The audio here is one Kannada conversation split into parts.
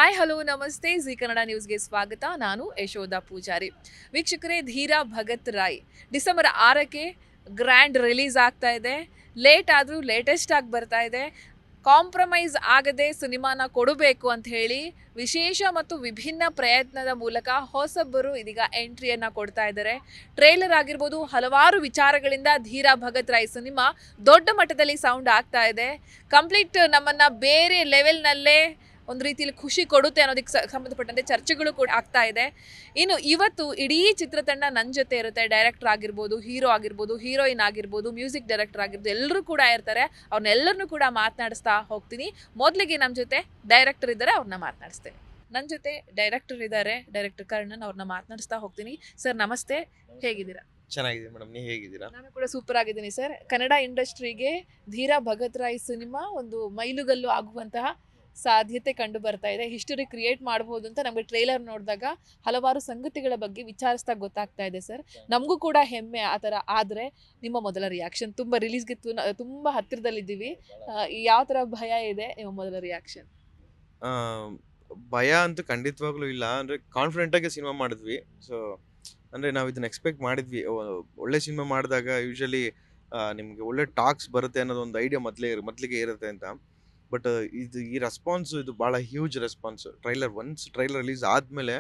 ಹಾಯ್ ಹಲೋ ನಮಸ್ತೆ ಜಿ ಕನ್ನಡ ನ್ಯೂಸ್ಗೆ ಸ್ವಾಗತ. ನಾನು ಯಶೋಧ ಪೂಜಾರಿ. ವೀಕ್ಷಕರೇ, ಧೀರಾ ಭಗತ್ ರಾಯ್ ಡಿಸೆಂಬರ್ 6ಕ್ಕೆ ಗ್ರ್ಯಾಂಡ್ ರಿಲೀಸ್ ಆಗ್ತಾ ಇದೆ. ಲೇಟ್ ಆದರೂ ಲೇಟೆಸ್ಟ್ ಆಗಿ ಬರ್ತಾ ಇದೆ. ಕಾಂಪ್ರಮೈಸ್ ಆಗದೆ ಸಿನಿಮಾನ ಕೊಡಬೇಕು ಅಂತ ಹೇಳಿ ವಿಶೇಷ ಮತ್ತು ವಿಭಿನ್ನ ಪ್ರಯತ್ನದ ಮೂಲಕ ಹೊಸಬ್ಬರು ಇದೀಗ ಎಂಟ್ರಿಯನ್ನು ಕೊಡ್ತಾ ಇದ್ದಾರೆ. ಟ್ರೇಲರ್ ಆಗಿರ್ಬೋದು, ಹಲವಾರು ವಿಚಾರಗಳಿಂದ ಧೀರಾ ಭಗತ್ ರಾಯ್ ಸಿನಿಮಾ ದೊಡ್ಡ ಮಟ್ಟದಲ್ಲಿ ಸೌಂಡ್ ಆಗ್ತಾ ಇದೆ. ಕಂಪ್ಲೀಟ್ ನಮ್ಮನ್ನು ಬೇರೆ ಲೆವೆಲ್ನಲ್ಲೇ ಒಂದು ರೀತಿಯಲ್ಲಿ ಖುಷಿ ಕೊಡುತ್ತೆ ಅನ್ನೋದಕ್ಕೆ ಸಂಬಂಧಪಟ್ಟಂತೆ ಚರ್ಚೆಗಳು ಕೂಡ ಆಗ್ತಾ ಇದೆ. ಇನ್ನು ಇವತ್ತು ಇಡೀ ಚಿತ್ರತಂಡ ನನ್ನ ಜೊತೆ ಇರುತ್ತೆ. ಡೈರೆಕ್ಟರ್ ಆಗಿರ್ಬೋದು, ಹೀರೋ ಆಗಿರ್ಬೋದು, ಹೀರೋಯಿನ್ ಆಗಿರ್ಬೋದು, ಮ್ಯೂಸಿಕ್ ಡೈರೆಕ್ಟರ್ ಆಗಿರ್ಬೋದು, ಎಲ್ಲರೂ ಕೂಡ ಇರ್ತಾರೆ. ಅವ್ರನ್ನೆಲ್ಲರನ್ನೂ ಕೂಡ ಮಾತನಾಡಿಸ್ತಾ ಹೋಗ್ತೀನಿ. ಮೊದಲಿಗೆ ನಮ್ಮ ಜೊತೆ ಡೈರೆಕ್ಟರ್ ಇದ್ದಾರೆ, ಅವ್ರನ್ನ ಮಾತನಾಡಿಸ್ತೇನೆ. ನನ್ನ ಜೊತೆ ಡೈರೆಕ್ಟರ್ ಇದ್ದಾರೆ, ಡೈರೆಕ್ಟರ್ ಕರ್ಣನ್, ಅವ್ರನ್ನ ಮಾತನಾಡಿಸ್ತಾ ಹೋಗ್ತೀನಿ. ಸರ್ ನಮಸ್ತೆ, ಹೇಗಿದ್ದೀರಾ? ಚೆನ್ನಾಗಿದೆ ಮೇಡಮ್, ನೀವು ಹೇಗಿದ್ದೀರಾ? ನಾನು ಕೂಡ ಸೂಪರ್ ಆಗಿದ್ದೀನಿ ಸರ್. ಕನ್ನಡ ಇಂಡಸ್ಟ್ರಿಗೆ ಧೀರಾ ಭಗತ್ ರಾಯ್ ಸಿನಿಮಾ ಒಂದು ಮೈಲುಗಲ್ಲು ಆಗುವಂತಹ ಸಾಧ್ಯತೆ ಕಂಡು ಬರ್ತಾ ಇದೆ. ಹಿಸ್ಟರಿ ಕ್ರಿಯೇಟ್ ಮಾಡಬಹುದು ಅಂತ ನಮಗೆ ಟ್ರೇಲರ್ ನೋಡಿದಾಗ ಹಲವಾರು ಸಂಗತಿಗಳ ಬಗ್ಗೆ ವಿಚಾರಿಸ್ತಾ ಗೊತ್ತಾಗ್ತಾ ಇದೆ ಸರ್. ನಮಗೂ ಕೂಡ ಹೆಮ್ಮೆ ಆ ಥರ. ಆದರೆ ನಿಮ್ಮ ಮೊದಲ ರಿಯಾಕ್ಷನ್, ತುಂಬ ರಿಲೀಸ್ಗೆ ತುಂಬ ಹತ್ತಿರದಲ್ಲಿದ್ದೀವಿ, ಯಾವ ಥರ ಭಯ ಇದೆ ನಿಮ್ಮ ಮೊದಲ ರಿಯಾಕ್ಷನ್? ಆ, ಭಯ ಅಂತೂ ಖಂಡಿತವಾಗ್ಲೂ ಇಲ್ಲ. ಅಂದರೆ ಕಾನ್ಫಿಡೆಂಟಾಗಿ ಸಿನಿಮಾ ಮಾಡಿದ್ವಿ. ಸೊ ಅಂದರೆ ನಾವು ಇದನ್ನ ಎಕ್ಸ್ಪೆಕ್ಟ್ ಮಾಡಿದ್ವಿ. ಒಳ್ಳೆ ಸಿನಿಮಾ ಮಾಡಿದಾಗ ಯೂಶಲಿ ನಿಮಗೆ ಒಳ್ಳೆ ಟಾಕ್ಸ್ ಬರುತ್ತೆ ಅನ್ನೋದು ಒಂದು ಐಡಿಯಾ ಮೊದಲಿಗೆ ಇರುತ್ತೆ ಅಂತ. ಬಟ್ ಈ ರೆಸ್ಪಾನ್ಸ್ ಇದು ಭಾಳ ಹ್ಯೂಜ್ ರೆಸ್ಪಾನ್ಸ್. ಟ್ರೈಲರ್ ರಿಲೀಸ್ ಆದಮೇಲೆ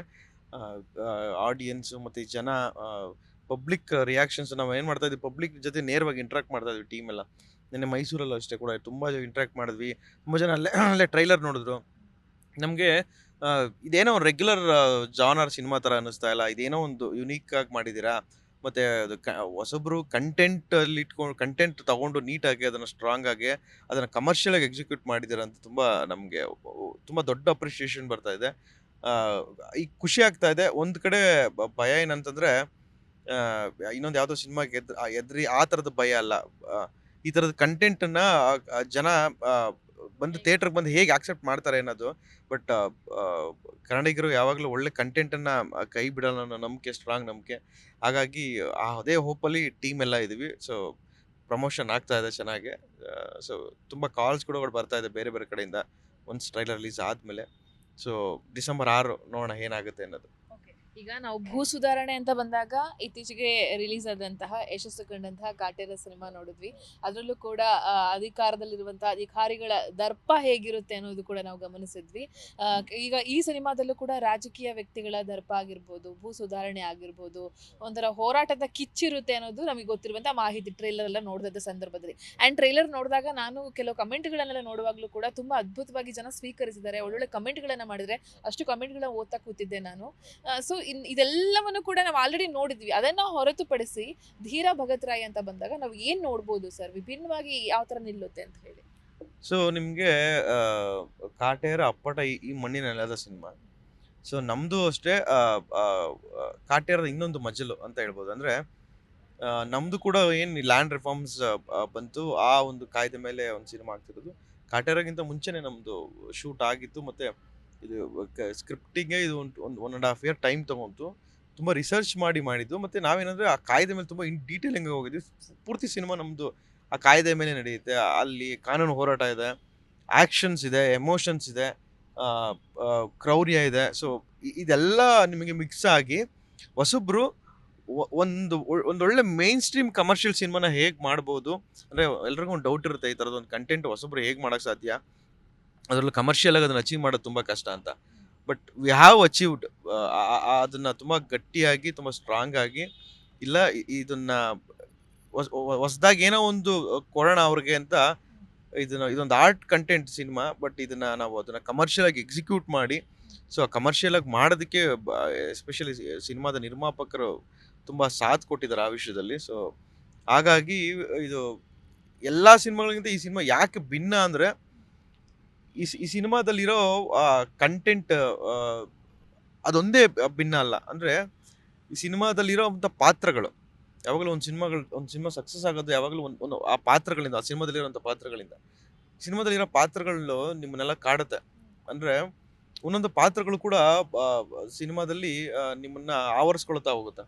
ಆಡಿಯನ್ಸು ಮತ್ತು ಜನ, ಪಬ್ಲಿಕ್ ರಿಯಾಕ್ಷನ್ಸ್, ನಾವು ಏನು ಮಾಡ್ತಾ ಇದ್ವಿ, ಪಬ್ಲಿಕ್ ಜೊತೆ ನೇರವಾಗಿ ಇಂಟ್ರಾಕ್ಟ್ ಮಾಡ್ತಾ ಇದ್ವಿ ಟೀಮ್ ಎಲ್ಲ. ನಿನ್ನೆ ಮೈಸೂರಲ್ಲೂ ಅಷ್ಟೇ ಕೂಡ ತುಂಬ ಇಂಟ್ರಾಕ್ಟ್ ಮಾಡಿದ್ವಿ. ತುಂಬ ಜನ ಅಲ್ಲೇ ಟ್ರೈಲರ್ ನೋಡಿದ್ರು. ನಮಗೆ ಇದೇನೋ ಒಂದು ರೆಗ್ಯುಲರ್ ಜಾನರ್ ಸಿನಿಮಾ ಥರ ಅನ್ನಿಸ್ತಾ ಇಲ್ಲ. ಇದೇನೋ ಒಂದು ಯುನೀಕ್ ಆಗಿ ಮಾಡಿದ್ದೀರಾ. ಮತ್ತು ಅದು ಹೊಸಬ್ರು ಕಂಟೆಂಟ್ ತಗೊಂಡು ನೀಟಾಗಿ ಅದನ್ನು ಸ್ಟ್ರಾಂಗ್ ಆಗಿ ಅದನ್ನು ಕಮರ್ಷಿಯಲ್ ಆಗಿ ಎಕ್ಸಿಕ್ಯೂಟ್ ಮಾಡಿದ್ದೀರಾ ಅಂತ ನಮಗೆ ತುಂಬ ದೊಡ್ಡ ಅಪ್ರಿಷಿಯೇಷನ್ ಬರ್ತಾ ಇದೆ. ಈಗ ಖುಷಿ ಆಗ್ತಾ ಇದೆ. ಒಂದು ಕಡೆ ಭಯ ಏನಂತಂದರೆ, ಇನ್ನೊಂದು ಯಾವುದೋ ಸಿನಿಮಾಗೆ ಎದ್ರಿ ಆ ಥರದ ಭಯ ಅಲ್ಲ. ಈ ಥರದ ಕಂಟೆಂಟನ್ನು ಜನ ಬಂದು ಥಿಯೇಟ್ರಿಗೆ ಬಂದು ಹೇಗೆ ಆಕ್ಸೆಪ್ಟ್ ಮಾಡ್ತಾರೆ ಅನ್ನೋದು. ಬಟ್ ಕನ್ನಡಿಗರು ಯಾವಾಗಲೂ ಒಳ್ಳೆ ಕಂಟೆಂಟನ್ನು ಕೈ ಬಿಡೋಣ ಅನ್ನೋ ನಂಬಿಕೆ, ಸ್ಟ್ರಾಂಗ್ ನಂಬಿಕೆ. ಹಾಗಾಗಿ ಅದೇ ಹೋಪಲ್ಲಿ ಟೀಮ್ ಎಲ್ಲ ಇದ್ದೀವಿ. ಸೊ ಪ್ರಮೋಷನ್ ಆಗ್ತಾ ಇದೆ ಚೆನ್ನಾಗಿ. ಸೊ ತುಂಬ ಕಾಲ್ಸ್ ಕೂಡ ಬರ್ತಾ ಇದೆ ಬೇರೆ ಬೇರೆ ಕಡೆಯಿಂದ ಒನ್ಸ್ ಟ್ರೈಲರ್ ರಿಲೀಸ್ ಆದಮೇಲೆ. ಸೊ ಡಿಸೆಂಬರ್ 6 ನೋಡೋಣ ಏನಾಗುತ್ತೆ ಅನ್ನೋದು. ಈಗ ನಾವು ಭೂ ಸುಧಾರಣೆ ಅಂತ ಬಂದಾಗ ಇತ್ತೀಚೆಗೆ ರಿಲೀಸ್ ಆದಂತಹ ಯಶಸ್ಸು ಕಂಡಂತಹ ಕಾಟೇರ ಸಿನಿಮಾ ನೋಡಿದ್ವಿ. ಅದರಲ್ಲೂ ಕೂಡ ಅಧಿಕಾರದಲ್ಲಿರುವಂತಹ ಅಧಿಕಾರಿಗಳ ದರ್ಪ ಹೇಗಿರುತ್ತೆ ಅನ್ನೋದು ಕೂಡ ನಾವು ಗಮನಿಸಿದ್ವಿ. ಈಗ ಈ ಸಿನಿಮಾದಲ್ಲೂ ಕೂಡ ರಾಜಕೀಯ ವ್ಯಕ್ತಿಗಳ ದರ್ಪ ಆಗಿರ್ಬೋದು, ಭೂ ಸುಧಾರಣೆ ಆಗಿರ್ಬೋದು, ಒಂಥರ ಹೋರಾಟದ ಕಿಚ್ಚಿರುತ್ತೆ ಅನ್ನೋದು ನಮಗೆ ಗೊತ್ತಿರುವಂತಹ ಮಾಹಿತಿ ಟ್ರೈಲರ್ ಎಲ್ಲ ನೋಡಿದ ಸಂದರ್ಭದಲ್ಲಿ. ಆ್ಯಂಡ್ ಟ್ರೈಲರ್ ನೋಡಿದಾಗ ನಾನು ಕೆಲವು ಕಮೆಂಟ್ಗಳನ್ನೆಲ್ಲ ನೋಡುವಾಗಲೂ ಕೂಡ ತುಂಬ ಅದ್ಭುತವಾಗಿ ಜನ ಸ್ವೀಕರಿಸಿದ್ದಾರೆ. ಒಳ್ಳೊಳ್ಳೆ ಕಮೆಂಟ್ಗಳನ್ನು ಮಾಡಿದರೆ ಅಷ್ಟು ಕಮೆಂಟ್ಗಳನ್ನ ಓದ್ತಾ ಕೂತಿದ್ದೆ ನಾನು. ಸೊ ಇದೆಲ್ಲವನ್ನು ಕೂಡ ನಾವು ಆಲ್ರೆಡಿ ನೋಡಿದ್ವಿ. ಅದನ್ನ ಹೊರತುಪಡಿಸಿ ಧೀರಾ ಭಗತ್ ರಾಯ್ ಅಂತ ಬಂದಾಗ ನಾವು ಏನ್ ನೋಡ್ಬೋದು ಸರ್, ವಿಭಿನ್ನವಾಗಿ ಯಾವ ತರ ನಿಲ್ಲುತ್ತೆ ಅಂತ ಹೇಳಿ? ಸೊ ನಿಮಗೆ ಕಾಟೇರ ಅಪ್ಪಟ ಈ ಮಣ್ಣಿನ ನೆಲದ ಸಿನಿಮಾ. ಸೊ ನಮ್ಮದು ಅಷ್ಟೇ ಕಾಟೇರದ ಇನ್ನೊಂದು ಮಜಲು ಅಂತ ಹೇಳ್ಬೋದು. ಅಂದರೆ ನಮ್ಮದು ಕೂಡ ಏನು ಲ್ಯಾಂಡ್ ರಿಫಾರ್ಮ್ಸ್ ಬಂತು, ಆ ಒಂದು ಕಾಯ್ದೆ ಮೇಲೆ ಒಂದು ಸಿನಿಮಾ ಆಗ್ತಿರೋದು. ಕಾಟೇರಗಿಂತ ಮುಂಚೆನೇ ನಮ್ಮದು ಶೂಟ್ ಆಗಿತ್ತು. ಮತ್ತು ಇದು ಸ್ಕ್ರಿಪ್ಟಿಂಗ್ಗೆ ಇದು ಒಂದು 1.5 year ಟೈಮ್ ತೊಗೊಂತು. ತುಂಬ ರಿಸರ್ಚ್ ಮಾಡಿದ್ದು. ಮತ್ತು ನಾವೇನಂದರೆ ಆ ಕಾಯ್ದೆ ಮೇಲೆ ತುಂಬ ಡೀಟೇಲಿಂಗ್ ಹೋಗಿದ್ವಿ. ಪೂರ್ತಿ ಸಿನಿಮಾ ನಮ್ಮದು ಆ ಕಾಯ್ದೆ ಮೇಲೆ ನಡೆಯುತ್ತೆ. ಅಲ್ಲಿ ಕಾನೂನು ಹೋರಾಟ ಇದೆ, ಆ್ಯಕ್ಷನ್ಸ್ ಇದೆ, ಎಮೋಷನ್ಸ್ ಇದೆ, ಕ್ರೌರ್ಯ ಇದೆ. ಸೊ ಇದೆಲ್ಲ ನಿಮಗೆ ಮಿಕ್ಸ್ ಆಗಿ ಹೊಸಬ್ರು ಒಂದೊಳ್ಳೆ ಮೇನ್ ಸ್ಟ್ರೀಮ್ ಕಮರ್ಷಿಯಲ್ ಸಿನಿಮಾನ ಹೇಗೆ ಮಾಡ್ಬೋದು. ಅಂದರೆ ಎಲ್ರಿಗೂ ಒಂದು ಡೌಟ್ ಇರುತ್ತೆ, ಈ ಥರದೊಂದು ಕಂಟೆಂಟ್ ಹೊಸಬ್ರು ಹೇಗೆ ಮಾಡೋಕ್ಕೆ ಸಾಧ್ಯ, ಅದರಲ್ಲೂ ಕಮರ್ಷಿಯಲ್ ಆಗಿ ಅದನ್ನು ಅಚೀವ್ ಮಾಡೋದು ತುಂಬ ಕಷ್ಟ ಅಂತ. But we have achieved. ಅದನ್ನು ತುಂಬ ಗಟ್ಟಿಯಾಗಿ, ತುಂಬ ಸ್ಟ್ರಾಂಗ್ ಆಗಿ, ಇಲ್ಲ ಇದನ್ನು ಹೊಸದಾಗಿ ಏನೋ ಒಂದು ಕೊಡೋಣ ಅವ್ರಿಗೆ ಅಂತ ಇದೊಂದು ಆರ್ಟ್ ಕಂಟೆಂಟ್ ಸಿನಿಮಾ. ಬಟ್ ನಾವು ಅದನ್ನು ಕಮರ್ಷಿಯಲ್ ಆಗಿ ಎಕ್ಸಿಕ್ಯೂಟ್ ಮಾಡಿ, ಸೊ ಕಮರ್ಷಿಯಲ್ ಆಗಿ ಮಾಡೋದಕ್ಕೆ ಎಸ್ಪೆಷಲಿ ಸಿನಿಮಾದ ನಿರ್ಮಾಪಕರು ತುಂಬ ಸಾಥ್ ಕೊಟ್ಟಿದ್ದಾರೆ ಆ ವಿಷಯದಲ್ಲಿ. ಸೊ ಹಾಗಾಗಿ ಇದು ಎಲ್ಲ ಸಿನಿಮಾಗಳಿಗಿಂತ ಈ ಸಿನಿಮಾ ಯಾಕೆ ಭಿನ್ನ ಅಂದರೆ, ಈ ಸಿನಿಮಾದಲ್ಲಿರೋ ಕಂಟೆಂಟ್ ಅದೊಂದೇ ಭಿನ್ನ ಅಲ್ಲ. ಅಂದರೆ ಈ ಸಿನಿಮಾದಲ್ಲಿರೋವಂಥ ಪಾತ್ರಗಳು, ಯಾವಾಗಲೂ ಒಂದು ಸಿನಿಮಾ ಸಕ್ಸಸ್ ಆಗೋದು ಯಾವಾಗಲೂ ಒಂದು ಆ ಪಾತ್ರಗಳಿಂದ, ಆ ಸಿನಿಮಾದಲ್ಲಿರೋಂಥ ಪಾತ್ರಗಳಿಂದ. ಸಿನಿಮಾದಲ್ಲಿರೋ ಪಾತ್ರಗಳು ನಿಮ್ಮನ್ನೆಲ್ಲ ಕಾಡುತ್ತೆ. ಅಂದರೆ ಒಂದೊಂದು ಪಾತ್ರಗಳು ಕೂಡ ಸಿನಿಮಾದಲ್ಲಿ ನಿಮ್ಮನ್ನು ಆವರಿಸ್ಕೊಳ್ತಾ ಹೋಗುತ್ತೆ.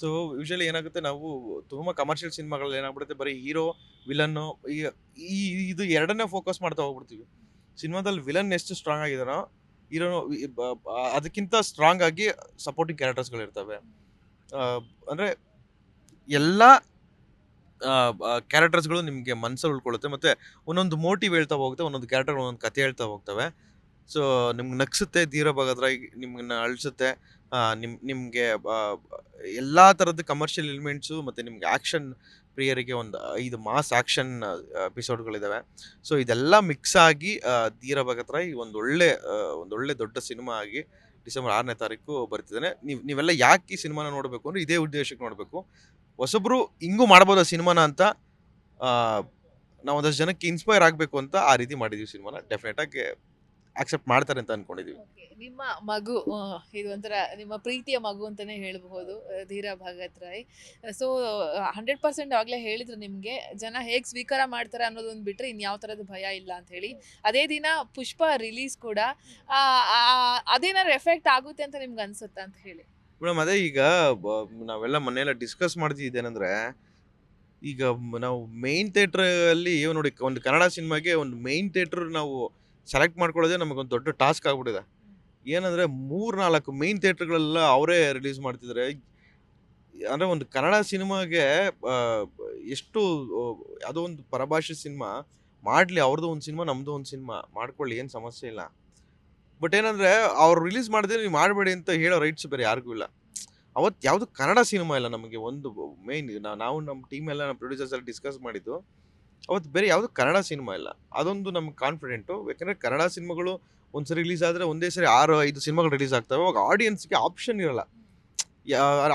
ಸೊ ಯೂಶಲಿ ಏನಾಗುತ್ತೆ, ನಾವು ತುಂಬ ಕಮರ್ಷಿಯಲ್ ಸಿನಿಮಾಗಳಲ್ಲಿ ಏನಾಗ್ಬಿಡುತ್ತೆ, ಬರೀ ಹೀರೋ ವಿಲನ್ನು ಇದು ಎರಡನ್ನೇ ಫೋಕಸ್ ಮಾಡ್ತಾ ಹೋಗ್ಬಿಡ್ತೀವಿ. ಸಿನಿಮಾದಲ್ಲಿ ವಿಲನ್ ಎಷ್ಟು ಸ್ಟ್ರಾಂಗ್ ಆಗಿದಾನೋ ಇರೋ ಅದಕ್ಕಿಂತ ಸ್ಟ್ರಾಂಗ್ ಆಗಿ ಸಪೋರ್ಟಿಂಗ್ ಕ್ಯಾರೆಕ್ಟರ್ಸ್ಗಳಿರ್ತವೆ. ಅಂದರೆ ಎಲ್ಲ ಕ್ಯಾರೆಕ್ಟರ್ಸ್ಗಳು ನಿಮಗೆ ಮನಸ್ಸಲ್ಲಿ ಉಳ್ಕೊಳ್ಳುತ್ತೆ. ಮತ್ತು ಒಂದೊಂದು ಮೋಟಿವ್ ಹೇಳ್ತಾ ಹೋಗುತ್ತೆ, ಒಂದೊಂದು ಕ್ಯಾರೆಕ್ಟರ್ ಒಂದೊಂದು ಕತೆ ಹೇಳ್ತಾ ಹೋಗ್ತವೆ. ಸೊ ನಿಮ್ಗೆ ನಗ್ಸುತ್ತೆ, ಧೀರ ಭಗತ್ ನಿಮ್ಮನ್ನ ಅಳಿಸುತ್ತೆ. ನಿಮಗೆ ಎಲ್ಲ ಥರದ ಕಮರ್ಷಿಯಲ್ ಎಲಿಮೆಂಟ್ಸು ಮತ್ತು ನಿಮ್ಗೆ ಆ್ಯಕ್ಷನ್ ಪ್ರಿಯರಿಗೆ ಒಂದು 5 ಮಾಸ್ ಆ್ಯಕ್ಷನ್ ಎಪಿಸೋಡ್ಗಳಿದ್ದಾವೆ. ಸೊ ಇದೆಲ್ಲ ಮಿಕ್ಸ್ ಆಗಿ ಧೀರ ಭಗತ್ ರಾಯ್ ಒಂದೊಳ್ಳೆ ದೊಡ್ಡ ಸಿನಿಮಾ ಆಗಿ ಡಿಸೆಂಬರ್ 6ನೇ ತಾರೀಕು ಬರ್ತಿದ್ದಾನೆ. ನೀವೆಲ್ಲ ಯಾಕೆ ಈ ಸಿನಿಮಾನ ನೋಡಬೇಕು ಅಂದರೆ ಇದೇ ಉದ್ದೇಶಕ್ಕೆ ನೋಡಬೇಕು. ಹೊಸಬ್ರು ಹಿಂಗೂ ಮಾಡ್ಬೋದು ಆ ಸಿನಿಮಾನ ಅಂತ ನಾವು ಒಂದಷ್ಟು ಜನಕ್ಕೆ ಇನ್ಸ್ಪೈರ್ ಆಗಬೇಕು ಅಂತ ಆ ರೀತಿ ಮಾಡಿದ್ದೀವಿ ಸಿನಿಮಾನ. ಡೆಫಿನೆಟಾಗಿ ಆಕ್ಸೆಪ್ಟ್ ಮಾಡ್ತಾರೆ ಅಂತ ಅಂದ್ಕೊಂಡಿದ್ದೀವಿ. ನಿಮ್ಮ ಮಗು ಇದು ಒಂಥರ ನಿಮ್ಮ ಪ್ರೀತಿಯ ಮಗು ಅಂತಾನೆ ಹೇಳಬಹುದು, ಧೀರ ಭಗತ್ ರಾಯ್. ಸೊ 100% ಆಗಲೇ ಹೇಳಿದ್ರು ನಿಮಗೆ ಜನ ಹೇಗೆ ಸ್ವೀಕಾರ ಮಾಡ್ತಾರೆ ಅನ್ನೋದೊಂದು ಬಿಟ್ಟರೆ ಇನ್ಯಾವ ಥರದ ಭಯ ಇಲ್ಲ ಅಂತ ಹೇಳಿ. ಅದೇ ದಿನ ಪುಷ್ಪ ರಿಲೀಸ್ ಕೂಡ ಅದೇನಾದ್ರು ಎಫೆಕ್ಟ್ ಆಗುತ್ತೆ ಅಂತ ನಿಮ್ಗೆ ಅನ್ಸುತ್ತಾ ಅಂತ ಹೇಳಿ. ಮೇಡಮ್ ಅದೇ ಈಗ ನಾವೆಲ್ಲ ಮನೆಯೆಲ್ಲ ಡಿಸ್ಕಸ್ ಮಾಡ್ತಿದ್ದೇನೆಂದ್ರೆ, ಈಗ ನಾವು ಮೇನ್ ಥಿಯೇಟ್ರಲ್ಲಿ ನೋಡಿ ಒಂದು ಕನ್ನಡ ಸಿನಿಮಾಗೆ ಒಂದು ಮೇನ್ ಥಿಯೇಟ್ರ್ ನಾವು ಸೆಲೆಕ್ಟ್ ಮಾಡ್ಕೊಳ್ಳೋದೇ ನಮಗೊಂದು ದೊಡ್ಡ ಟಾಸ್ಕ್ ಆಗ್ಬಿಟ್ಟಿದೆ. ಏನಂದರೆ 3-4 ಮೇನ್ ಥಿಯೇಟ್ರ್ಗಳೆಲ್ಲ ಅವರೇ ರಿಲೀಸ್ ಮಾಡ್ತಿದ್ದಾರೆ. ಅಂದರೆ ಒಂದು ಕನ್ನಡ ಸಿನಿಮಾಗೆ ಎಷ್ಟು ಯಾವುದೋ ಒಂದು ಪರಭಾಷೆ ಸಿನಿಮಾ ಮಾಡಲಿ, ಅವ್ರದ್ದು ಒಂದು ಸಿನಿಮಾ ನಮ್ಮದು ಒಂದು ಸಿನಿಮಾ ಮಾಡ್ಕೊಳ್ಳಿ, ಏನು ಸಮಸ್ಯೆ ಇಲ್ಲ. ಬಟ್ ಏನಂದರೆ ಅವ್ರು ರಿಲೀಸ್ ಮಾಡಿದ್ರೆ ನೀವು ಮಾಡಬೇಡಿ ಅಂತ ಹೇಳೋ ರೈಟ್ಸ್ ಬೇರೆ ಯಾರಿಗೂ ಇಲ್ಲ. ಅವತ್ತು ಯಾವುದು ಕನ್ನಡ ಸಿನಿಮಾ ಇಲ್ಲ ನಮಗೆ. ಒಂದು ಮೇಯ್ನ್ ನಾವು ನಮ್ಮ ಟೀಮ್ ಎಲ್ಲ ನಮ್ಮ ಪ್ರೊಡ್ಯೂಸರ್ಸ್ ಎಲ್ಲ ಡಿಸ್ಕಸ್ ಮಾಡಿದ್ದು, ಅವತ್ತು ಬೇರೆ ಯಾವುದು ಕನ್ನಡ ಸಿನಿಮಾ ಇಲ್ಲ. ಅದೊಂದು ನಮ್ಗೆ ಕಾನ್ಫಿಡೆಂಟು. ಯಾಕಂದರೆ ಕನ್ನಡ ಸಿನಿಮಾಗಳು ಒಂದ್ಸರಿ ರಿಲೀಸ್ ಆದರೆ ಒಂದೇ ಸರಿ 6-5 ಸಿನಿಮಾಗಳು ರಿಲೀಸ್ ಆಗ್ತವೆ. ಅವಾಗ ಆಡಿಯನ್ಸ್ಗೆ ಆಪ್ಷನ್ ಇರಲ್ಲ,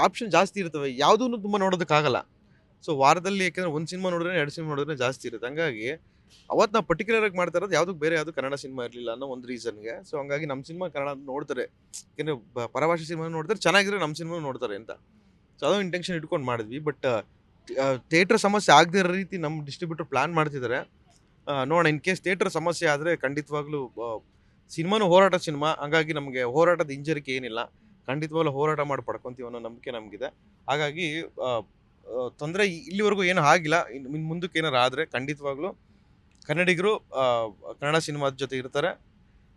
ಆಪ್ಷನ್ ಜಾಸ್ತಿ ಇರ್ತವೆ, ಯಾವುದೂ ತುಂಬ ನೋಡೋದಕ್ಕಾಗಲ್ಲ. ಸೊ ವಾರದಲ್ಲಿ ಯಾಕೆಂದರೆ ಒಂದು ಸಿನಿಮಾ ನೋಡಿದ್ರೆ 2 ಸಿನಿಮಾ ನೋಡಿದ್ರೆ ಜಾಸ್ತಿ ಇರುತ್ತೆ. ಹಂಗಾಗಿ ಅವತ್ತು ನಾವು ಪರ್ಟಿಕ್ಯುಲರಾಗಿ ಮಾಡ್ತಾ ಇರೋದು ಯಾವುದಕ್ಕೆ ಬೇರೆ ಯಾವುದು ಕನ್ನಡ ಸಿನಿಮಾ ಇರಲಿಲ್ಲ ಅನ್ನೋ ಒಂದು ರೀಸನ್ಗೆ. ಸೊ ಹಂಗಾಗಿ ನಮ್ಮ ಸಿನಿಮಾ ಕನ್ನಡ ನೋಡ್ತಾರೆ, ಯಾಕೆಂದರೆ ಪರಭಾಷೆ ಸಿನಿಮಾ ನೋಡ್ತಾರೆ, ಚೆನ್ನಾಗಿದ್ರೆ ನಮ್ಮ ಸಿನಿಮಾ ನೋಡ್ತಾರೆ ಅಂತ. ಸೊ ಅದೋ ಇಂಟೆನ್ಷನ್ ಇಟ್ಕೊಂಡು ಮಾಡಿದ್ವಿ. ಬಟ್ ಥಿಯೇಟ್ರ್ ಸಮಸ್ಯೆ ಆಗದೇ ಇರೋ ರೀತಿ ನಮ್ಮ ಡಿಸ್ಟ್ರಿಬ್ಯೂಟರ್ ಪ್ಲ್ಯಾನ್ ಮಾಡ್ತಿದ್ದಾರೆ. ನೋಡೋಣ, ಇನ್ ಕೇಸ್ ಥಿಯೇಟ್ರ್ ಸಮಸ್ಯೆ ಆದರೆ ಖಂಡಿತವಾಗ್ಲೂ ಸಿನಿಮಾನು ಹೋರಾಟ ಸಿನಿಮಾ, ಹಂಗಾಗಿ ನಮಗೆ ಹೋರಾಟದ ಹಿಂಜರಿಕೆ ಏನಿಲ್ಲ. ಖಂಡಿತವಾಗ್ಲೂ ಹೋರಾಟ ಮಾಡಿ ಪಡ್ಕೊತೀವಿ ಅನ್ನೋ ನಂಬಿಕೆ ನಮಗಿದೆ. ಹಾಗಾಗಿ ತೊಂದರೆ ಇಲ್ಲಿವರೆಗೂ ಏನೂ ಆಗಿಲ್ಲ. ಇನ್ನು ಮುಂದಕ್ಕೆ ಏನಾರು ಆದರೆ ಖಂಡಿತವಾಗ್ಲೂ ಕನ್ನಡಿಗರು ಕನ್ನಡ ಸಿನಿಮಾದ ಜೊತೆ ಇರ್ತಾರೆ.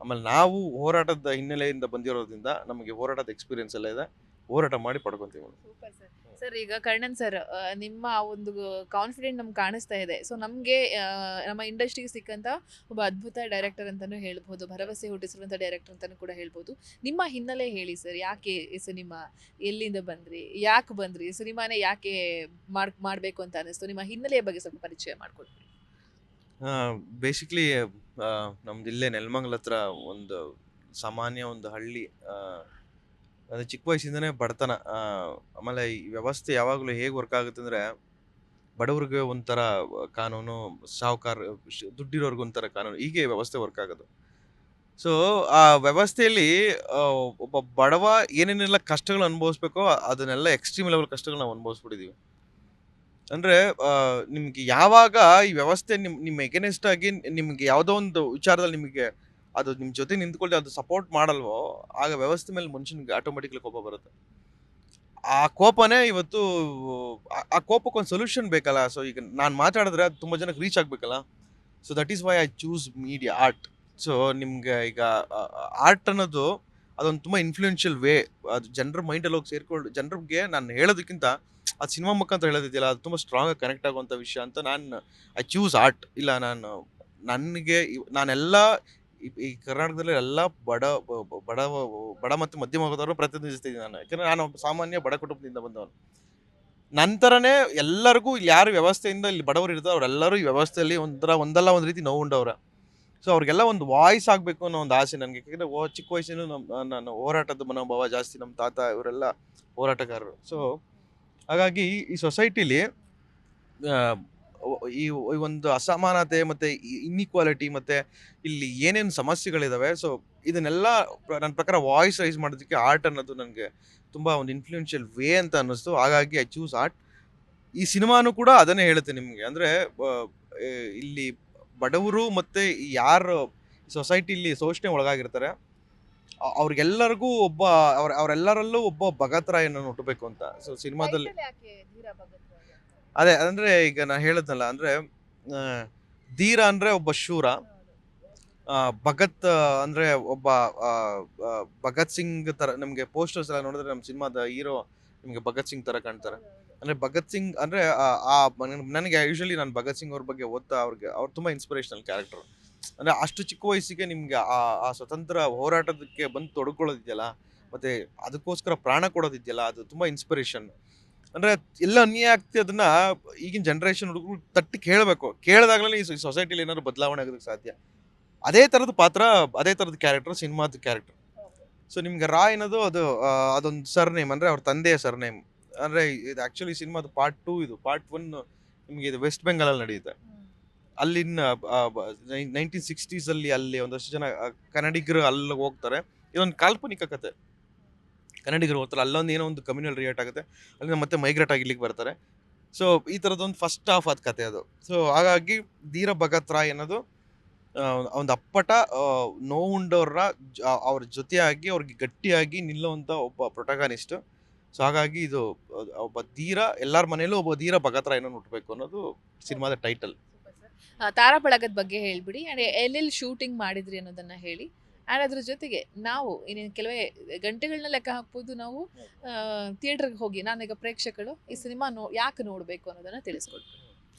ಆಮೇಲೆ ನಾವು ಹೋರಾಟದ ಹಿನ್ನೆಲೆಯಿಂದ ಬಂದಿರೋದ್ರಿಂದ ನಮಗೆ ಹೋರಾಟದ ಎಕ್ಸ್ಪೀರಿಯನ್ಸ್ ಎಲ್ಲ ಇದೆ. ಹೋರಾಟ ಮಾಡಿ ಪಡ್ಕೊತೀವಿ. Super sir. ಸರ್ ಈಗ ಕರ್ಣನ್ ಸರ್, ನಿಮ್ಮ ಒಂದು ಕಾನ್ಫಿಡೆಂಟ್ ನಮ್ಗೆ ಕಾಣಿಸ್ತಾ ಇದೆ. ಸೊ ನಮಗೆ ನಮ್ಮ ಇಂಡಸ್ಟ್ರಿಗೆ ಸಿಕ್ಕಂಥ ಒಬ್ಬ ಅದ್ಭುತ ಡೈರೆಕ್ಟರ್ ಅಂತಲೂ ಹೇಳ್ಬೋದು, ಭರವಸೆ ಹುಟ್ಟಿಸಿರುವಂಥ ಡೈರೆಕ್ಟರ್ ಅಂತಲೂ ಕೂಡ ಹೇಳ್ಬೋದು. ನಿಮ್ಮ ಹಿನ್ನೆಲೆ ಹೇಳಿ ಸರ್, ಯಾಕೆ ಈ ಸಿನಿಮಾ, ಎಲ್ಲಿಂದ ಬಂದ್ರಿ, ಯಾಕೆ ಬಂದ್ರಿ, ಸಿನಿಮಾನೇ ಯಾಕೆ ಮಾಡಬೇಕು ಅಂತ ಅನ್ನಿಸ್ತು? ನಿಮ್ಮ ಹಿನ್ನೆಲೆಯ ಬಗ್ಗೆ ಸ್ವಲ್ಪ ಪರಿಚಯ ಮಾಡಿಕೊಡ್ರಿ. ಬೇಸಿಕ್ಲಿ ನಮ್ದು ಇಲ್ಲೇ ನೆಲಮಂಗಲ ಹತ್ರ ಒಂದು ಸಾಮಾನ್ಯ ಒಂದು ಹಳ್ಳಿ. ಅದು ಚಿಕ್ಕ ವಯಸ್ಸಿಂದನೇ ಬಡತನ. ಆಮೇಲೆ ಈ ವ್ಯವಸ್ಥೆ ಯಾವಾಗಲೂ ಹೇಗೆ ವರ್ಕ್ ಆಗುತ್ತೆ ಅಂದರೆ, ಬಡವ್ರಿಗೆ ಒಂಥರ ಕಾನೂನು, ಸಾಹುಕಾರ ದುಡ್ಡಿರೋರ್ಗೆ ಒಂಥರ ಕಾನೂನು, ಹೀಗೆ ವ್ಯವಸ್ಥೆ ವರ್ಕ್ ಆಗೋದು. ಸೊ ಆ ವ್ಯವಸ್ಥೆಯಲ್ಲಿ ಒಬ್ಬ ಬಡವ ಏನೇನೆಲ್ಲ ಕಷ್ಟಗಳು ಅನುಭವಿಸ್ಬೇಕೋ ಅದನ್ನೆಲ್ಲ ಎಕ್ಸ್ಟ್ರೀಮ್ ಲೆವೆಲ್ ಕಷ್ಟಗಳು ನಾವು ಅನುಭವಿಸ್ಬಿಟ್ಟಿದ್ದೀವಿ. ಅಂದರೆ ನಿಮಗೆ ಯಾವಾಗ ಈ ವ್ಯವಸ್ಥೆ ನಿಮ್ಮ ಎಗೇನೆಸ್ಟ್ ಆಗಿ ನಿಮಗೆ ಯಾವುದೋ ಒಂದು ವಿಚಾರದಲ್ಲಿ ನಿಮಗೆ ಅದು ನಿಮ್ಮ ಜೊತೆ ನಿಂತ್ಕೊಳ್ಳಿ, ಅದು ಸಪೋರ್ಟ್ ಮಾಡಲ್ವೋ, ಆಗ ವ್ಯವಸ್ಥೆ ಮೇಲೆ ಮನುಷ್ಯನಿಗೆ ಆಟೋಮೆಟಿಕ್ಲಿ ಕೋಪ ಬರುತ್ತೆ. ಆ ಕೋಪನೇ ಇವತ್ತು ಆ ಕೋಪಕ್ಕೊಂದು ಸೊಲ್ಯೂಷನ್ ಬೇಕಲ್ಲ. ಸೊ ಈಗ ನಾನು ಮಾತಾಡಿದ್ರೆ ಅದು ತುಂಬ ಜನಕ್ಕೆ ರೀಚ್ ಆಗಬೇಕಲ್ಲ. So that is why I choose media, art. So ನಿಮ್ಗೆ ಈಗ ಆರ್ಟ್ ಅನ್ನೋದು ಅದೊಂದು ತುಂಬ ಇನ್ಫ್ಲೂಯೆನ್ಷಿಯಲ್ ವೇ. ಅದು ಜನರ ಮೈಂಡಲ್ಲಿ ಹೋಗಿ ಸೇರ್ಕೊಂಡು ಜನರಿಗೆ ನಾನು ಹೇಳೋದಕ್ಕಿಂತ ಅದು ಸಿನಿಮಾ ಮುಖಾಂತರ ಹೇಳೋದಿದೆಯಲ್ಲ, ಅದು ತುಂಬ ಸ್ಟ್ರಾಂಗಾಗಿ ಕನೆಕ್ಟ್ ಆಗುವಂಥ ವಿಷಯ ಅಂತ ನಾನು ಐ ಚೂಸ್ ಆರ್ಟ್. ಇಲ್ಲ, ನನಗೆ ನಾನೆಲ್ಲ ಈ ಕರ್ನಾಟಕದಲ್ಲಿ ಎಲ್ಲ ಬಡ ಮತ್ತು ಮಧ್ಯಮ ವರ್ಗದವರು ಪ್ರತಿನಿಧಿಸ್ತಿದ್ದೀನಿ ನಾನು. ಯಾಕೆಂದರೆ ನಾನು ಒಬ್ಬ ಸಾಮಾನ್ಯ ಬಡ ಕುಟುಂಬದಿಂದ ಬಂದವನು. ನಂತರನೇ ಎಲ್ಲರಿಗೂ ಇಲ್ಲಿ ಯಾರು ವ್ಯವಸ್ಥೆಯಿಂದ ಇಲ್ಲಿ ಬಡವರು ಇರ್ತಾರೆ ಅವರೆಲ್ಲರೂ ಈ ವ್ಯವಸ್ಥೆಯಲ್ಲಿ ಒಂದಲ್ಲ ಒಂದು ರೀತಿ ನೋವುಂಡವ್ರೆ. ಸೊ ಅವ್ರಿಗೆಲ್ಲ ಒಂದು ವಾಯ್ಸ್ ಆಗಬೇಕು ಅನ್ನೋ ಒಂದು ಆಸೆ ನನಗೆ. ಯಾಕೆಂದರೆ ಚಿಕ್ಕ ವಯಸ್ಸಿನ ನಾನು ಹೋರಾಟದ ಮನೋಭಾವ ಜಾಸ್ತಿ. ನಮ್ಮ ತಾತ ಇವರೆಲ್ಲ ಹೋರಾಟಗಾರರು. ಸೊ ಹಾಗಾಗಿ ಈ ಸೊಸೈಟಿಲಿ ಈ ಒಂದು ಅಸಮಾನತೆ ಮತ್ತು ಇನ್ಇಕ್ವಾಲಿಟಿ ಮತ್ತು ಇಲ್ಲಿ ಏನೇನು ಸಮಸ್ಯೆಗಳಿದ್ದಾವೆ, ಸೊ ಇದನ್ನೆಲ್ಲ ನನ್ನ ಪ್ರಕಾರ ವಾಯ್ಸ್ ರೈಸ್ ಮಾಡೋದಕ್ಕೆ ಆರ್ಟ್ ಅನ್ನೋದು ನನಗೆ ತುಂಬ ಒಂದು ಇನ್ಫ್ಲೂಯೆನ್ಷಿಯಲ್ ವೇ ಅಂತ ಅನ್ನಿಸ್ತು. ಹಾಗಾಗಿ ಐ ಚೂಸ್ ಆರ್ಟ್. ಈ ಸಿನಿಮಾನು ಕೂಡ ಅದನ್ನೇ ಹೇಳುತ್ತೆ ನಿಮಗೆ. ಅಂದರೆ ಇಲ್ಲಿ ಬಡವರು ಮತ್ತು ಯಾರು ಸೊಸೈಟಿಲಿ ಶೋಷಣೆ ಒಳಗಾಗಿರ್ತಾರೆ ಅವ್ರಿಗೆಲ್ಲರಿಗೂ ಅವರೆಲ್ಲರಲ್ಲೂ ಒಬ್ಬ ಭಗತ್ ರಾಯನನ್ನು ಹುಟ್ಟಬೇಕು ಅಂತ. ಸೊ ಸಿನಿಮಾದಲ್ಲಿ ಅದೇ ಅಂದರೆ ಈಗ ನಾನು ಹೇಳಿದ್ನಲ್ಲ, ಅಂದರೆ ಧೀರ ಅಂದರೆ ಒಬ್ಬ ಶೂರ, ಭಗತ್ ಅಂದ್ರೆ ಒಬ್ಬ ಆ, ಆ, ಭಗತ್ ಸಿಂಗ್ ತರ ನಮಗೆ ಪೋಸ್ಟರ್ಸ್ ಎಲ್ಲ ನೋಡಿದ್ರೆ ನಮ್ಮ ಸಿನಿಮಾದ ಹೀರೋ ನಿಮಗೆ ಭಗತ್ ಸಿಂಗ್ ತರ ಕಾಣ್ತಾರೆ. ಅಂದ್ರೆ ಭಗತ್ ಸಿಂಗ್ ಅಂದ್ರೆ ನನಗೆ ಯೂಶಲಿ ನಾನು ಭಗತ್ ಸಿಂಗ್ ಅವ್ರ ಬಗ್ಗೆ ಓದ್ತಾ ಅವ್ರು ತುಂಬಾ ಇನ್ಸ್ಪಿರೇಷನಲ್ ಕ್ಯಾರೆಕ್ಟರ್. ಅಂದ್ರೆ ಅಷ್ಟು ಚಿಕ್ಕ ವಯಸ್ಸಿಗೆ ನಿಮ್ಗೆ ಆ ಸ್ವತಂತ್ರ ಹೋರಾಟದಕ್ಕೆ ಬಂದು ತೊಡ್ಕೊಳ್ಳೋದಿದೆಯಲ್ಲ, ಮತ್ತೆ ಅದಕ್ಕೋಸ್ಕರ ಪ್ರಾಣ ಕೊಡೋದಿದೆಯಲ್ಲ, ಅದು ತುಂಬಾ ಇನ್ಸ್ಪಿರೇಷನ್. ಅಂದ್ರೆ ಎಲ್ಲ ಅನ್ಯಾಯ ಆಗ್ತಿ ಅದನ್ನ ಈಗಿನ ಜನರೇಷನ್ ಹುಡುಗರು ತಟ್ಟಿ ಕೇಳಬೇಕು. ಕೇಳಿದಾಗಲೇ ಈ ಸೊಸೈಟಿಲಿ ಏನಾದ್ರು ಬದಲಾವಣೆ ಆಗೋದಕ್ಕೆ ಸಾಧ್ಯ. ಅದೇ ತರದ ಪಾತ್ರ, ಅದೇ ತರದ ಕ್ಯಾರೆಕ್ಟರ್ ಸಿನಿಮಾದ ಕ್ಯಾರೆಕ್ಟರ್. ಸೊ ನಿಮ್ಗೆ ರಾ ಅನ್ನೋದು ಅದೊಂದು ಸರ್ನೇಮ್, ಅಂದ್ರೆ ಅವ್ರ ತಂದೆಯ ಸರ್ನೇಮ್. ಅಂದ್ರೆ ಇದು ಆಕ್ಚುಲಿ ಸಿನಿಮಾದ ಪಾರ್ಟ್ 2. ಇದು ಪಾರ್ಟ್ 1 ನಿಮ್ಗೆ ಇದು ವೆಸ್ಟ್ ಬೆಂಗಾಲ್ ಅಲ್ಲಿ ನಡೆಯುತ್ತೆ. ಅಲ್ಲಿನ 1960s ಅಲ್ಲಿ ಅಲ್ಲಿ ಒಂದಷ್ಟು ಜನ ಕನ್ನಡಿಗರು ಅಲ್ಲಿ ಹೋಗ್ತಾರೆ. ಇದೊಂದು ಕಾಲ್ಪನಿಕ ಕತೆ. ಕನ್ನಡಿಗರು ಹೋಗ್ತಾರೆ, ಅಲ್ಲೊಂದು ಏನೋ ಒಂದು ಕಮ್ಯುನಲ್ ರಿಯೇಟ್ ಆಗುತ್ತೆ, ಅಲ್ಲಿಂದ ಮತ್ತೆ ಮೈಗ್ರೇಟ್ ಆಗಿ ಇಲ್ಲಿಗೆ ಬರ್ತಾರೆ. ಸೊ ಈ ತರದೊಂದು ಫಸ್ಟ್ ಹಾಫ್ ಅದ್ ಕತೆ ಅದು. ಸೊ ಹಾಗಾಗಿ ಧೀರ ಭಗತ್ ರಾಯ್ ಅನ್ನೋದು ಒಂದು ಅಪ್ಪಟ ನೋವುಂಡವ್ರ ಅವ್ರ ಜೊತೆಯಾಗಿ ಅವ್ರಿಗೆ ಗಟ್ಟಿಯಾಗಿ ನಿಲ್ಲುವಂತ ಒಬ್ಬ ಪ್ರೊಟಗಾನಿಸ್ಟ್. ಸೊ ಹಾಗಾಗಿ ಇದು ಒಬ್ಬ ಧೀರ, ಎಲ್ಲಾರ ಮನೇಲೂ ಒಬ್ಬ ಧೀರ ಭಗತ್ ರಾಯ್ ಹುಟ್ಟಬೇಕು ಅನ್ನೋದು ಸಿನಿಮಾದ ಟೈಟಲ್. ತಾರಾ ಬಳಗದ ಬಗ್ಗೆ ಹೇಳ್ಬಿಡಿ, ಅಂಡ್ ಎಲ್ಲೆಲ್ಲಿ ಶೂಟಿಂಗ್ ಮಾಡಿದ್ರಿ ಅನ್ನೋದನ್ನ ಹೇಳಿ. ಅಂಡ್ ಅದ್ರ ಜೊತೆಗೆ ನಾವು ಇನ್ನೇನು ಕೆಲವೇ ಗಂಟೆಗಳನ್ನ ಲೆಕ್ಕ ಹಾಕ್ಬೋದು ನಾವು ಥಿಯೇಟರ್ಗೆ ಹೋಗಿ, ನಾನೀಗ ಪ್ರೇಕ್ಷಕರು ಈ ಸಿನಿಮಾ ಯಾಕೆ ನೋಡಬೇಕು ಅನ್ನೋದನ್ನ ತಿಳಿಸ್ಕೊಡ್ತೀನಿ.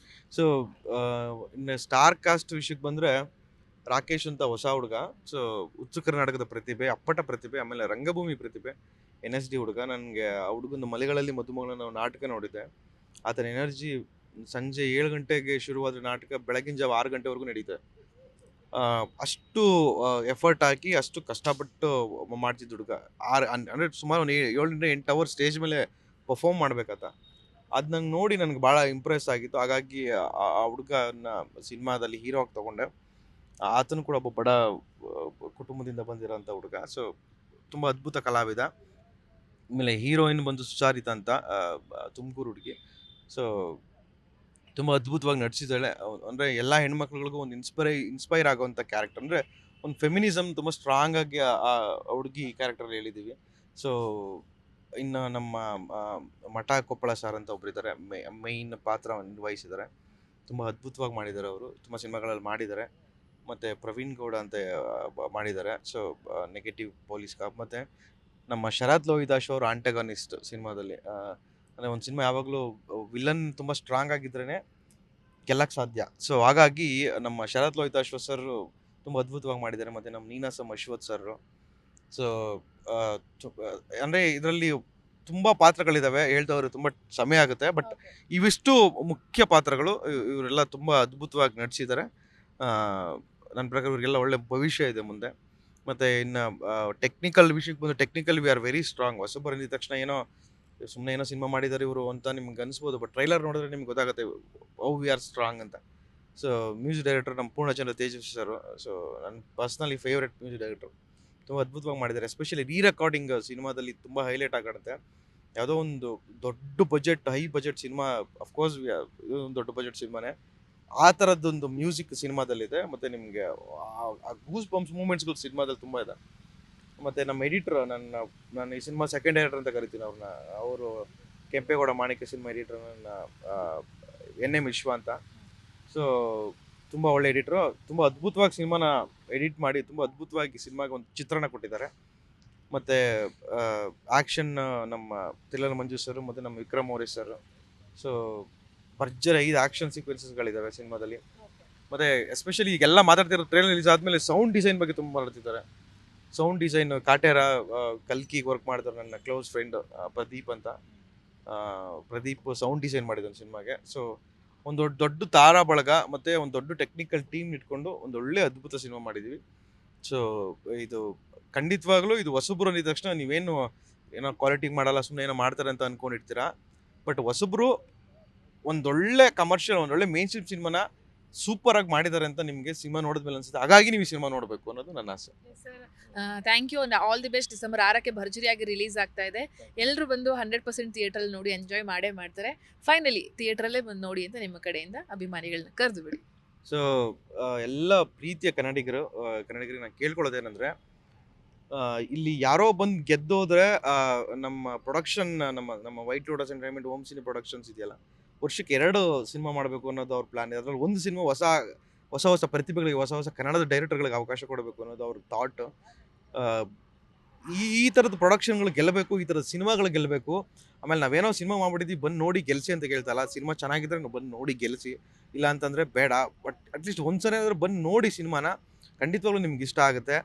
ಸೊ ಇನ್ನು ಸ್ಟಾರ್ ಕಾಸ್ಟ್ ವಿಷಯಕ್ಕೆ ಬಂದ್ರೆ, ರಾಕೇಶ್ ಅಂತ ಹೊಸ ಹುಡುಗ. ಸೊ ಉತ್ತರ ಕರ್ನಾಟಕದ ಪ್ರತಿಭೆ, ಅಪ್ಪಟ ಪ್ರತಿಭೆ, ಆಮೇಲೆ ರಂಗಭೂಮಿ ಪ್ರತಿಭೆ, NSD ಹುಡುಗ. ನನಗೆ ಆ ಹುಡುಗನ ಮಲೆಗಳಲ್ಲಿ ಮದುಮಗಳನ್ನ ನಾಟಕ ನೋಡಿದ್ದೆ. ಆತನ ಎನರ್ಜಿ ಸಂಜೆ 7 ಗಂಟೆಗೆ ಶುರುವಾದ ನಾಟಕ ಬೆಳಗಿನ ಜಾವ 6 ಗಂಟೆವರೆಗೂ ನಡೀತೆ. ಅಷ್ಟು ಎಫರ್ಟ್ ಹಾಕಿ ಅಷ್ಟು ಕಷ್ಟಪಟ್ಟು ಮಾಡ್ತಿದ್ದ ಹುಡುಗ. ಅಂದ್ರೆ ಸುಮಾರು 7 8 ಅವರ್ ಸ್ಟೇಜ್ ಮೇಲೆ ಪರ್ಫಾರ್ಮ್ ಮಾಡ್ಬೇಕಾತ. ಅದ್ ನಂಗೆ ನೋಡಿ ನನಗೆ ಭಾಳ ಇಂಪ್ರೆಸ್ ಆಗಿತ್ತು. ಹಾಗಾಗಿ ಆ ಹುಡುಗನ ಸಿನಿಮಾದಲ್ಲಿ ಹೀರೋ ಆಗಿ ತಗೊಂಡೆ. ಆತನು ಕೂಡ ಒಬ್ಬ ಬಡ ಕುಟುಂಬದಿಂದ ಬಂದಿರೋಂಥ ಹುಡುಗ. ಸೊ ತುಂಬ ಅದ್ಭುತ ಕಲಾವಿದ. ಆಮೇಲೆ ಹೀರೋಯಿನ್ ಬಂದು ಸುಚಾರಿತಾ ಅಂತ, ತುಮಕೂರು ಹುಡುಗಿ. ಸೊ ತುಂಬ ಅದ್ಭುತವಾಗಿ ನಟಿಸಿದ್ದಾಳೆ. ಅಂದರೆ ಎಲ್ಲ ಹೆಣ್ಮಕ್ಳುಗಳಿಗೂ ಒಂದು ಇನ್ಸ್ಪೈರ್ ಆಗುವಂಥ ಕ್ಯಾರೆಕ್ಟರ್. ಅಂದರೆ ಒಂದು ಫೆಮಿನಿಸಮ್ ತುಂಬ ಸ್ಟ್ರಾಂಗ್ ಆಗಿ ಆ ಹುಡುಗಿ ಕ್ಯಾರೆಕ್ಟರ್ ಹೇಳಿದ್ದೀವಿ. ಸೊ ಇನ್ನು ನಮ್ಮ ಮಠ ಕೊಪ್ಪಳ ಸಾರ್ ಅಂತ ಒಬ್ಬರಿದ್ದಾರೆ, ಮೈನ್ ಪಾತ್ರ ವಹಿಸಿದ್ದಾರೆ. ತುಂಬ ಅದ್ಭುತವಾಗಿ ಮಾಡಿದ್ದಾರೆ ಅವರು. ತುಂಬ ಸಿನಿಮಾಗಳಲ್ಲಿ ಮಾಡಿದ್ದಾರೆ. ಮತ್ತು ಪ್ರವೀಣ್ ಗೌಡ ಅಂತ ಮಾಡಿದ್ದಾರೆ. ಸೊ ನೆಗೆಟಿವ್ ಪೊಲೀಸ್ ಕಾಪ್. ಮತ್ತು ನಮ್ಮ ಶರತ್ ಲೋಹಿತಾಶ್ ಅವರು ಆಂಟಗಾನಿಸ್ಟ್ ಸಿನಿಮಾದಲ್ಲಿ. ಅಂದರೆ ಒಂದು ಸಿನಿಮಾ ಯಾವಾಗಲೂ ವಿಲನ್ ತುಂಬ ಸ್ಟ್ರಾಂಗ್ ಆಗಿದ್ರೇ ಗೆಲ್ಲಕ್ಕೆ ಸಾಧ್ಯ. ಸೊ ಹಾಗಾಗಿ ನಮ್ಮ ಶರತ್ ಲೋಹಿತಾಶ್ ಸರ್ ತುಂಬ ಅದ್ಭುತವಾಗಿ ಮಾಡಿದ್ದಾರೆ. ಮತ್ತು ನಮ್ಮ ನೀನಾಸಂ ಅಶ್ವಥ್ ಸರ್. ಸೊ ಅಂದರೆ ಇದರಲ್ಲಿ ತುಂಬ ಪಾತ್ರಗಳಿದ್ದಾವೆ, ಹೇಳ್ದವರು ತುಂಬ ಸಮಯ ಆಗುತ್ತೆ. ಬಟ್ ಇವಿಷ್ಟು ಮುಖ್ಯ ಪಾತ್ರಗಳು. ಇವರೆಲ್ಲ ತುಂಬ ಅದ್ಭುತವಾಗಿ ನಟಿಸಿದ್ದಾರೆ. ನನ್ನ ಪ್ರಕಾರ ಇವರಿಗೆಲ್ಲ ಒಳ್ಳೆ ಭವಿಷ್ಯ ಇದೆ ಮುಂದೆ. ಮತ್ತು ಇನ್ನು ಟೆಕ್ನಿಕಲ್ ವಿಷಯಕ್ಕೆ ಬಂದು, technical we are very strong. ಹೊಸಬರು ಬಂದಿದ ತಕ್ಷಣ ಸುಮ್ಮನೆ ಏನೋ ಸಿನಿಮಾ ಮಾಡಿದ್ದಾರೆ ಇವರು ಅಂತ ನಿಮ್ಗೆ ಅನಿಸ್ಬೋದು. ಬಟ್ ಟ್ರೈಲರ್ ನೋಡಿದ್ರೆ ನಿಮ್ಗೆ ಗೊತ್ತಾಗುತ್ತೆ ಹೌ ವಿ ಆರ್ ಸ್ಟ್ರಾಂಗ್ ಅಂತ. ಸೊ ಮ್ಯೂಸಿಕ್ ಡೈರೆಕ್ಟರ್ ನಮ್ಮ ಪೂರ್ಣಚಂದ್ರ ತೇಜಸ್ವಿ ಸರ್. ಸೊ ನನ್ನ ಪರ್ಸ್ನಲಿ ಫೇವ್ರೆಟ್ ಮ್ಯೂಸಿಕ್ ಡೈರೆಕ್ಟರ್. ತುಂಬ ಅದ್ಭುತವಾಗಿ ಮಾಡಿದ್ದಾರೆ. ಎಸ್ಪೆಷಲಿ ರೆಕಾರ್ಡಿಂಗ್ ಸಿನಿಮಾದಲ್ಲಿ ತುಂಬ ಹೈಲೈಟ್ ಆಗುತ್ತೆ. ಯಾವುದೋ ಒಂದು ದೊಡ್ಡ budget, high budget cinema, of course ಇದು ಒಂದು ದೊಡ್ಡ ಬಜೆಟ್ ಸಿನಿಮಾನೇ. ಆ ಥರದ್ದೊಂದು ಮ್ಯೂಸಿಕ್ ಸಿನಿಮಾದಲ್ಲಿದೆ. ಮತ್ತು ನಿಮಗೆ ಗೂಸ್ ಬಂಪ್ಸ್ ಮೂಮೆಂಟ್ಸ್ಗಳು ಸಿನಿಮಾದಲ್ಲಿ ತುಂಬ ಇದೆ. ಮತ್ತು ನಮ್ಮ ಎಡಿಟರ್, ನಾನು ಈ ಸಿನಿಮಾ ಸೆಕೆಂಡ್ ಎಡಿಟರ್ ಅಂತ ಕರಿತೀನಿ ಅವ್ರನ್ನ. ಅವರು ಕೆಂಪೇಗೌಡ ಮಾಣಿಕ್ಯ ಸಿನಿಮಾ ಎಡಿಟರ್, ನನ್ನ NM ವಿಶ್ವ ಅಂತ. ಸೊ ತುಂಬ ಒಳ್ಳೆ ಎಡಿಟ್ರು. ತುಂಬ ಅದ್ಭುತವಾಗಿ ಸಿನಿಮಾನ ಎಡಿಟ್ ಮಾಡಿ ತುಂಬ ಅದ್ಭುತವಾಗಿ ಸಿನಿಮಾಗೆ ಒಂದು ಚಿತ್ರಣ ಕೊಟ್ಟಿದ್ದಾರೆ. ಮತ್ತು ಆ್ಯಕ್ಷನ್ ನಮ್ಮ ತಿಲ್ಲರ್ ಮಂಜು ಸರ್ ಮತ್ತು ನಮ್ಮ ವಿಕ್ರಮ್ ಮೌರ್ಯ ಸರ್. ಸೊ ಭರ್ಜರಿ 5 ಆ್ಯಕ್ಷನ್ ಸೀಕ್ವೆನ್ಸಸ್ಗಳಿದ್ದಾವೆ ಸಿನಿಮಾದಲ್ಲಿ. ಮತ್ತು ಎಸ್ಪೆಷಲಿ ಈಗೆಲ್ಲ ಮಾತಾಡ್ತಿರೋ ಟ್ರೈಲರ್ ರಿಲೀಸ್ ಆದಮೇಲೆ ಸೌಂಡ್ ಡಿಸೈನ್ ಬಗ್ಗೆ ತುಂಬ ಮಾತಾಡ್ತಿದ್ದಾರೆ. ಸೌಂಡ್ ಡಿಸೈನ್ ಕಾಟೇರ ಕಲ್ಕಿಗೆ ವರ್ಕ್ ಮಾಡಿದ್ರು ನನ್ನ ಕ್ಲೋಸ್ ಫ್ರೆಂಡ್ ಪ್ರದೀಪ್ ಅಂತ. ಪ್ರದೀಪ್ ಸೌಂಡ್ ಡಿಸೈನ್ ಮಾಡಿದ್ದಾನೆ ಸಿನಿಮಾಗೆ. ಸೊ ಒಂದು ದೊಡ್ಡ ತಾರಾ ಬಳಗ ಮತ್ತು ಒಂದು ದೊಡ್ಡ ಟೆಕ್ನಿಕಲ್ ಟೀಮ್ ಇಟ್ಕೊಂಡು ಒಂದು ಒಳ್ಳೆ ಅದ್ಭುತ ಸಿನಿಮಾ ಮಾಡಿದ್ದೀವಿ. ಸೊ ಇದು ಖಂಡಿತವಾಗ್ಲೂ ಇದು ಹೊಸಬ್ರು ಅಂದಿದ ತಕ್ಷಣ ನೀವೇನು ಏನೋ ಕ್ವಾಲಿಟಿ ಮಾಡಲ್ಲ, ಸುಮ್ಮನೆ ಏನೋ ಮಾಡ್ತಾರೆ ಅಂತ ಅಂದ್ಕೊಂಡಿರ್ತೀರಾ. ಬಟ್ ಹೊಸಬ್ರು ಒಂದೊಳ್ಳೆ ಕಮರ್ಷಿಯಲ್, ಒಂದೊಳ್ಳೆ ಮೇನ್ ಸ್ಟ್ರೀಮ್ ಸಿನಿಮಾನ ಸೂಪರ್ ಆಗಿ ಮಾಡಿದ್ದಾರೆ ಅಂತ ನಿಮಗೆ ಸಿನಿಮಾ ನೋಡಿದ್ಮೇಲೆ ಅನ್ಸುತ್ತೆ. ಹಾಗಾಗಿ ನೀವು ಈ ಸಿನಿಮಾ ನೋಡಬೇಕು ಅನ್ನೋದು ನನ್ನ ಆಸೆ. Thank you. All the best. December 6ಕ್ಕೆ ಭರ್ಜರಿಯಾಗಿ ರಿಲೀಸ್ ಆಗ್ತಾ ಇದೆ. ಎಲ್ಲರೂ ಬಂದು 100% ಥಿಯೇಟ್ರಲ್ಲಿ ನೋಡಿ ಎಂಜಾಯ್ ಮಾಡೇ ಮಾಡ್ತಾರೆ. ಫೈನಲಿ ಥಿಯೇಟ್ರಲ್ಲೇ ಬಂದು ನೋಡಿ ಅಂತ ನಿಮ್ಮ ಕಡೆಯಿಂದ ಅಭಿಮಾನಿಗಳನ್ನ ಕರೆದು ಬಿಡಿ. ಸೊ ಎಲ್ಲ ಪ್ರೀತಿಯ ಕನ್ನಡಿಗರಿಗೆ ನಾನು ಕೇಳ್ಕೊಳ್ಳೋದೇನೆಂದರೆ, ಇಲ್ಲಿ ಯಾರೋ ಬಂದು ಗೆದ್ದೋದ್ರೆ ನಮ್ಮ ಪ್ರೊಡಕ್ಷನ್, ನಮ್ಮ white lotus entertainment, home cine productions ಇದೆಯಲ್ಲ, ವರ್ಷಕ್ಕೆ 2 ಸಿನಿಮಾ ಮಾಡಬೇಕು ಅನ್ನೋದು ಅವ್ರ ಪ್ಲಾನ್ ಇದೆ. ಅದರಲ್ಲಿ ಒಂದು ಸಿನಿಮಾ ಹೊಸ ಹೊಸ ಹೊಸ ಪ್ರತಿಭೆಗಳಿಗೆ, ಹೊಸ ಹೊಸ ಕನ್ನಡದ ಡೈರೆಕ್ಟರ್ಗಳಿಗೆ ಅವಕಾಶ ಕೊಡಬೇಕು ಅನ್ನೋದು ಅವ್ರ ಥಾಟ್. ಈ ಥರದ ಪ್ರೊಡಕ್ಷನ್ಗಳು ಗೆಲ್ಲಬೇಕು, ಈ ಥರದ ಸಿನಿಮಾಗಳು ಗೆಲ್ಲಬೇಕು. ಆಮೇಲೆ ನಾವೇನೋ ಸಿನಿಮಾ ಮಾಡ್ಬಿಟ್ಟಿದ್ವಿ, ಬಂದು ನೋಡಿ ಗೆಲ್ಸಿ ಅಂತ ಕೇಳ್ತಲ್ಲ. ಸಿನಿಮಾ ಚೆನ್ನಾಗಿದ್ರೆ ನೀವು ಬಂದು ನೋಡಿ ಗೆಲ್ಸಿ, ಇಲ್ಲ ಅಂತಂದರೆ ಬೇಡ. ಬಟ್ ಅಟ್ಲೀಸ್ಟ್ ಒಂದ್ಸಲ ಆದರೂ ಬಂದು ನೋಡಿ ಸಿನಿಮಾನ, ಖಂಡಿತವಾಗ್ಲೂ ನಿಮ್ಗೆ ಇಷ್ಟ ಆಗುತ್ತೆ.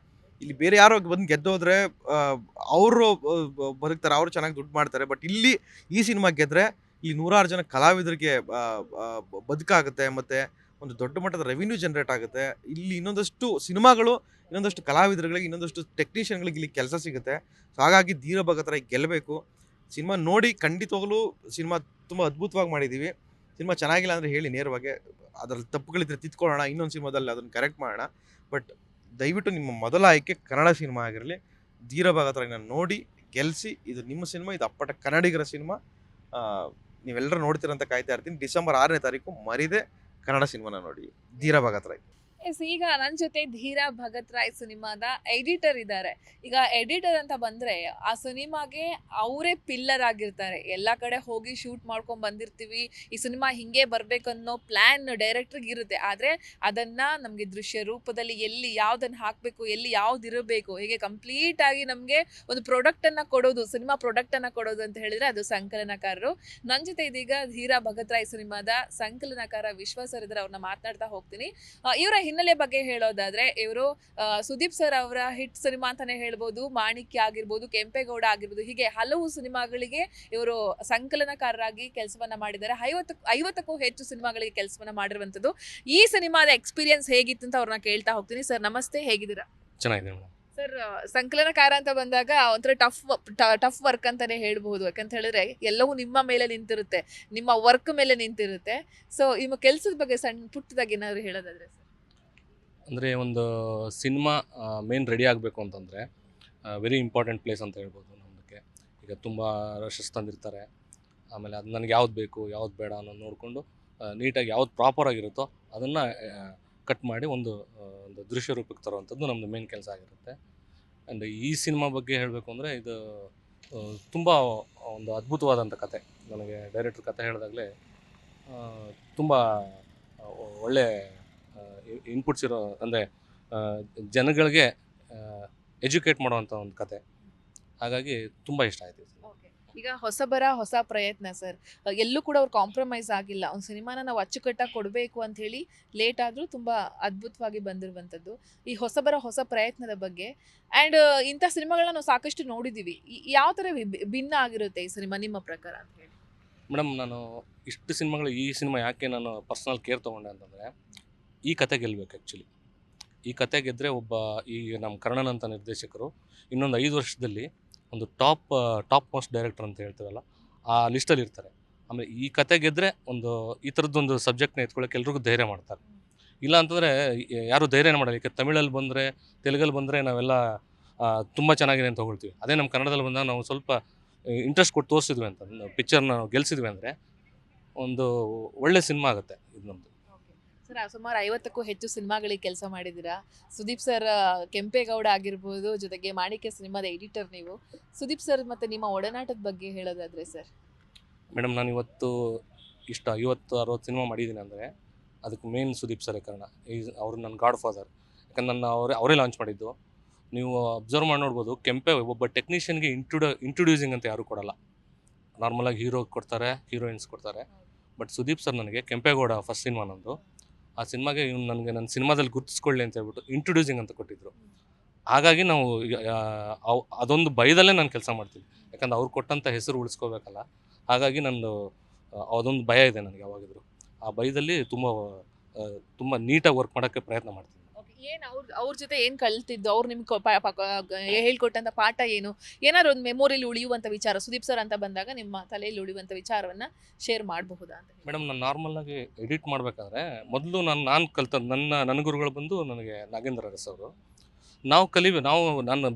ಇಲ್ಲಿ ಬೇರೆ ಯಾರೋ ಬಂದು ಗೆದ್ದೋದ್ರೆ ಅವರು ಬದುಕ್ತಾರೆ, ಅವರು ಚೆನ್ನಾಗಿ ದುಡ್ಡು ಮಾಡ್ತಾರೆ. ಬಟ್ ಇಲ್ಲಿ ಈ ಸಿನಿಮಾ ಗೆದ್ರೆ ಇಲ್ಲಿ ನೂರಾರು ಜನ ಕಲಾವಿದರಿಗೆ ಬದುಕಾಗುತ್ತೆ, ಮತ್ತು ಒಂದು ದೊಡ್ಡ ಮಟ್ಟದ ರೆವಿನ್ಯೂ ಜನ್ರೇಟ್ ಆಗುತ್ತೆ. ಇಲ್ಲಿ ಇನ್ನೊಂದಷ್ಟು ಸಿನಿಮಾಗಳು, ಇನ್ನೊಂದಷ್ಟು ಕಲಾವಿದರುಗಳಿಗೆ, ಇನ್ನೊಂದಷ್ಟು ಟೆಕ್ನಿಷಿಯನ್ಗಳಿಗೆ ಇಲ್ಲಿ ಕೆಲಸ ಸಿಗುತ್ತೆ. ಸೊ ಹಾಗಾಗಿ ಧೀರ ಭಗತ್ ರಾಯ್ ಗೆಲ್ಲಬೇಕು. ಸಿನಿಮಾ ನೋಡಿ, ಖಂಡಿತವಾಗ್ಲೂ ಸಿನಿಮಾ ತುಂಬ ಅದ್ಭುತವಾಗಿ ಮಾಡಿದ್ದೀವಿ. ಸಿನಿಮಾ ಚೆನ್ನಾಗಿಲ್ಲ ಅಂದರೆ ಹೇಳಿ ನೇರವಾಗಿ, ಅದರಲ್ಲಿ ತಪ್ಪುಗಳಿದ್ರೆ ತಿದ್ಕೊಳ್ಳೋಣ, ಇನ್ನೊಂದು ಸಿನಿಮಾದಲ್ಲಿ ಅದನ್ನು ಕರೆಕ್ಟ್ ಮಾಡೋಣ. ಬಟ್ ದಯವಿಟ್ಟು ನಿಮ್ಮ ಮೊದಲ ಆಯ್ಕೆ ಕನ್ನಡ ಸಿನಿಮಾ ಆಗಿರಲಿ. ಧೀರ ಭಗತ್ ರಾಯ್ನ ನೋಡಿ ಗೆಲ್ಲಿಸಿ. ಇದು ನಿಮ್ಮ ಸಿನಿಮಾ, ಇದು ಅಪ್ಪಟ ಕನ್ನಡಿಗರ ಸಿನಿಮಾ. ನೀವೆಲ್ಲರೂ ನೋಡ್ತೀರಂತ ಕಾಯ್ತಾ ಇರ್ತೀನಿ. ಡಿಸೆಂಬರ್ 6ನೇ ತಾರೀಕು ಮರಿದೆ ಕನ್ನಡ ಸಿನಿಮಾನ ನೋಡಿ. ಧೀರ ಭಗತ್ ರಾಯ್. ಎಸ್, ಈಗ ನನ್ನ ಜೊತೆ ಧೀರ ಭಗತ್ ರಾಯ್ ಸಿನಿಮಾದ ಎಡಿಟರ್ ಇದ್ದಾರೆ. ಈಗ ಎಡಿಟರ್ ಅಂತ ಬಂದ್ರೆ ಆ ಸಿನಿಮಾಗೆ ಅವರೇ ಪಿಲ್ಲರ್ ಆಗಿರ್ತಾರೆ. ಎಲ್ಲ ಕಡೆ ಹೋಗಿ ಶೂಟ್ ಮಾಡ್ಕೊಂಡು ಬಂದಿರ್ತೀವಿ, ಈ ಸಿನಿಮಾ ಹಿಂಗೆ ಬರ್ಬೇಕನ್ನೋ ಪ್ಲಾನ್ ಡೈರೆಕ್ಟರ್ಗೆ ಇರುತ್ತೆ. ಆದರೆ ಅದನ್ನ ನಮಗೆ ದೃಶ್ಯ ರೂಪದಲ್ಲಿ ಎಲ್ಲಿ ಯಾವ್ದನ್ನ ಹಾಕಬೇಕು, ಎಲ್ಲಿ ಯಾವ್ದು ಇರಬೇಕು, ಹೀಗೆ ಕಂಪ್ಲೀಟ್ ಆಗಿ ನಮಗೆ ಒಂದು ಪ್ರಾಡಕ್ಟನ್ನು ಕೊಡೋದು, ಸಿನಿಮಾ ಪ್ರಾಡಕ್ಟನ್ನು ಕೊಡೋದು ಅಂತ ಹೇಳಿದ್ರೆ ಅದು ಸಂಕಲನಕಾರರು. ನನ್ನ ಜೊತೆ ಇದೀಗ ಧೀರ ಭಗತ್ ರಾಯ್ ಸಿನಿಮಾದ ಸಂಕಲನಕಾರ ವಿಶ್ವಾಸ್ ಸರ್ ಇದ್ದಾರೆ. ಅವ್ರನ್ನ ಮಾತನಾಡ್ತಾ ಹೋಗ್ತೀನಿ. ಇವರ ಹಿನ್ನೆಲೆ ಬಗ್ಗೆ ಹೇಳೋದಾದ್ರೆ, ಇವರು ಸುದೀಪ್ ಸರ್ ಅವರ ಹಿಟ್ ಸಿನಿಮಾ ಅಂತಾನೆ ಹೇಳ್ಬೋದು. ಮಾಣಿಕ್ಯ ಆಗಿರ್ಬೋದು, ಕೆಂಪೇಗೌಡ ಆಗಿರ್ಬೋದು, ಹೀಗೆ ಹಲವು ಸಿನಿಮಾಗಳಿಗೆ ಇವರು ಸಂಕಲನಕಾರರಾಗಿ ಕೆಲಸವನ್ನ ಮಾಡಿದ್ದಾರೆ. 50ಕ್ಕೂ ಹೆಚ್ಚು ಸಿನಿಮಾಗಳಿಗೆ ಕೆಲಸವನ್ನ ಮಾಡಿರುವಂಥದ್ದು. ಈ ಸಿನಿಮಾದ ಎಕ್ಸ್ಪೀರಿಯನ್ಸ್ ಹೇಗಿತ್ತು ಅಂತ ಅವ್ರನ್ನ ಕೇಳ್ತಾ ಹೋಗ್ತೀನಿ. ಸರ್ ನಮಸ್ತೆ, ಹೇಗಿದ್ದೀರಾ? ಚೆನ್ನಾಗಿದೆ ಮೇಡಮ್. ಸರ್, ಸಂಕಲನಕಾರ ಅಂತ ಬಂದಾಗ ಒಂಥರ ಟಫ್ ವರ್ಕ್ ಅಂತಾನೆ ಹೇಳ್ಬಹುದು. ಯಾಕಂತ ಹೇಳಿದ್ರೆ ಎಲ್ಲವೂ ನಿಮ್ಮ ಮೇಲೆ ನಿಂತಿರುತ್ತೆ, ನಿಮ್ಮ ವರ್ಕ್ ಮೇಲೆ ನಿಂತಿರುತ್ತೆ. ಸೊ ನಿಮ್ಮ ಕೆಲಸದ ಬಗ್ಗೆ ಸಣ್ಣ ಪುಟ್ಟದಾಗಿ ಏನಾದ್ರು ಹೇಳೋದಾದ್ರೆ ಸರ್? ಅಂದರೆ ಒಂದು ಸಿನಿಮಾ ಮೇನ್ ರೆಡಿ ಆಗಬೇಕು ಅಂತಂದರೆ ವೆರಿ ಇಂಪಾರ್ಟೆಂಟ್ ಪ್ಲೇಸ್ ಅಂತ ಹೇಳ್ಬೋದು ನಮ್ಮದಕ್ಕೆ. ಈಗ ತುಂಬ ರಶಸ್ ತಂದಿರ್ತಾರೆ. ಆಮೇಲೆ ಅದು ನನಗೆ ಯಾವ್ದು ಬೇಕು, ಯಾವ್ದು ಬೇಡ ಅನ್ನೋದು ನೋಡಿಕೊಂಡು ನೀಟಾಗಿ ಯಾವ್ದು ಪ್ರಾಪರಾಗಿರುತ್ತೋ ಅದನ್ನು ಕಟ್ ಮಾಡಿ ಒಂದು ದೃಶ್ಯ ರೂಪಕ್ಕೆ ತರುವಂಥದ್ದು ನಮ್ಮದು ಮೇನ್ ಕೆಲಸ ಆಗಿರುತ್ತೆ. ಆ್ಯಂಡ್ ಈ ಸಿನಿಮಾ ಬಗ್ಗೆ ಹೇಳಬೇಕು ಅಂದರೆ ಇದು ತುಂಬ ಒಂದು ಅದ್ಭುತವಾದಂಥ ಕತೆ. ನನಗೆ ಡೈರೆಕ್ಟ್ರ್ ಕತೆ ಹೇಳಿದಾಗಲೇ ತುಂಬ ಒಳ್ಳೆ ಇನ್ಪುಟ್ಸ್ ಇರೋ, ಅಂದರೆ ಜನಗಳಿಗೆ ಎಜುಕೇಟ್ ಮಾಡುವಂಥ ಒಂದು ಕತೆ. ಹಾಗಾಗಿ ತುಂಬ ಇಷ್ಟ ಆಯಿತು. ಈಗ ಹೊಸ ಪ್ರಯತ್ನ ಸರ್, ಎಲ್ಲೂ ಕೂಡ ಅವ್ರು ಕಾಂಪ್ರಮೈಸ್ ಆಗಿಲ್ಲ. ಒಂದು ಸಿನಿಮಾನ ನಾವು ಅಚ್ಚುಕಟ್ಟಾಗಿ ಕೊಡಬೇಕು ಅಂತ ಹೇಳಿ ಲೇಟ್ ಆದರೂ ತುಂಬ ಅದ್ಭುತವಾಗಿ ಬಂದಿರುವಂಥದ್ದು ಈ ಹೊಸ ಪ್ರಯತ್ನದ ಬಗ್ಗೆ. ಆ್ಯಂಡ್ ಇಂಥ ಸಿನಿಮಾಗಳನ್ನ ನಾವು ಸಾಕಷ್ಟು ನೋಡಿದ್ದೀವಿ. ಯಾವ ಥರ ಭಿನ್ನ ಆಗಿರುತ್ತೆ ಈ ಸಿನಿಮಾ ನಿಮ್ಮ ಪ್ರಕಾರ ಅಂತ ಹೇಳಿ? ಮೇಡಮ್, ನಾನು ಇಷ್ಟು ಸಿನಿಮಾಗಳು, ಈ ಸಿನಿಮಾ ಯಾಕೆ ನಾನು ಪರ್ಸ್ನಲ್ ಕೇರ್ ತೊಗೊಂಡೆ ಅಂತಂದರೆ, ಈ ಕತೆ ಗೆಲ್ಲಬೇಕು. ಆ್ಯಕ್ಚುಲಿ ಈ ಕತೆ ಗೆದ್ದರೆ ಈ ನಮ್ಮ ಕರ್ಣನ್ ಅಂತ ನಿರ್ದೇಶಕರು ಇನ್ನೊಂದು 5 ವರ್ಷದಲ್ಲಿ ಒಂದು ಟಾಪ್ ಮೋಸ್ಟ್ ಡೈರೆಕ್ಟರ್ ಅಂತ ಹೇಳ್ತೀವಲ್ಲ, ಆ ಲಿಸ್ಟಲ್ಲಿ ಇರ್ತಾರೆ. ಆಮೇಲೆ ಈ ಕತೆ ಗೆದ್ದರೆ ಈ ಥರದ್ದೊಂದು ಸಬ್ಜೆಕ್ಟ್ನ ಎತ್ಕೊಳ್ಳೋಕೆ ಎಲ್ರಿಗೂ ಧೈರ್ಯ ಮಾಡ್ತಾರೆ. ಇಲ್ಲ ಅಂತಂದರೆ ಯಾರು ಧೈರ್ಯನೇ ಮಾಡಲ್ಲ. ಈಗ ತಮಿಳಲ್ಲಿ ಬಂದರೆ, ತೆಲುಗಲ್ಲಿ ಬಂದರೆ ನಾವೆಲ್ಲ ತುಂಬ ಚೆನ್ನಾಗಿದೆ ಅಂತ ಹೊಗಳ್ತೀವಿ. ಅದೇ ನಮ್ಮ ಕನ್ನಡದಲ್ಲಿ ಬಂದಾಗ ನಾವು ಸ್ವಲ್ಪ ಇಂಟ್ರೆಸ್ಟ್ ಕೊಟ್ಟು ತೋರಿಸಿದ್ವಿ ಅಂತ, ಪಿಕ್ಚರ್ನ ನಾವು ಗೆಲ್ಸಿದ್ವಿ ಅಂದರೆ ಒಂದು ಒಳ್ಳೆ ಸಿನಿಮಾ ಆಗುತ್ತೆ ಇದು ನಮ್ಮದು. ಸರ್, ಸುಮಾರು 50ಕ್ಕೂ ಹೆಚ್ಚು ಸಿನಿಮಾಗಳಿಗೆ ಕೆಲಸ ಮಾಡಿದ್ದೀರಾ. ಸುದೀಪ್ ಸರ್, ಕೆಂಪೇಗೌಡ ಆಗಿರ್ಬೋದು, ಜೊತೆಗೆ ಮಾಣಿಕ್ಯ ಸಿನಿಮಾದ ಎಡಿಟರ್ ನೀವು. ಸುದೀಪ್ ಸರ್ ಮತ್ತು ನಿಮ್ಮ ಒಡನಾಟದ ಬಗ್ಗೆ ಹೇಳೋದಾದ್ರೆ ಸರ್? ಮೇಡಮ್, ನಾನು ಇವತ್ತು 50-60 ಸಿನಿಮಾ ಮಾಡಿದ್ದೀನಿ ಅಂದರೆ ಅದಕ್ಕೆ ಮೇನ್ ಸುದೀಪ್ ಸರೇ ಕಾರಣ. ಅವರು ನನ್ನ ಗಾಡ್ ಫಾದರ್. ಯಾಕಂದ್ರೆ ಅವರೇ ಲಾಂಚ್ ಮಾಡಿದ್ದು. ನೀವು ಅಬ್ಸರ್ವ್ ಮಾಡಿ ನೋಡ್ಬೋದು, ಒಬ್ಬ ಟೆಕ್ನಿಷಿಯನ್ಗೆ ಇಂಟ್ರೊಡ್ಯೂಸಿಂಗ್ ಅಂತ ಯಾರೂ ಕೊಡಲ್ಲ. ನಾರ್ಮಲಾಗಿ ಹೀರೋ ಕೊಡ್ತಾರೆ, ಹೀರೋಯಿನ್ಸ್ ಕೊಡ್ತಾರೆ. ಬಟ್ ಸುದೀಪ್ ಸರ್ ನನಗೆ ಕೆಂಪೇಗೌಡ ಫಸ್ಟ್ ಸಿನಿಮಾ ನಂದು, ಆ ಸಿನಿಮಾಗೆ ನನಗೆ ನನ್ನ ಸಿನಿಮಾದಲ್ಲಿ ಗುರುತಿಸ್ಕೊಳ್ಳಿ ಅಂತ ಹೇಳ್ಬಿಟ್ಟು ಇಂಟ್ರೊಡ್ಯೂಸಿಂಗ್ ಅಂತ ಕೊಟ್ಟಿದ್ದರು. ಹಾಗಾಗಿ ನಾವು ಅದೊಂದು ಭಯದಲ್ಲೇ ನಾನು ಕೆಲಸ ಮಾಡ್ತೀನಿ. ಯಾಕಂದ್ರೆ ಅವ್ರು ಕೊಟ್ಟಂಥ ಹೆಸರು ಉಳಿಸ್ಕೋಬೇಕಲ್ಲ. ಹಾಗಾಗಿ ಅದೊಂದು ಭಯ ಇದೆ ನನಗೆ ಯಾವಾಗಿದ್ರು. ಆ ಭಯದಲ್ಲಿ ತುಂಬ ನೀಟಾಗಿ ವರ್ಕ್ ಮಾಡೋಕ್ಕೆ ಪ್ರಯತ್ನ ಮಾಡ್ತೀನಿ. ಏನು ಅವ್ರ ಜೊತೆ ಏನು ಕಲ್ತಿದ್ದು, ಅವ್ರು ನಿಮ್ಗೆ ಹೇಳ್ಕೊಟ್ಟಂಥ ಪಾಠ ಏನು? ಏನಾದ್ರು ಒಂದು ಮೆಮೊರಿಲಿ ಉಳಿಯುವಂಥ ವಿಚಾರ ಸುದೀಪ್ ಸರ್ ಅಂತ ಬಂದಾಗ ನಿಮ್ಮ ತಲೆಯಲ್ಲಿ ಉಳಿಯುವಂಥ ವಿಚಾರವನ್ನು ಶೇರ್ ಮಾಡಬಹುದಾ ಅಂತ? ಮೇಡಮ್, ನಾನು ನಾರ್ಮಲಾಗಿ ಎಡಿಟ್ ಮಾಡಬೇಕಾದ್ರೆ ಮೊದಲು ನಾನು ಕಲ್ತ ನನ್ನ ಗುರುಗಳು ಬಂದು ನನಗೆ ನಾಗೇಂದ್ರ ಅರಸ್ ಅವರು. ನಾನು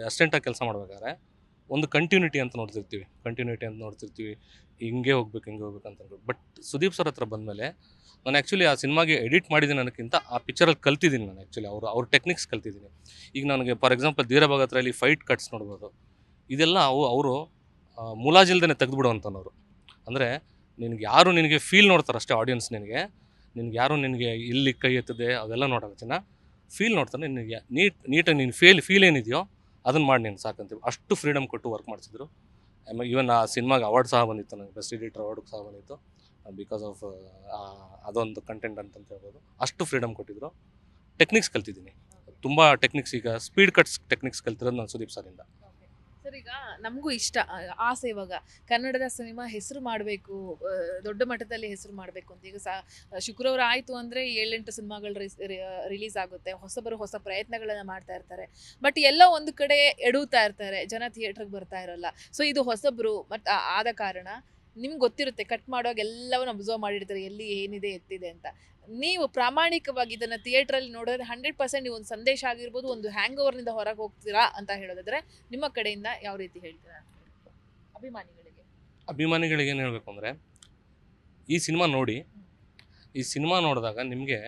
ಅಸಿಸ್ಟೆಂಟಾಗಿ ಕೆಲಸ ಮಾಡಬೇಕಾದ್ರೆ ಒಂದು ಕಂಟಿನ್ಯೂಟಿ ಅಂತ ನೋಡ್ತಿರ್ತೀವಿ. ಹಿಂಗೆ ಹೋಗ್ಬೇಕು ಅಂತ. ಬಟ್ ಸುದೀಪ್ ಸರ್ ಹತ್ರ ಬಂದಮೇಲೆ ನಾನು ಆ್ಯಕ್ಚುಲಿ ಆ ಸಿನಿಮಾಗೆ ಎಡಿಟ್ ಮಾಡಿದ್ದೀನಿ ಅನ್ನೋಕ್ಕಿಂತ ಆ ಪಿಕ್ಚರಲ್ಲಿ ಕಲ್ತಿದ್ದೀನಿ. ನಾನು ಆ್ಯಕ್ಚುಲಿ ಅವ್ರ ಟೆಕ್ನಿಕ್ಸ್ ಕಲ್ತಿದ್ದೀನಿ. ಈಗ ನನಗೆ for example Dheera Bhagat ರಾಯಲ್ಲಿ fight cuts ನೋಡ್ಬೋದು. ಇದೆಲ್ಲ ಅವರು ಮುಲಾಜಿಲ್ದೇ ತೆಗೆದುಬಿಡುವಂಥವ್ರು. ಅಂದರೆ ನಿನಗೆ ಫೀಲ್ ನೋಡ್ತಾರೆ ಅಷ್ಟೇ ಆಡಿಯನ್ಸ್. ನಿನ್ಗೆ ಯಾರು ನಿನಗೆ ಇಲ್ಲಿ ಕೈ ಎತ್ತದೆ ಅವೆಲ್ಲ ನೋಡೋಲ್ಲ ಜನ ಫೀಲ್ ನೋಡ್ತಾನೆ. ನಿನಗೆ ನೀಟಾಗಿ ನೀನು ಫೀಲ್ ಏನಿದೆಯೋ ಅದನ್ನು ಮಾಡಿ ನೀನು ಸಾಕಂತೀವಿ. ಅಷ್ಟು ಫ್ರೀಡಮ್ ಕೊಟ್ಟು ವರ್ಕ್ ಮಾಡಿಸಿದ್ರು. ಆಮೇಲೆ ಈವನ್ ಆ ಸಿನಿಮಾಗೆ ಅವಾರ್ಡ್ ಸಹ ಬಂದಿತ್ತು, ನನಗೆ ಬೆಸ್ಟ್ ಎಡಿಟರ್ ಅವಾರ್ಡ್ ಸಹ ಬಂದಿತ್ತು ಬಿಕಾಸ್ ಆಫ್ ಅದೊಂದು ಕಂಟೆಂಟ್ ಅಂತ ಹೇಳ್ಬೋದು. ಅಷ್ಟು ಫ್ರೀಡಮ್ ಕೊಟ್ಟಿದ್ರು. ಟೆಕ್ನಿಕ್ಸ್ ಕಲ್ತಿದ್ದೀನಿ, ತುಂಬ ಟೆಕ್ನಿಕ್ಸ್. ಈಗ ಸ್ಪೀಡ್ ಕಟ್ಸ್ ಟೆಕ್ನಿಕ್ಸ್ ಕಲ್ತಿರೋದು ನಾನು ಸುದೀಪ್ ಸರಿಂದ. ಸರ್, ಈಗ ನಮಗೂ ಇಷ್ಟ ಆಸೆ ಇವಾಗ ಕನ್ನಡದ ಸಿನಿಮಾ ಹೆಸರು ಮಾಡಬೇಕು, ದೊಡ್ಡ ಮಟ್ಟದಲ್ಲಿ ಹೆಸರು ಮಾಡಬೇಕು ಅಂತ. ಈಗ ಶುಕ್ರವಾರ ಆಯಿತು ಅಂದರೆ 7-8 ಸಿನಿಮಾಗಳು ರಿಲೀಸ್ ಆಗುತ್ತೆ. ಹೊಸಬರು ಹೊಸ ಪ್ರಯತ್ನಗಳನ್ನು ಮಾಡ್ತಾ ಇರ್ತಾರೆ. ಬಟ್ ಎಲ್ಲೋ ಒಂದು ಕಡೆ ಎಡುತ್ತಾ ಇರ್ತಾರೆ, ಜನ ಥಿಯೇಟ್ರಿಗೆ ಬರ್ತಾ ಇರೋಲ್ಲ. ಸೊ ಇದು ಹೊಸಬ್ರು ಮತ್ತು ಆದ ಕಾರಣ ನಿಮ್ಗೆ ಗೊತ್ತಿರುತ್ತೆ, ಕಟ್ ಮಾಡುವಾಗ ಎಲ್ಲವನ್ನು ಅಬ್ಸರ್ವ್ ಮಾಡಿರ್ತಾರೆ ಎಲ್ಲಿ ಏನಿದೆ ಎತ್ತಿದೆ ಅಂತ. ನೀವು ಪ್ರಾಮಾಣಿಕವಾಗಿ ಇದನ್ನು ಥಿಯೇಟ್ರಲ್ಲಿ ನೋಡಿದ್ರೆ 100% ನೀವು ಒಂದು ಸಂದೇಶ ಆಗಿರ್ಬೋದು, ಒಂದು ಹ್ಯಾಂಗ್ ಓವರ್ನಿಂದ ಹೊರಗೆ ಹೋಗ್ತೀರಾ ಅಂತ ಹೇಳೋದಾದ್ರೆ ನಿಮ್ಮ ಕಡೆಯಿಂದ ಯಾವ ರೀತಿ ಹೇಳ್ತೀರಾ ಅಭಿಮಾನಿಗಳಿಗೆ ಏನು ಹೇಳಬೇಕು ಅಂದರೆ, ಈ ಸಿನಿಮಾ ನೋಡಿ, ಈ ಸಿನಿಮಾ ನೋಡಿದಾಗ ನಿಮಗೆ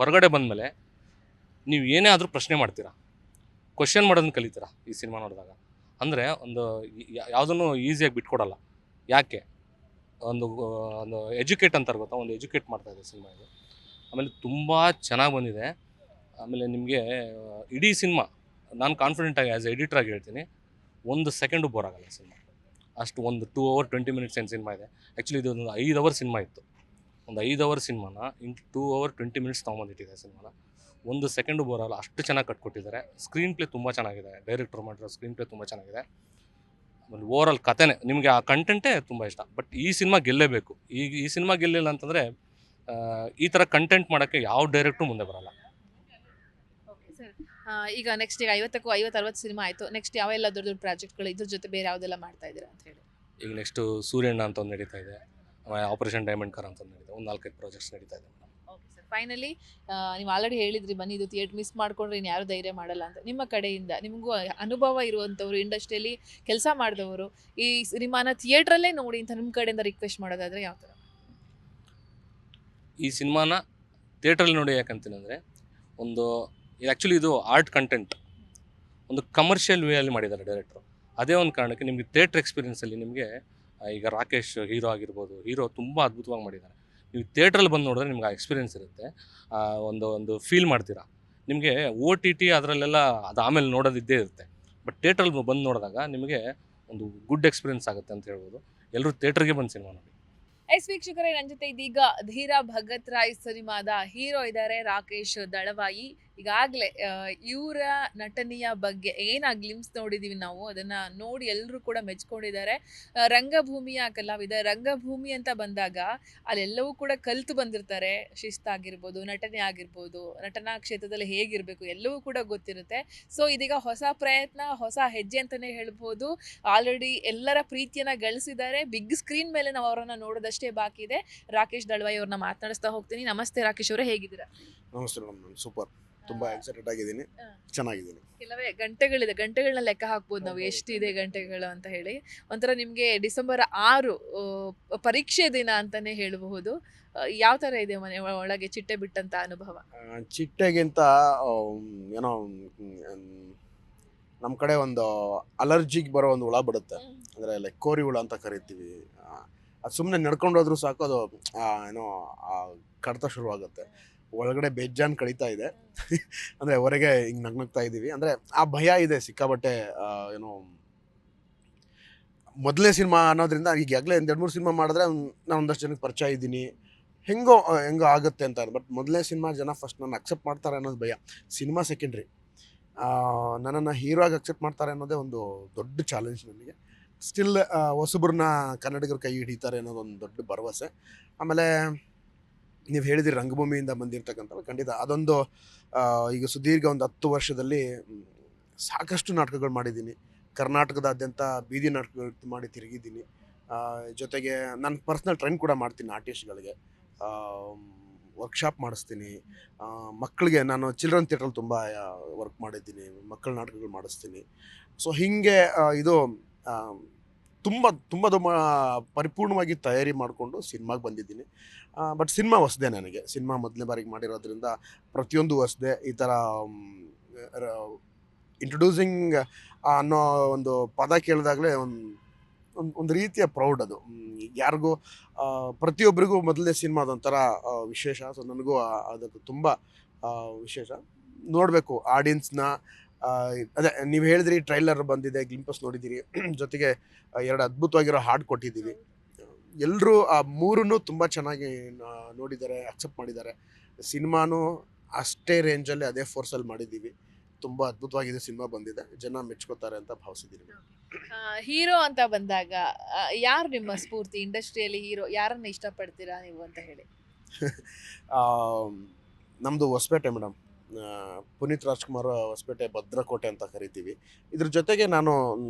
ಹೊರಗಡೆ ಬಂದಮೇಲೆ ನೀವು ಏನೇ ಆದರೂ ಪ್ರಶ್ನೆ ಮಾಡ್ತೀರಾ, ಕ್ವಶನ್ ಮಾಡೋದನ್ನ ಕಲಿತೀರಾ ಈ ಸಿನಿಮಾ ನೋಡಿದಾಗ. ಅಂದರೆ ಒಂದು ಯಾವುದನ್ನು ಈಸಿಯಾಗಿ ಬಿಟ್ಕೊಡಲ್ಲ. ಯಾಕೆ ಒಂದು ಎಜುಕೇಟ್ ಅಂತಾರೆ ಗೊತ್ತಾ, ಒಂದು ಎಜುಕೇಟ್ ಮಾಡ್ತಾಯಿದೆ ಸಿನಿಮಾ ಇದು. ಆಮೇಲೆ ತುಂಬ ಚೆನ್ನಾಗಿ ಬಂದಿದೆ. ಆಮೇಲೆ ನಿಮಗೆ ಇಡೀ ಸಿನಿಮಾ ನಾನು ಕಾನ್ಫಿಡೆಂಟಾಗಿ ಆ್ಯಸ್ ಎಡಿಟ್ರಾಗಿ ಹೇಳ್ತೀನಿ, 1 ಸೆಕೆಂಡು ಬೋರ್ ಆಗೋಲ್ಲ ಸಿನಿಮಾ. ಅಷ್ಟು ಒಂದು 2 hours 20 minutes ಏನು ಸಿನಿಮಾ ಇದೆ. ಆ್ಯಕ್ಚುಲಿ ಇದು ಒಂದು 5 hours ಸಿನಿಮಾ ಇತ್ತು. ಒಂದು 5 hours ಸಿನಿಮಾನ 2 hours 20 minutes ತೊಗೊಂಬಂದಿಟ್ಟಿದೆ ಸಿನಿಮಾನ. 1 ಸೆಕೆಂಡು ಬೋರ್ ಆಗಲ್ಲ, ಅಷ್ಟು ಚೆನ್ನಾಗಿ ಕಟ್ಕೊಟ್ಟಿದ್ದಾರೆ. ಸ್ಕ್ರೀನ್ ಪ್ಲೇ ತುಂಬ ಚೆನ್ನಾಗಿದೆ, ಡೈರೆಕ್ಟ್ರ್ ಮಾಡಿರೋ ಸ್ಕ್ರೀನ್ ಪ್ಲೇ ತುಂಬ ಚೆನ್ನಾಗಿದೆ. ಆಮೇಲೆ ಓವರಾಲ್ ಕಥೆನೇ, ನಿಮಗೆ ಆ ಕಂಟೆಂಟೇ ತುಂಬ ಇಷ್ಟ. ಬಟ್ ಈ ಸಿನಿಮಾ ಗೆಲ್ಲೇಬೇಕು. ಈಗ ಈ ಸಿನಿಮಾ ಗೆಲ್ಲಿಲ್ಲ ಅಂತಂದರೆ ಈ ಥರ ಕಂಟೆಂಟ್ ಮಾಡೋಕ್ಕೆ ಯಾವ ಡೈರೆಕ್ಟ್ರು ಮುಂದೆ ಬರಲ್ಲ. ಈಗ ನೆಕ್ಸ್ಟ್ ಈಗ 50-60 ಸಿನಿಮಾ ಆಯಿತು. ನೆಕ್ಸ್ಟ್ ಯಾವೆಲ್ಲ ದೊಡ್ಡ ದೊಡ್ಡ ಪ್ರಾಜೆಕ್ಟ್ಗಳು ಇದ್ರ ಜೊತೆ ಬೇರೆ ಯಾವುದೆಲ್ಲ ಮಾಡ್ತಾ ಇದ್ದೀರಾ ಅಂತ ಹೇಳಿ? ಈಗ ನೆಕ್ಸ್ಟು ಸೂರ್ಯಣ್ಣ ಅಂತ ಒಂದು ನಡೀತಾ ಇದೆ, ಆಮೇಲೆ ಆಪರೇಷನ್ ಡೈಮಂಡ್ ಕಾರ್ ಅಂತ ಒಂದು ನಡೀತಾ, ಒಂದು 4-5 ಪ್ರಾಜೆಕ್ಟ್ಸ್ ನಡೀತಾ ಇದೆ. ಓಕೆ ಸರ್, ಫೈನಲಿ ನೀವು ಆಲ್ರೆಡಿ ಹೇಳಿದ್ರಿ ಬನ್ನಿ ಇದು ಥಿಯೇಟರ್ ಮಿಸ್ ಮಾಡ್ಕೊಂಡ್ರೆ ಇನ್ನು ಯಾರು ಧೈರ್ಯ ಮಾಡಲ್ಲ ಅಂತ. ನಿಮ್ಮ ಕಡೆಯಿಂದ ನಿಮಗೂ ಅನುಭವ ಇರುವಂಥವ್ರು, ಇಂಡಸ್ಟ್ರಿಯಲ್ಲಿ ಕೆಲಸ ಮಾಡಿದವರು, ಈ ಸಿನಿಮಾನ ಥಿಯೇಟ್ರಲ್ಲೇ ನೋಡಿ ಅಂತ ನಿಮ್ಮ ಕಡೆಯಿಂದ ರಿಕ್ವೆಸ್ಟ್ ಮಾಡೋದಾದರೆ ಯಾವ ಥರ? ಈ ಸಿನಿಮಾನ ಥಿಯೇಟ್ರಲ್ಲಿ ನೋಡಿ ಯಾಕಂತೀನಿ ಅಂದರೆ, ಒಂದು ಆ್ಯಕ್ಚುಲಿ ಇದು ಆರ್ಟ್ ಕಂಟೆಂಟ್, ಒಂದು ಕಮರ್ಷಿಯಲ್ ವೇಯಲ್ಲಿ ಮಾಡಿದ್ದಾರೆ ಡೈರೆಕ್ಟ್ರು. ಅದೇ ಒಂದು ಕಾರಣಕ್ಕೆ ನಿಮಗೆ ಥಿಯೇಟ್ರ್ ಎಕ್ಸ್ಪೀರಿಯೆನ್ಸಲ್ಲಿ ನಿಮಗೆ ಈಗ ರಾಕೇಶ್ ಹೀರೋ ಆಗಿರ್ಬೋದು, ಹೀರೋ ತುಂಬ ಅದ್ಭುತವಾಗಿ ಮಾಡಿದ್ದಾರೆ. ನೀವು ಥಿಯೇಟ್ರಲ್ಲಿ ಬಂದು ನೋಡಿದ್ರೆ ನಿಮ್ಗೆ ಆ ಎಕ್ಸ್ಪೀರಿಯೆನ್ಸ್ ಇರುತ್ತೆ, ಒಂದು ಫೀಲ್ ಮಾಡ್ತೀರಾ. ನಿಮಗೆ OTT ಅದರಲ್ಲೆಲ್ಲ ಅದು ಆಮೇಲೆ ನೋಡೋದಿದ್ದೇ ಇರುತ್ತೆ. ಬಟ್ ಥಿಯೇಟ್ರಲ್ಲಿ ಬಂದು ನೋಡಿದಾಗ ನಿಮಗೆ ಒಂದು ಗುಡ್ ಎಕ್ಸ್ಪೀರಿಯೆನ್ಸ್ ಆಗುತ್ತೆ ಅಂತ ಹೇಳ್ಬೋದು. ಎಲ್ಲರೂ ಥಿಯೇಟ್ರಿಗೆ ಬಂದು ಸಿನಿಮಾ ನೋಡಿ. ವೀಕ್ಷಕರೇ, ನನ್ನ ಜೊತೆ ಇದೀಗ ಧೀರ ಭಗತ್ ರಾಯ್ ಸಿನಿಮಾದ ಹೀರೋ ಇದ್ದಾರೆ ರಾಕೇಶ್ ದಳವಾಯಿ. ಈಗಾಗಲೇ ಇವರ ನಟನೆಯ ಬಗ್ಗೆ ಏನ ಗ್ಲಿಮ್ಸ್ ನೋಡಿದೀವಿ ನಾವು, ಅದನ್ನ ನೋಡಿ ಎಲ್ಲರೂ ಕೂಡ ಮೆಚ್ಕೊಂಡಿದ್ದಾರೆ. ರಂಗಭೂಮಿಯ ಕಲಾವಿದ, ರಂಗಭೂಮಿ ಅಂತ ಬಂದಾಗ ಅಲ್ಲೆಲ್ಲವೂ ಕೂಡ ಕಲ್ತು ಬಂದಿರ್ತಾರೆ. ಶಿಸ್ತಾಗಿರ್ಬೋದು, ನಟನೆ ಆಗಿರ್ಬೋದು, ನಟನಾ ಕ್ಷೇತ್ರದಲ್ಲಿ ಹೇಗಿರಬೇಕು ಎಲ್ಲವೂ ಕೂಡ ಗೊತ್ತಿರುತ್ತೆ. ಸೊ ಇದೀಗ ಹೊಸ ಪ್ರಯತ್ನ, ಹೊಸ ಹೆಜ್ಜೆ ಅಂತಲೇ ಹೇಳ್ಬೋದು. ಆಲ್ರೆಡಿ ಎಲ್ಲರ ಪ್ರೀತಿಯನ್ನ ಗಳಿಸಿದ್ದಾರೆ. ಬಿಗ್ ಸ್ಕ್ರೀನ್ ಮೇಲೆ ನಾವು ಅವರನ್ನ ನೋಡೋದಷ್ಟೇ ಬಾಕಿ ಇದೆ. ರಾಕೇಶ್ ದಳವಾಯಿ ಅವ್ರನ್ನ ಮಾತನಾಡಿಸ್ತಾ ಹೋಗ್ತೀನಿ. ನಮಸ್ತೆ ರಾಕೇಶ್ ಅವರೇ, ಹೇಗಿದ್ದೀರಾ? ನಮಸ್ತೆ ಮೇಡಮ್, ನಾನು ಸೂಪರ್, ತುಂಬಾ ಎಕ್ಸೈಟೆಡ್ ಆಗಿದ್ದೀನಿ, ಚೆನ್ನಾಗಿದ್ದೀನಿ. ಕೆಲವೇ ಗಂಟೆಗಳಿದೆ, ಗಂಟೆಗಳನ್ನ ಲೆಕ್ಕ ಹಾಕ್ಬೋದು ನಾವು ಎಷ್ಟಿದೆ ಗಂಟೆಗಳು ಅಂತ ಹೇಳಿ. ಒಂಥರ ನಿಮಗೆ ಡಿಸೆಂಬರ್ 6 ಪರೀಕ್ಷೆ ದಿನ ಅಂತಾನೆ ಹೇಳಬಹುದು. ಯಾವ ಥರ ಇದೆ ಮನೆ ಒಳಗೆ ಚಿಟ್ಟೆ ಬಿಟ್ಟಂತ ಅನುಭವ? ಚಿಟ್ಟೆಗಿಂತ ಏನೋ ನಮ್ಮ ಕಡೆ ಒಂದು ಅಲರ್ಜಿಗೆ ಬರೋ ಒಂದು ಹುಳ ಬಿಡುತ್ತೆ, ಅಂದರೆ ಲೈಕ್ ಕೋರಿ ಹುಳ ಅಂತ ಕರಿತೀವಿ. ಅದು ಸುಮ್ಮನೆ ನಡ್ಕೊಂಡು ಹೋದ್ರೂ ಸಾಕು, ಅದು ಏನೋ ಕಡ್ತ ಶುರುವಾಗುತ್ತೆ. ಒಳಗಡೆ ಬೇಜಾನ್ ಕಳೀತಾ ಇದೆ ಅಂದರೆ ಹೊರಗೆ ಹಿಂಗೆ ನಗ್ನಗ್ತಾ ಇದ್ದೀವಿ. ಅಂದರೆ ಆ ಭಯ ಇದೆ ಸಿಕ್ಕಾಬಟ್ಟೆ. ಏನೋ ಮೊದಲನೇ ಸಿನಿಮಾ ಅನ್ನೋದ್ರಿಂದ ಈಗಾಗಲೇ 2-3 ಸಿನಿಮಾ ಮಾಡಿದ್ರೆ ನಾನು ಒಂದಷ್ಟು ಜನಕ್ಕೆ ಪರಿಚಯ ಇದ್ದೀನಿ, ಹೆಂಗೋ ಆಗುತ್ತೆ ಅಂತ. ಬಟ್ ಮೊದಲನೇ ಸಿನಿಮಾ ಜನ ಫಸ್ಟ್ ನನ್ನ ಅಕ್ಸೆಪ್ಟ್ ಮಾಡ್ತಾರೆ ಅನ್ನೋದು ಭಯ. ಸಿನಿಮಾ ಸೆಕೆಂಡ್ರಿ, ನನ್ನನ್ನು ಹೀರೋ ಆಗಿ ಅಕ್ಸೆಪ್ಟ್ ಮಾಡ್ತಾರೆ ಅನ್ನೋದೇ ಒಂದು ದೊಡ್ಡ ಚಾಲೆಂಜ್ ನನಗೆ. ಸ್ಟಿಲ್ ಹೊಸಬ್ರನ್ನ ಕನ್ನಡಿಗರು ಕೈ ಹಿಡಿತಾರೆ ಅನ್ನೋದೊಂದು ದೊಡ್ಡ ಭರವಸೆ. ಆಮೇಲೆ ನೀವು ಹೇಳಿದಿರಿ ರಂಗಭೂಮಿಯಿಂದ ಬಂದಿರ್ತಕ್ಕಂಥ, ಖಂಡಿತ ಅದೊಂದು ಈಗ ಸುದೀರ್ಘ ಒಂದು 10 ವರ್ಷದಲ್ಲಿ ಸಾಕಷ್ಟು ನಾಟಕಗಳು ಮಾಡಿದ್ದೀನಿ. ಕರ್ನಾಟಕದಾದ್ಯಂತ ಬೀದಿ ನಾಟಕಗಳು ಮಾಡಿ ತಿರುಗಿದ್ದೀನಿ. ಜೊತೆಗೆ ನಾನು ಪರ್ಸ್ನಲ್ ಟ್ರೈನ್ ಕೂಡ ಮಾಡ್ತೀನಿ ಆರ್ಟಿಸ್ಟ್ಗಳಿಗೆ, ವರ್ಕ್ಶಾಪ್ ಮಾಡಿಸ್ತೀನಿ. ಮಕ್ಕಳಿಗೆ ನಾನು ಚಿಲ್ಡ್ರನ್ ಥಿಯೇಟ್ರಲ್ಲಿ ತುಂಬ ವರ್ಕ್ ಮಾಡಿದ್ದೀನಿ, ಮಕ್ಕಳ ನಾಟಕಗಳು ಮಾಡಿಸ್ತೀನಿ. ಸೊ ಹೀಗೆ ಇದು ತುಂಬ ತುಂಬ ತುಂಬ ಪರಿಪೂರ್ಣವಾಗಿ ತಯಾರಿ ಮಾಡಿಕೊಂಡು ಸಿನಿಮಾಗೆ ಬಂದಿದ್ದೀನಿ. ಬಟ್ ಸಿನಿಮಾ ಹೊಸದೇ ನನಗೆ, ಸಿನಿಮಾ ಮೊದಲನೇ ಬಾರಿಗೆ ಮಾಡಿರೋದ್ರಿಂದ ಪ್ರತಿಯೊಂದು ಹೊಸದೇ. ಈ ಥರ ಇಂಟ್ರೊಡ್ಯೂಸಿಂಗ್ ಅನ್ನೋ ಒಂದು ಪದ ಕೇಳಿದಾಗಲೇ ಒಂದು ಒಂದು ರೀತಿಯ ಪ್ರೌಡ್ ಅದು. ಯಾರಿಗೂ ಪ್ರತಿಯೊಬ್ಬರಿಗೂ ಮೊದಲನೇ ಸಿನಿಮಾ ಅದೊಂಥರ ವಿಶೇಷ. ಸೊ ನನಗೂ ಅದಕ್ಕೆ ತುಂಬ ವಿಶೇಷ. ನೋಡಬೇಕು ಆಡಿಯನ್ಸ್ನ. ಅದೇ ನೀವು ಹೇಳಿದ್ರಿ ಟ್ರೈಲರ್ ಬಂದಿದೆ, ಗ್ಲಿಂಪಸ್ ನೋಡಿದ್ದೀರಿ, ಜೊತೆಗೆ 2 ಅದ್ಭುತವಾಗಿರೋ ಹಾಡು ಕೊಟ್ಟಿದ್ದೀವಿ. ಎಲ್ಲರೂ ಆ ಮೂರನ್ನು ತುಂಬ ಚೆನ್ನಾಗಿ ನೋಡಿದ್ದಾರೆ, ಅಕ್ಸೆಪ್ಟ್ ಮಾಡಿದ್ದಾರೆ. ಸಿನಿಮಾನು ಅಷ್ಟೇ ರೇಂಜಲ್ಲಿ ಅದೇ ಫೋರ್ಸಲ್ಲಿ ಮಾಡಿದ್ದೀವಿ. ತುಂಬ ಅದ್ಭುತವಾಗಿದೆ ಸಿನಿಮಾ, ಬಂದಿದೆ, ಜನ ಮೆಚ್ಕೋತಾರೆ ಅಂತ ಭಾವಿಸಿದ್ದೀನಿ. ಹೀರೋ ಅಂತ ಬಂದಾಗ ಯಾರು ನಿಮ್ಮ ಸ್ಫೂರ್ತಿ ಇಂಡಸ್ಟ್ರಿಯಲ್ಲಿ? ಹೀರೋ ಯಾರನ್ನ ಇಷ್ಟಪಡ್ತೀರಾ ನೀವು ಅಂತ ಹೇಳಿ? ನಮ್ಮದು ಹೊಸಪೇಟೆ ಮೇಡಮ್. ಪುನೀತ್ ರಾಜ್ಕುಮಾರ್ ಹೊಸಪೇಟೆ ಭದ್ರಕೋಟೆ ಅಂತ ಕರಿತೀವಿ. ಇದ್ರ ಜೊತೆಗೆ ನಾನು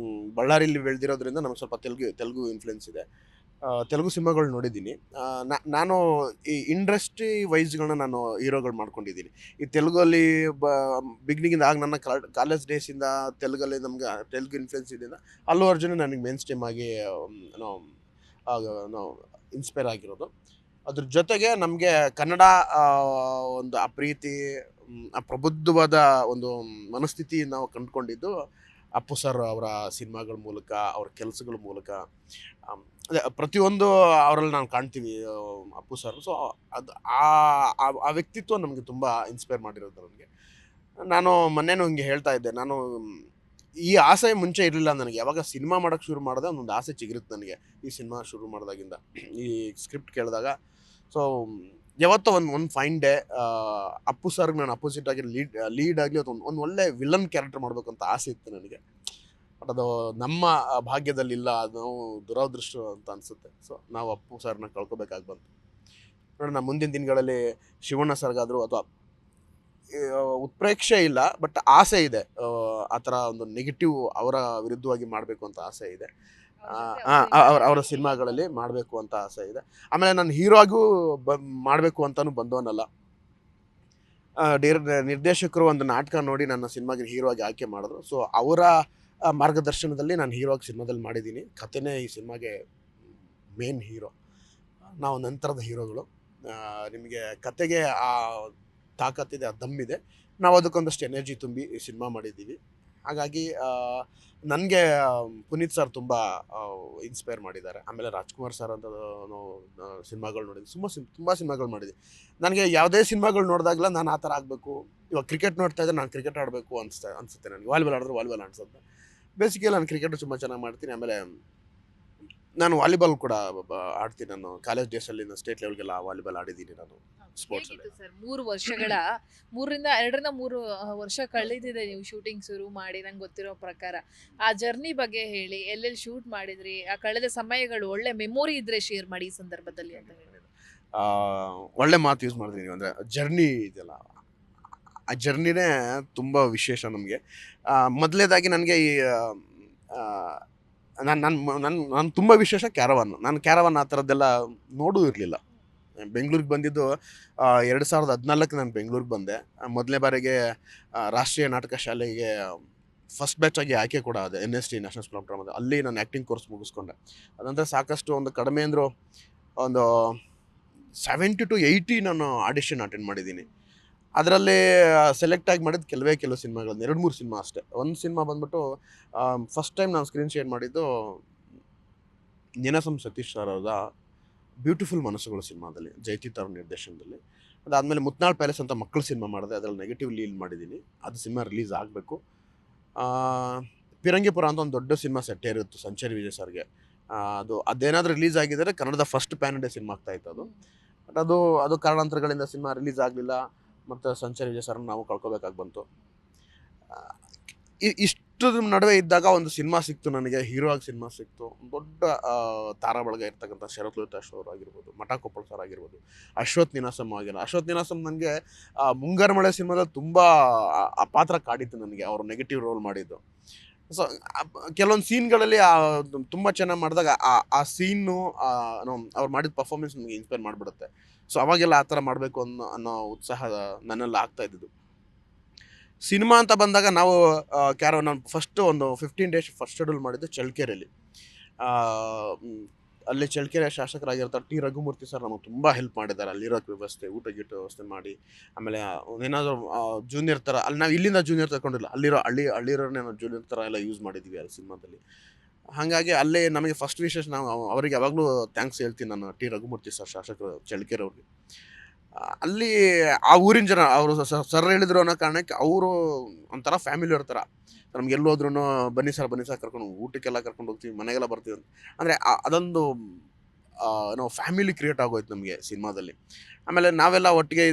ಬಳ್ಳಾರಿಲಿ ಬೆಳೆದಿರೋದ್ರಿಂದ ನಮಗೆ ಸ್ವಲ್ಪ ತೆಲುಗು ಇನ್ಫ್ಲುಯೆನ್ಸ್ ಇದೆ. ತೆಲುಗು ಸಿನಿಮಾಗಳು ನೋಡಿದ್ದೀನಿ. ನಾನು ಈ ಇಂಡಸ್ಟ್ರಿ ವೈಸ್ಗಳನ್ನ ನಾನು ಹೀರೋಗಳು ಮಾಡ್ಕೊಂಡಿದ್ದೀನಿ. ಈ ತೆಲುಗಲ್ಲಿ ಬಿಗ್ನಿಂಗಿಂದ ಆಗ ನನ್ನ ಕಾಲೇಜ್ ಡೇಸಿಂದ ತೆಲುಗಲ್ಲಿ ನಮ್ಗೆ ತೆಲುಗು ಇನ್ಫ್ಲುಯೆನ್ಸ್ ಇದೆಯಿಂದ ಅಲ್ಲು ಅರ್ಜುನ್ ನನಗೆ ಮೇನ್ ಸ್ಟ್ರೀಮ್ ಆಗಿ ಇನ್ಸ್ಪೈರ್ ಆಗಿರೋದು. ಅದ್ರ ಜೊತೆಗೆ ನಮಗೆ ಕನ್ನಡ ಒಂದು ಆ ಪ್ರೀತಿ, ಆ ಪ್ರಬುದ್ಧವಾದ ಒಂದು ಮನಸ್ಥಿತಿ ನಾವು ಕಂಡುಕೊಂಡಿದ್ದು ಅಪ್ಪು ಸರ್ ಅವರ ಸಿನಿಮಾಗಳ ಮೂಲಕ, ಅವ್ರ ಕೆಲಸಗಳ ಮೂಲಕ. ಅದೇ ಪ್ರತಿಯೊಂದು ಅವರಲ್ಲಿ ನಾವು ಕಾಣ್ತೀವಿ ಅಪ್ಪು ಸರ್. ಸೊ ಅದು ಆ ವ್ಯಕ್ತಿತ್ವ ನಮಗೆ ತುಂಬ ಇನ್ಸ್ಪೈರ್ ಮಾಡಿರೋದು ನನಗೆ. ನಾನು ಮೊನ್ನೆನೂ ಹಿಂಗೆ ಹೇಳ್ತಾ ಇದ್ದೆ, ನಾನು ಈ ಆಸೆ ಮುಂಚೆ ಇರಲಿಲ್ಲ ನನಗೆ. ಯಾವಾಗ ಸಿನಿಮಾ ಮಾಡೋಕ್ಕೆ ಶುರು ಮಾಡಿದೆ ಒಂದೊಂದು ಆಸೆ ಚಿಗುರುತ್ತೆ ನನಗೆ. ಈ ಸಿನಿಮಾ ಶುರು ಮಾಡಿದಾಗಿಂದ ಈ ಸ್ಕ್ರಿಪ್ಟ್ ಕೇಳಿದಾಗ. ಸೊ ಯಾವತ್ತೋ ಒಂದು ಫೈನ್ ಡೇ ಅಪ್ಪು ಸರ್ಗೆ ನಾನು ಅಪೋಸಿಟ್ ಆಗಿ ಲೀಡ್ ಆಗಲಿ ಒಂದು ಒಳ್ಳೆ ವಿಲನ್ ಕ್ಯಾರೆಕ್ಟರ್ ಮಾಡಬೇಕು ಅಂತ ಆಸೆ ಇತ್ತು ನನಗೆ. ಬಟ್ ಅದು ನಮ್ಮ ಭಾಗ್ಯದಲ್ಲಿಲ್ಲ, ಅದು ನಾವು ದುರದೃಷ್ಟ ಅಂತ ಅನಿಸುತ್ತೆ. ಸೊ ನಾವು ಅಪ್ಪು ಸರ್ನ ಕಳ್ಕೊಬೇಕಾಗಿ ಬಂತು. ನೋಡೋಣ ಮುಂದಿನ ದಿನಗಳಲ್ಲಿ ಶಿವಣ್ಣ ಸರ್ಗಾದರೂ ಅಥವಾ ಉತ್ಪ್ರೇಕ್ಷೆ ಇಲ್ಲ, ಬಟ್ ಆಸೆ ಇದೆ. ಆ ಥರ ಒಂದು ನೆಗೆಟಿವ್ ಅವರ ವಿರುದ್ಧವಾಗಿ ಮಾಡಬೇಕು ಅಂತ ಆಸೆ ಇದೆ. ಅವರ ಸಿನಿಮಾಗಳಲ್ಲಿ ಮಾಡಬೇಕು ಅಂತ ಆಸೆ ಇದೆ. ಆಮೇಲೆ ನಾನು ಹೀರೋ ಆಗೂ ಮಾಡಬೇಕು ಅಂತಲೂ ಬಂದವನಲ್ಲ. ನಿರ್ದೇಶಕರು ಒಂದು ನಾಟಕ ನೋಡಿ ನನ್ನ ಸಿನಿಮಾಗೆ ಹೀರೋ ಆಗಿ ಆಯ್ಕೆ ಮಾಡಿದ್ರು. ಸೊ ಅವರ ಮಾರ್ಗದರ್ಶನದಲ್ಲಿ ನಾನು ಹೀರೋ ಆಗಿ ಸಿನಿಮಾದಲ್ಲಿ ಮಾಡಿದ್ದೀನಿ. ಕಥೆನೇ ಈ ಸಿನಿಮಾಗೆ ಮೇನ್ ಹೀರೋ. ನಾವು ನಂತರದ ಹೀರೋಗಳು. ನಿಮಗೆ ಕತೆಗೆ ಆ ತಾಕತ್ತಿದೆ, ಆ ದಮ್ಮಿದೆ. ನಾವು ಅದಕ್ಕೊಂದಷ್ಟು ಎನರ್ಜಿ ತುಂಬಿ ಈ ಸಿನಿಮಾ ಮಾಡಿದ್ದೀವಿ. ಹಾಗಾಗಿ ನನಗೆ ಪುನೀತ್ ಸರ್ ತುಂಬ ಇನ್ಸ್ಪೈರ್ ಮಾಡಿದ್ದಾರೆ. ಆಮೇಲೆ ರಾಜ್ಕುಮಾರ್ ಸರ್ ಅಂತ ಸಿನಿಮಾಗಳು ನೋಡಿದ್ವಿ, ತುಂಬ ಸಿನಿಮಾಗಳು ಮಾಡಿದ್ವಿ. ನನಗೆ ಯಾವುದೇ ಸಿನಿಮಾಗಳು ನೋಡಿದಾಗಲ ನಾನು ಆ ಥರ ಆಗಬೇಕು. ಇವಾಗ ಕ್ರಿಕೆಟ್ ನೋಡ್ತಾ ಇದ್ದರೆ ನಾನು ಕ್ರಿಕೆಟ್ ಆಡಬೇಕು ಅನಿಸುತ್ತೆ ನನಗೆ. ವಾಲಿಬಾಲ್ ಆಡಿದ್ರೆ ವಾಲಿಬಾಲ್ ಅನಿಸುತ್ತೆ. ಬೇಸಿಕಲಿ ನಾನು ಕ್ರಿಕೆಟ್ ತುಂಬ ಚೆನ್ನಾಗಿ ಮಾಡ್ತೀನಿ. ಆಮೇಲೆ ನಾನು ವಾಲಿಬಾಲ್ ಕೂಡ ಆಡ್ತೀನಿ. ನಾನು ಕಾಲೇಜ್ ಡೇಸಲ್ಲಿ ಸ್ಟೇಟ್ ಲೆವೆಲ್ಗೆಲ್ಲ ವಾಲಿಬಾಲ್ ಆಡಿದ್ದೀನಿ ನಾನು ಸ್ಪೋರ್ಟ್ಸಲ್ಲಿ. ಸರ್ 2 ವರ್ಷ ಕಳೆದಿದೆ ನೀವು ಶೂಟಿಂಗ್ ಶುರು ಮಾಡಿ, ನಂಗೆ ಗೊತ್ತಿರೋ ಪ್ರಕಾರ. ಆ ಜರ್ನಿ ಬಗ್ಗೆ ಹೇಳಿ, ಎಲ್ಲೆಲ್ಲಿ ಶೂಟ್ ಮಾಡಿದ್ರಿ, ಆ ಕಳೆದ ಸಮಯಗಳು ಒಳ್ಳೆ ಮೆಮೊರಿ ಇದ್ರೆ ಶೇರ್ ಮಾಡಿ ಈ ಸಂದರ್ಭದಲ್ಲಿ ಅಂತ ಹೇಳಿ. ಒಳ್ಳೆ ಮಾತು ಯೂಸ್ ಮಾಡಿದ್ದೀನಿ. ಅಂದರೆ ಜರ್ನಿ ಇದೆಯಲ್ಲ, ಆ ಜರ್ನಿನೇ ತುಂಬ ವಿಶೇಷ ನಮಗೆ. ಮೊದಲನೇದಾಗಿ ನನಗೆ ಈ ನಾನು ತುಂಬ ವಿಶೇಷ ಕ್ಯಾರವಾನ್. ನಾನು ಕ್ಯಾರವಾನ್ ಆ ಥರದ್ದೆಲ್ಲ ನೋಡೂ ಇರಲಿಲ್ಲ. ಬೆಂಗಳೂರಿಗೆ ಬಂದಿದ್ದು 2014 ನಾನು ಬೆಂಗಳೂರಿಗೆ ಬಂದೆ. ಮೊದಲನೇ ಬಾರಿಗೆ ರಾಷ್ಟ್ರೀಯ ನಾಟಕ ಶಾಲೆಗೆ ಫಸ್ಟ್ ಬ್ಯಾಚ್ ಆಗಿ ಆಯ್ಕೆ ಕೂಡ ಆದೆ. NST national school of drama. ಅಲ್ಲಿ ನಾನು ಆ್ಯಕ್ಟಿಂಗ್ ಕೋರ್ಸ್ ಮುಗಿಸ್ಕೊಂಡೆ. ಅದಂದರೆ ಸಾಕಷ್ಟು ಒಂದು ಕಡಿಮೆ ಅಂದರೂ ಒಂದು 70 to 80 ನಾನು ಆಡಿಷನ್ ಅಟೆಂಡ್ ಮಾಡಿದ್ದೀನಿ. ಅದರಲ್ಲಿ ಸೆಲೆಕ್ಟ್ ಆಗಿ ಮಾಡಿದ್ದು ಕೆಲವು ಸಿನಿಮಾಗಳು, 2-3 ಸಿನಿಮಾ ಅಷ್ಟೇ. ಒಂದು ಸಿನಿಮಾ ಬಂದ್ಬಿಟ್ಟು ಫಸ್ಟ್ ಟೈಮ್ ನಾನು ಸ್ಕ್ರೀನ್ ಶೇರ್ ಮಾಡಿದ್ದು ನೀನಾಸಂ ಸತೀಶ್ ಸರ್ ಅವರ ಬ್ಯೂಟಿಫುಲ್ ಮನಸ್ಸುಗಳು ಸಿನಿಮಾದಲ್ಲಿ, ಜಯತೀರ್ಥ ಅವ್ರ ನಿರ್ದೇಶನದಲ್ಲಿ. ಅದಾದಮೇಲೆ ಮುತ್ನಾಳ್ ಪ್ಯಾಲೇಸ್ ಅಂತ ಮಕ್ಕಳ ಸಿನಿಮಾ ಮಾಡಿದೆ. ಅದರಲ್ಲಿ ನೆಗೆಟಿವ್ ಲೀಡ್ ಮಾಡಿದ್ದೀನಿ. ಅದು ಸಿನಿಮಾ ರಿಲೀಸ್ ಆಗಬೇಕು. ಪಿರಂಗಿಪುರ ಅಂತ ಒಂದು ದೊಡ್ಡ ಸಿನಿಮಾ ಸೆಟ್ ಇರುತ್ತೆ ಸಂಚಾರಿ ವಿಜಯ್ ಸರ್ಗೆ. ಅದೇನಾದರೂ ರಿಲೀಸ್ ಆಗಿದ್ದರೆ ಕನ್ನಡದ ಫಸ್ಟ್ ಪ್ಯಾನ್ ಇಂಡಿಯಾ ಸಿನಿಮಾ ಆಗ್ತಾಯಿತ್ತು ಅದು. ಬಟ್ ಅದು ಕಾರಣಾಂತರಗಳಿಂದ ಸಿನಿಮಾ ರಿಲೀಸ್ ಆಗಲಿಲ್ಲ. ಮತ್ತು ಸಂಚಾರಿ ವಿಜಯ್ ಸರ್ನ ನಾವು ಕಳ್ಕೊಬೇಕಾಗಿ ಬಂತು. ಇಷ್ಟು ನಡುವೆ ಇದ್ದಾಗ ಒಂದು ಸಿನಿಮಾ ಸಿಕ್ತು ನನಗೆ, ಹೀರೋ ಆಗಿ ಸಿನಿಮಾ ಸಿಕ್ತು. ದೊಡ್ಡ ತಾರಾ ಬಳಗ ಇರ್ತಕ್ಕಂಥ ಶರತ್ ಲೋಹಿತಾಶ್ ಅವರು ಆಗಿರ್ಬೋದು, ಮಠ ಕೊಪ್ಪಳ ಸರ್ ಆಗಿರ್ಬೋದು, ಅಶ್ವಥ್ ನೀನಾಸಂ ಆಗಿಲ್ಲ. ಅಶ್ವಥ್ ನೀನಾಸಂ ನನಗೆ ಮುಂಗಾರು ಮಳೆ ಸಿನಿಮಾದಲ್ಲಿ ತುಂಬ ಆ ಪಾತ್ರ ಕಾಡಿತ್ತು ನನಗೆ, ಅವರು ನೆಗೆಟಿವ್ ರೋಲ್ ಮಾಡಿದ್ದು. ಸೊ ಕೆಲವೊಂದು ಸೀನ್ಗಳಲ್ಲಿ ತುಂಬ ಚೆನ್ನಾಗಿ ಮಾಡಿದಾಗ ಆ ಸೀನು ಅವ್ರು ಮಾಡಿದ ಪರ್ಫಾರ್ಮೆನ್ಸ್ ನನಗೆ ಇನ್ಸ್ಪೈರ್ ಮಾಡಿಬಿಡುತ್ತೆ. ಸೊ ಅವಾಗೆಲ್ಲ ಆ ಥರ ಮಾಡಬೇಕು ಅನ್ನೋ ಉತ್ಸಾಹ ನನ್ನೆಲ್ಲ ಆಗ್ತಾ ಇದ್ದಿದ್ದು. ಸಿನಿಮಾ ಅಂತ ಬಂದಾಗ ನಾವು ನಾನು ಫಸ್ಟ್ ಒಂದು 15 ಡೇಸ್ ಫಸ್ಟ್ ಶೆಡ್ಯೂಲ್ ಮಾಡಿದ್ದು ಚಳ್ಳಕೆರೆಯಲ್ಲಿ. ಅಲ್ಲಿ ಚಳ್ಳಕೆರೆ ಶಾಸಕರಾಗಿರ್ತಾರೆ ಟಿ ರಘುಮೂರ್ತಿ ಸರ್ ನಮಗೆ ತುಂಬ ಹೆಲ್ಪ್ ಮಾಡಿದ್ದಾರೆ. ಅಲ್ಲಿರೋಕ್ಕೆ ವ್ಯವಸ್ಥೆ, ಊಟ ವ್ಯವಸ್ಥೆ ಮಾಡಿ. ಆಮೇಲೆ ಏನಾದರೂ ಜೂನಿಯರ್ ಥರ, ಅಲ್ಲಿ ನಾವು ಇಲ್ಲಿಂದ ಜೂನಿಯರ್ ತಗೊಂಡಿಲ್ಲ, ಹಳ್ಳಿರೋರನ್ನೇ ನಾವು ಜೂನಿಯರ್ ಥರ ಎಲ್ಲ ಯೂಸ್ ಮಾಡಿದ್ವಿ ಆ ಸಿನಿಮಾದಲ್ಲಿ. ಹಾಗಾಗಿ ಅಲ್ಲೇ ನಮಗೆ ಫಸ್ಟ್ ವಿಶೇಷ ನಾವು ಅವರಿಗೆ ಯಾವಾಗಲೂ ಥ್ಯಾಂಕ್ಸ್ ಹೇಳ್ತೀನಿ ನಾನು, ಟಿ ರಘುಮೂರ್ತಿ ಸರ್, ಶಾಸಕರು ಚಳ್ಳಕೆರೆ ಅವ್ರಿಗೆ. ಅಲ್ಲಿ ಆ ಊರಿನ ಜನ ಅವರು ಸರ್ ಹೇಳಿದ್ರು ಅನ್ನೋ ಕಾರಣಕ್ಕೆ ಅವರು ಒಂಥರ ಫ್ಯಾಮಿಲಿ ಇರ್ತಾರ. ನಮ್ಗೆ ಎಲ್ಲೋದ್ರೂ ಬನ್ನಿ ಸರ್ ಕರ್ಕೊಂಡು ಊಟಕ್ಕೆಲ್ಲ ಕರ್ಕೊಂಡು ಹೋಗ್ತೀವಿ, ಮನೆಗೆಲ್ಲ ಬರ್ತೀವಿ ಅಂತ. ಅಂದರೆ ಅದೊಂದು ಏನೋ ಫ್ಯಾಮಿಲಿ ಕ್ರಿಯೇಟ್ ಆಗೋಯ್ತು ನಮಗೆ ಸಿನಿಮಾದಲ್ಲಿ. ಆಮೇಲೆ ನಾವೆಲ್ಲ ಒಟ್ಟಿಗೆ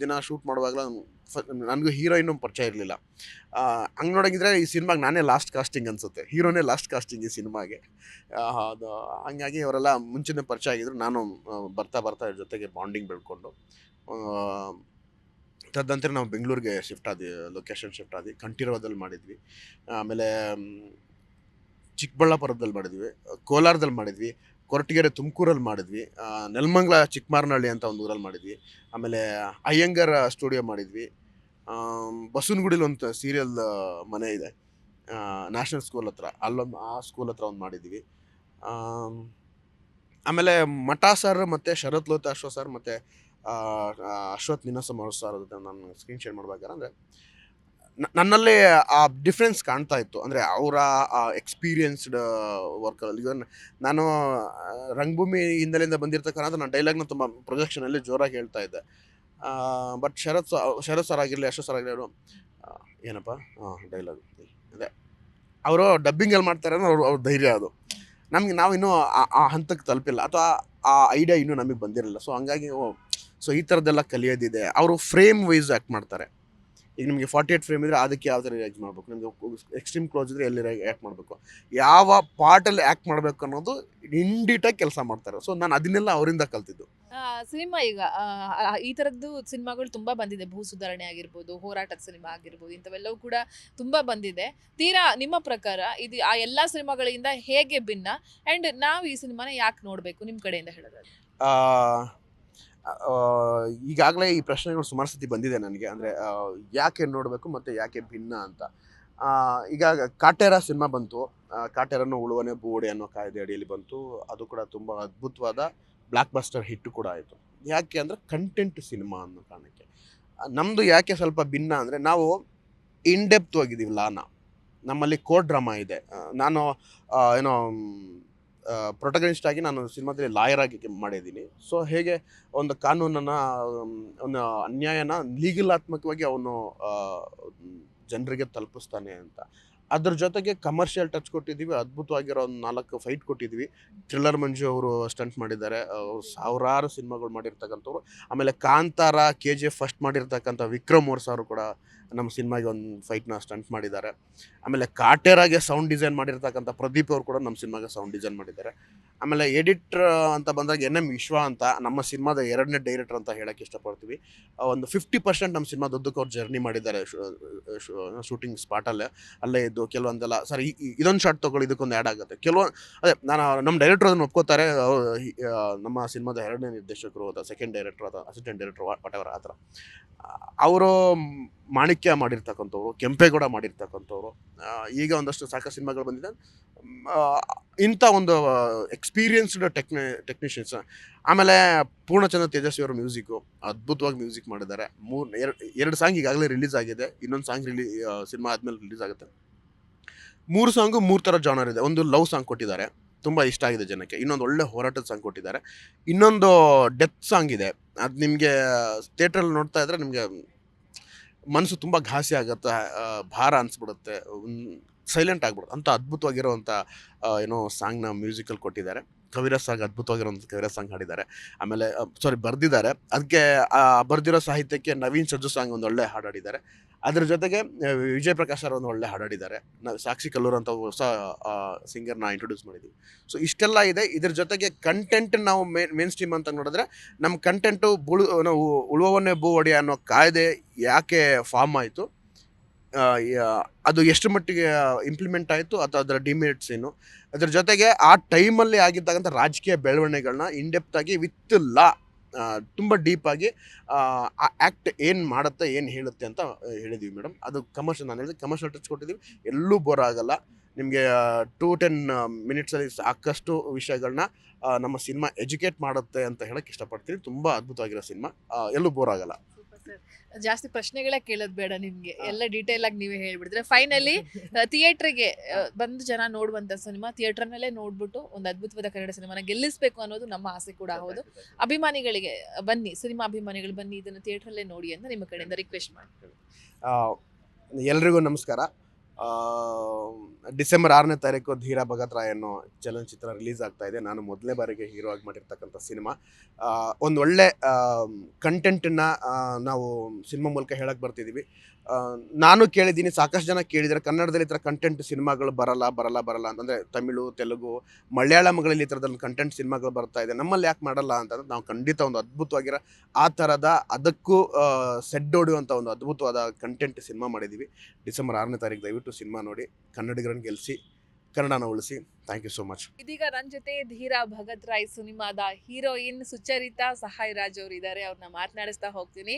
ದಿನ ಶೂಟ್ ಮಾಡುವಾಗಲ ನನಗೂ ಹೀರೋಯಿನ್ ಪರಿಚಯ ಇರಲಿಲ್ಲ. ಹಂಗೆ ನೋಡೋಂಗಿದ್ರೆ ಈ ಸಿನಿಮಾಗೆ ನಾನೇ ಲಾಸ್ಟ್ ಕಾಸ್ಟಿಂಗ್ ಅನಿಸುತ್ತೆ, ಹೀರೋನೇ ಲಾಸ್ಟ್ ಕಾಸ್ಟಿಂಗ್ ಈ ಸಿನಿಮಾಗೆ. ಅದು ಹಂಗಾಗಿ ಅವರೆಲ್ಲ ಮುಂಚೆನೇ ಪರಿಚಯ ಆಗಿದ್ರು. ನಾನು ಬರ್ತಾ ಇವ್ರ ಜೊತೆಗೆ ಬಾಂಡಿಂಗ್ ಬೆಳ್ಕೊಂಡು ತದಂತರ ನಾವು ಬೆಂಗಳೂರಿಗೆ ಶಿಫ್ಟ್ ಆದ್ವಿ, ಲೊಕೇಶನ್ ಶಿಫ್ಟ್ ಆದ್ವಿ. ಕಂಠೀರವದಲ್ಲಿ ಮಾಡಿದ್ವಿ, ಆಮೇಲೆ ಚಿಕ್ಕಬಳ್ಳಾಪುರದಲ್ಲಿ ಮಾಡಿದ್ವಿ, ಕೋಲಾರದಲ್ಲಿ ಮಾಡಿದ್ವಿ, ಕೊರಟಗೆರೆ ತುಮಕೂರಲ್ಲಿ ಮಾಡಿದ್ವಿ, ನೆಲಮಂಗಲ ಚಿಕ್ಕಮಾರನಹಳ್ಳಿ ಅಂತ ಒಂದು ಊರಲ್ಲಿ ಮಾಡಿದ್ವಿ, ಆಮೇಲೆ ಅಯ್ಯಂಗಾರ್ ಸ್ಟುಡಿಯೋ ಮಾಡಿದ್ವಿ, ಬಸವನಗುಡಿಲಿ ಒಂದು ಸೀರಿಯಲ್ ಮನೆ ಇದೆ ನ್ಯಾಷನಲ್ ಸ್ಕೂಲ್ ಹತ್ರ, ಆ ಸ್ಕೂಲ್ ಹತ್ರ ಒಂದು ಮಾಡಿದ್ವಿ. ಆಮೇಲೆ ಮಠ ಸರ್ ಮತ್ತು ಶರತ್ ಲೋಹಿತ್ ಅಶ್ವಥ್ ಸರ್ ಮತ್ತು ಅಶ್ವಥ್ ನಿನಸಮ ಸರ್ ಜೊತೆ ನಾನು ಸ್ಕ್ರೀನ್ ಶೇರ್ ಮಾಡ್ಬೇಕಾದ್ರೆ ಅಂದರೆ ನನ್ನಲ್ಲಿ ಆ ಡಿಫ್ರೆನ್ಸ್ ಕಾಣ್ತಾ ಇತ್ತು. ಅಂದರೆ ಅವರ ಎಕ್ಸ್ಪೀರಿಯನ್ಸ್ಡ್ ವರ್ಕಲ್ಲಿ ಈಗ ನಾನು ರಂಗಭೂಮಿ ಹಿನ್ನೆಲೆಯಿಂದ ಬಂದಿರ್ತಕ್ಕಂಥ ನಾನು ಡೈಲಾಗ್ನ ತುಂಬ ಪ್ರೊಜೆಕ್ಷನಲ್ಲಿ ಜೋರಾಗಿ ಹೇಳ್ತಾ ಇದ್ದೆ. ಬಟ್ ಶರತ್ ಸರ್ ಆಗಿರಲಿ, ಅಶ್ವಥ್ ಸರ್ ಆಗಿರಲಿ, ಅವರು ಏನಪ್ಪ ಡೈಲಾಗ್ ಅದೇ ಅವರು ಡಬ್ಬಿಂಗಲ್ಲಿ ಮಾಡ್ತಾರೆ ಅನ್ನೋ ಅವ್ರ ಧೈರ್ಯ ಅದು. ನಾವು ಇನ್ನೂ ಆ ಹಂತಕ್ಕೆ ತಲುಪಿಲ್ಲ, ಅಥವಾ ಆ ಐಡಿಯಾ ಇನ್ನೂ ನಮಗೆ ಬಂದಿರಲಿಲ್ಲ. ಸೊ ಹಂಗಾಗಿ ಸೊ ಈ ಥರದ್ದೆಲ್ಲ ಕಲಿಯೋದಿದೆ. ಅವರು ಫ್ರೇಮ್ ವೈಸ್ ಆ್ಯಕ್ಟ್ ಮಾಡ್ತಾರೆ. ಈಗ ನಿಮಗೆ 48 ಫ್ರೇಮ್ ಇದ್ದರೆ ಅದಕ್ಕೆ ಯಾವ ಥರ ರಿಯಾಕ್ಟ್ ಮಾಡಬೇಕು, ನಿಮಗೆ ಎಕ್ಸ್ಟ್ರೀಮ್ ಕ್ಲೋಸ್ ಇದ್ದರೆ ಎಲ್ಲಿ ಆ್ಯಕ್ಟ್ ಮಾಡಬೇಕು, ಯಾವ ಪಾರ್ಟಲ್ಲಿ ಆ್ಯಕ್ಟ್ ಮಾಡಬೇಕು ಅನ್ನೋದು ಇಂಡಿಟಾಗಿ ಕೆಲಸ ಮಾಡ್ತಾರೆ. ಸೊ ನಾನು ಅದನ್ನೆಲ್ಲ ಅವರಿಂದ ಕಲ್ತಿದ್ದು. ಸಿನಿಮಾ ಈಗ ಈ ಥರದ್ದು ಸಿನಿಮಾಗಳು ತುಂಬ ಬಂದಿದೆ. ಭೂ ಸುಧಾರಣೆ ಆಗಿರ್ಬೋದು, ಹೋರಾಟದ ಸಿನಿಮಾ ಆಗಿರ್ಬೋದು, ಇಂಥವೆಲ್ಲವೂ ಕೂಡ ತುಂಬ ಬಂದಿದೆ. ತೀರಾ ನಿಮ್ಮ ಪ್ರಕಾರ ಇದು ಆ ಎಲ್ಲ ಸಿನಿಮಾಗಳಿಂದ ಹೇಗೆ ಭಿನ್ನ, ಆ್ಯಂಡ್ ನಾವು ಈ ಸಿನಿಮಾನ ಯಾಕೆ ನೋಡಬೇಕು ನಿಮ್ಮ ಕಡೆಯಿಂದ ಹೇಳೋದಾದ್ರೆ? ಈಗಾಗಲೇ ಈ ಪ್ರಶ್ನೆಗಳು ಸುಮಾರು ಸತಿ ಬಂದಿದೆ ನನಗೆ. ಅಂದರೆ ಯಾಕೆ ನೋಡಬೇಕು ಮತ್ತು ಯಾಕೆ ಭಿನ್ನ ಅಂತ. ಈಗ ಕಾಟೇರ ಸಿನಿಮಾ ಬಂತು, ಕಾಟೇರನ್ನು ಉಳುವನೆ ಬೂಡೆ ಅನ್ನೋ ಕಾಯ್ದೆ ಅಡಿಯಲ್ಲಿ ಬಂತು. ಅದು ಕೂಡ ತುಂಬ ಅದ್ಭುತವಾದ ಬ್ಲಾಕ್ ಬಸ್ಟರ್ ಹಿಟ್ ಕೂಡ ಆಯಿತು. ಯಾಕೆ ಅಂದರೆ ಕಂಟೆಂಟ್ ಸಿನಿಮಾ ಅನ್ನೋ ಕಾರಣಕ್ಕೆ. ನಮ್ಮದು ಯಾಕೆ ಸ್ವಲ್ಪ ಭಿನ್ನ ಅಂದರೆ ನಾವು ಇನ್ಡೆಪ್ತ್ ಹೋಗಿದ್ದೀವಿ ಲಾನ. ನಮ್ಮಲ್ಲಿ ಕೋರ್ಟ್ ಡ್ರಾಮಾ ಇದೆ. ನಾನು ಏನೋ ಪ್ರೊಟಗನಿಸ್ಟ್ ಆಗಿ ನಾನು ಸಿನಿಮಾದಲ್ಲಿ ಲಾಯರ್ ಆಗಿ ಮಾಡಿದ್ದೀನಿ. ಸೊ ಹೇಗೆ ಒಂದು ಕಾನೂನನ್ನು, ಒಂದು ಅನ್ಯಾಯನ ಲೀಗಲಾತ್ಮಕವಾಗಿ ಅವನು ಜನರಿಗೆ ತಲುಪಿಸ್ತಾನೆ ಅಂತ. ಅದ್ರ ಜೊತೆಗೆ ಕಮರ್ಷಿಯಲ್ ಟಚ್ ಕೊಟ್ಟಿದ್ದೀವಿ. ಅದ್ಭುತವಾಗಿರೋ ಒಂದು 4 ಫೈಟ್ ಕೊಟ್ಟಿದ್ವಿ. ಥ್ರಿಲ್ಲರ್ ಮಂಜು ಅವರು ಸ್ಟಂಟ್ ಮಾಡಿದ್ದಾರೆ. ಸಾವಿರಾರು ಸಿನಿಮಾಗಳು ಮಾಡಿರ್ತಕ್ಕಂಥವ್ರು. ಆಮೇಲೆ ಕಾಂತಾರ, KGF ಫಸ್ಟ್ ಮಾಡಿರ್ತಕ್ಕಂಥ ವಿಕ್ರಮ್ ಓರ್ಸ್ ಅವರು ಕೂಡ ನಮ್ಮ ಸಿನಿಮಾಗೆ ಒಂದು ಫೈಟ್ನ ಸ್ಟಂಟ್ ಮಾಡಿದ್ದಾರೆ. ಆಮೇಲೆ ಕಾಟೇರಾಗೆ ಸೌಂಡ್ ಡಿಸೈನ್ ಮಾಡಿರ್ತಕ್ಕಂಥ ಪ್ರದೀಪ್ ಅವರು ಕೂಡ ನಮ್ಮ ಸಿನಿಮಾಗೆ ಸೌಂಡ್ ಡಿಸೈನ್ ಮಾಡಿದ್ದಾರೆ. ಆಮೇಲೆ ಎಡಿಟ್ರ್ ಅಂತ ಬಂದಾಗ NM ವಿಶ್ವ ಅಂತ ನಮ್ಮ ಸಿನಿಮಾದ 2ನೇ ಡೈರೆಕ್ಟರ್ ಅಂತ ಹೇಳೋಕ್ಕೆ ಇಷ್ಟಪಡ್ತೀವಿ. ಒಂದು 50% ನಮ್ಮ ಸಿನಿಮಾ ದುದ್ದಕ್ಕೆ ಅವ್ರು ಜರ್ನಿ ಮಾಡಿದ್ದಾರೆ ಶೂಟಿಂಗ್ ಸ್ಪಾಟಲ್ಲೇ. ಅಲ್ಲೇ ಇದ್ದು ಕೆಲವೊಂದೆಲ್ಲ ಸರ್ ಇದೊಂದು ಶಾರ್ಟ್ ತೊಗೊಳ್ಳಿ, ಇದಕ್ಕೊಂದು ಆ್ಯಡ್ ಆಗುತ್ತೆ, ಅದೇ ನಮ್ಮ ಡೈರೆಕ್ಟರ್ ಅದನ್ನು ಒಪ್ಕೋತಾರೆ. ನಮ್ಮ ಸಿನಿಮಾದ 2ನೇ ನಿರ್ದೇಶಕರು ಅಥವಾ ಸೆಕೆಂಡ್ ಡೈರೆಕ್ಟರ್ ಅಥವಾ ಅಸಿಸ್ಟೆಂಟ್ ಡೈರೆಕ್ಟರ್ ವಾಟೆವರ್ ಆ ಥರ ಅವರು ಮಾಣಿಕ್ಯ ಮಾಡಿರ್ತಕ್ಕಂಥವ್ರು, ಕೆಂಪೇಗೌಡ ಮಾಡಿರ್ತಕ್ಕಂಥವ್ರು. ಈಗ ಒಂದಷ್ಟು ಸಾಕಷ್ಟು ಸಿನಿಮಾಗಳು ಬಂದಿದೆ. ಇಂಥ ಒಂದು ಎಕ್ಸ್ಪೀರಿಯನ್ಸ್ಡ್ ಟೆಕ್ನಿಷಿಯನ್ಸ್. ಆಮೇಲೆ ಪೂರ್ಣಚಂದ್ರ ತೇಜಸ್ವಿ ಅವರ ಮ್ಯೂಸಿಕ್ಕು ಅದ್ಭುತವಾಗಿ ಮ್ಯೂಸಿಕ್ ಮಾಡಿದ್ದಾರೆ. 2 ಸಾಂಗ್ ಈಗಾಗಲೇ ರಿಲೀಸ್ ಆಗಿದೆ. ಇನ್ನೊಂದು ಸಾಂಗ್ ಸಿನಿಮಾ ಆದಮೇಲೆ ರಿಲೀಸ್ ಆಗುತ್ತೆ. 3 ಸಾಂಗು 3 ಥರ ಜಾನರ್ ಇದೆ. ಒಂದು ಲವ್ ಸಾಂಗ್ ಕೊಟ್ಟಿದ್ದಾರೆ, ತುಂಬ ಇಷ್ಟ ಆಗಿದೆ ಜನಕ್ಕೆ. ಇನ್ನೊಂದು ಒಳ್ಳೆ ಹೋರಾಟದ ಸಾಂಗ್ ಕೊಟ್ಟಿದ್ದಾರೆ. ಇನ್ನೊಂದು ಡೆತ್ ಸಾಂಗ್ ಇದೆ. ಅದು ನಿಮಗೆ ಥಿಯೇಟ್ರಲ್ಲಿ ನೋಡ್ತಾ ಇದ್ರೆ ನಿಮಗೆ ಮನಸ್ಸು ತುಂಬ ಘಾಸಿ ಆಗುತ್ತೆ, ಭಾರ ಅನಿಸ್ಬಿಡುತ್ತೆ, ಸೈಲೆಂಟ್ ಆಗ್ಬಿಡುತ್ತೆ ಅಂತ ಅದ್ಭುತವಾಗಿರೋವಂಥ ಏನೋ ಸಾಂಗ್ನ ಮ್ಯೂಸಿಕಲ್ಲಿ ಕೊಟ್ಟಿದ್ದಾರೆ. ಕವಿರಾಜ್ ಸಾಂಗ್ ಅದ್ಭುತವಾಗಿರೋಂಥ ಕವಿರಾಜ್ ಸಾಂಗ್ ಹಾಡಿದ್ದಾರೆ. ಆಮೇಲೆ ಬರೆದಿದ್ದಾರೆ. ಅದಕ್ಕೆ ಬರೆದಿರೋ ಸಾಹಿತ್ಯಕ್ಕೆ ನವೀನ್ ಸಜ್ಜು ಸಾಂಗ್ ಒಂದು ಒಳ್ಳೆ ಹಾಡು ಹಾಡಿದ್ದಾರೆ. ಅದ್ರ ಜೊತೆಗೆ ವಿಜಯ್ ಪ್ರಕಾಶ್ ಅವರು ಒಂದು ಒಳ್ಳೆ ಹಾಡಿದ್ದಾರೆ. ನಾವು ಸಾಕ್ಷಿ ಕಲ್ಲೂರು ಅಂತ ಹೊಸ ಸಿಂಗರ್ನ ಇಂಟ್ರೊಡ್ಯೂಸ್ ಮಾಡಿದ್ದೀವಿ. ಸೊ ಇಷ್ಟೆಲ್ಲ ಇದೆ. ಇದ್ರ ಜೊತೆಗೆ ಕಂಟೆಂಟ್ ನಾವು ಮೇನ್ ಸ್ಟ್ರೀಮ್ ಅಂತ ನೋಡಿದ್ರೆ ನಮ್ಮ ಕಂಟೆಂಟು ನಾವು ಉಳುವವನ್ನೇ ಭೂ ಒಡೆಯ ಅನ್ನೋ ಕಾಯ್ದೆ ಯಾಕೆ ಫಾರ್ಮ್ ಆಯಿತು, ಅದು ಎಷ್ಟು ಮಟ್ಟಿಗೆ ಇಂಪ್ಲಿಮೆಂಟ್ ಆಯಿತು ಅಥವಾ ಅದರ ಡಿಮೆರಿಟ್ಸ್ ಏನು, ಅದ್ರ ಜೊತೆಗೆ ಆ ಟೈಮಲ್ಲಿ ಆಗಿರ್ತಕ್ಕಂಥ ರಾಜಕೀಯ ಬೆಳವಣಿಗೆಗಳನ್ನ ಇನ್ಡೆಪ್ತಾಗಿ ವಿತ್ ಲಾ ತುಂಬ ಡೀಪಾಗಿ ಆ ಆ್ಯಕ್ಟ್ ಏನು ಮಾಡುತ್ತೆ, ಏನು ಹೇಳುತ್ತೆ ಅಂತ ಹೇಳಿದ್ದೀವಿ ಮೇಡಮ್. ಅದು ಕಮರ್ಷಿಯಲ್, ನಾನು ಹೇಳಿದೆ ಕಮರ್ಷಿಯಲ್ ಟಚ್ ಕೊಟ್ಟಿದ್ದೀವಿ. ಎಲ್ಲೂ ಬೋರ್ ಆಗಲ್ಲ ನಿಮಗೆ. 2-10 ಮಿನಿಟ್ಸಲ್ಲಿ ಸಾಕಷ್ಟು ವಿಷಯಗಳನ್ನ ನಮ್ಮ ಸಿನಿಮಾ ಎಜುಕೇಟ್ ಮಾಡುತ್ತೆ ಅಂತ ಹೇಳಕ್ಕೆ ಇಷ್ಟಪಡ್ತೀನಿ. ತುಂಬ ಅದ್ಭುತವಾಗಿರೋ ಸಿನಿಮಾ, ಎಲ್ಲೂ ಬೋರ್ ಆಗಲ್ಲ. ಜಾಸ್ತಿ ಪ್ರಶ್ನೆಗಳೇ ಕೇಳೋದು ಬೇಡ ನಿಮ್ಗೆ, ಎಲ್ಲ ಡೀಟೇಲ್ ಆಗಿ ನೀವೇ ಹೇಳ್ಬಿಡಿದ್ರೆ ಫೈನಲಿ ಥಿಯೇಟ್ರಿಗೆ ಬಂದು ಜನ ನೋಡುವಂತ ಸಿನಿಮಾ ಥಿಯೇಟರ್ನಲ್ಲೇ ನೋಡ್ಬಿಟ್ಟು ಒಂದು ಅದ್ಭುತವಾದ ಕನ್ನಡ ಸಿನಿಮಾನ ಗೆಲ್ಲಿಸ್ಬೇಕು ಅನ್ನೋದು ನಮ್ಮ ಆಸೆ ಕೂಡ ಹೌದು. ಅಭಿಮಾನಿಗಳಿಗೆ ಬನ್ನಿ, ಸಿನಿಮಾ ಅಭಿಮಾನಿಗಳು ಬನ್ನಿ, ಇದನ್ನು ಥಿಯೇಟ್ರಲ್ಲೇ ನೋಡಿ ಅಂತ ನಿಮ್ಮ ಕಡೆಯಿಂದ ರಿಕ್ವೆಸ್ಟ್ ಮಾಡ್ತೀವಿ. ಎಲ್ರಿಗೂ ನಮಸ್ಕಾರ. ಡಿಸೆಂಬರ್ 6ನೇ ತಾರೀಕು ಧೀರಾ ಭಗತ್ ರಾಯ್ ಅನ್ನೋ ಚಲನಚಿತ್ರ ರಿಲೀಸ್ ಆಗ್ತಾ ಇದೆ. ನಾನು ಮೊದಲನೇ ಬಾರಿಗೆ ಹೀರೋ ಆಗಿ ಮಾಡಿರ್ತಕ್ಕಂಥ ಸಿನಿಮಾ. ಒಂದು ಒಳ್ಳೆ ಕಂಟೆಂಟನ್ನು ನಾವು ಸಿನಿಮಾ ಮೂಲಕ ಹೇಳಕ್ಕೆ ಬರ್ತಿದ್ದೀವಿ. ನಾನು ಕೇಳಿದ್ದೀನಿ, ಸಾಕಷ್ಟು ಜನ ಕೇಳಿದರೆ ಕನ್ನಡದಲ್ಲಿ ಈ ಥರ ಕಂಟೆಂಟ್ ಸಿನಿಮಾಗಳು ಬರಲ್ಲ ಅಂತಂದರೆ ತಮಿಳು, ತೆಲುಗು, ಮಲಯಾಳಂಗಳಲ್ಲಿ ಈ ಥರದಲ್ಲಿ ಕಂಟೆಂಟ್ ಸಿನಿಮಾಗಳು ಬರ್ತಾ ಇದೆ, ನಮ್ಮಲ್ಲಿ ಯಾಕೆ ಮಾಡಲ್ಲ ಅಂತಂದ್ರೆ ನಾವು ಖಂಡಿತ ಒಂದು ಅದ್ಭುತವಾಗಿರೋ ಆ ಥರದ ಅದಕ್ಕೂ ಸೆಡ್ ಹೊಡೆಯುವಂಥ ಒಂದು ಅದ್ಭುತವಾದ ಕಂಟೆಂಟ್ ಸಿನಿಮಾ ಮಾಡಿದ್ದೀವಿ. ಡಿಸೆಂಬರ್ 6ನೇ ತಾರೀಕು ದಯವಿಟ್ಟು ಸಿನಿಮಾ ನೋಡಿ, ಕನ್ನಡಿಗರನ್ನು ಗೆಲ್ಲಿಸಿ, ಕನ್ನಡನ ಉಳಿಸಿ. Thank you so much. ಇದೀಗ ನನ್ನ ಜೊತೆ ಧೀರಾ ಭಗತ್ ರಾಯ್ ಸಿನಿಮಾದ ಹೀರೋಯಿನ್ ಸುಚರಿತಾ ಸಹಾಯ್ ರಾಜ್ ಅವರು ಇದ್ದಾರೆ. ಅವ್ರನ್ನ ಮಾತನಾಡಿಸ್ತಾ ಹೋಗ್ತೀನಿ.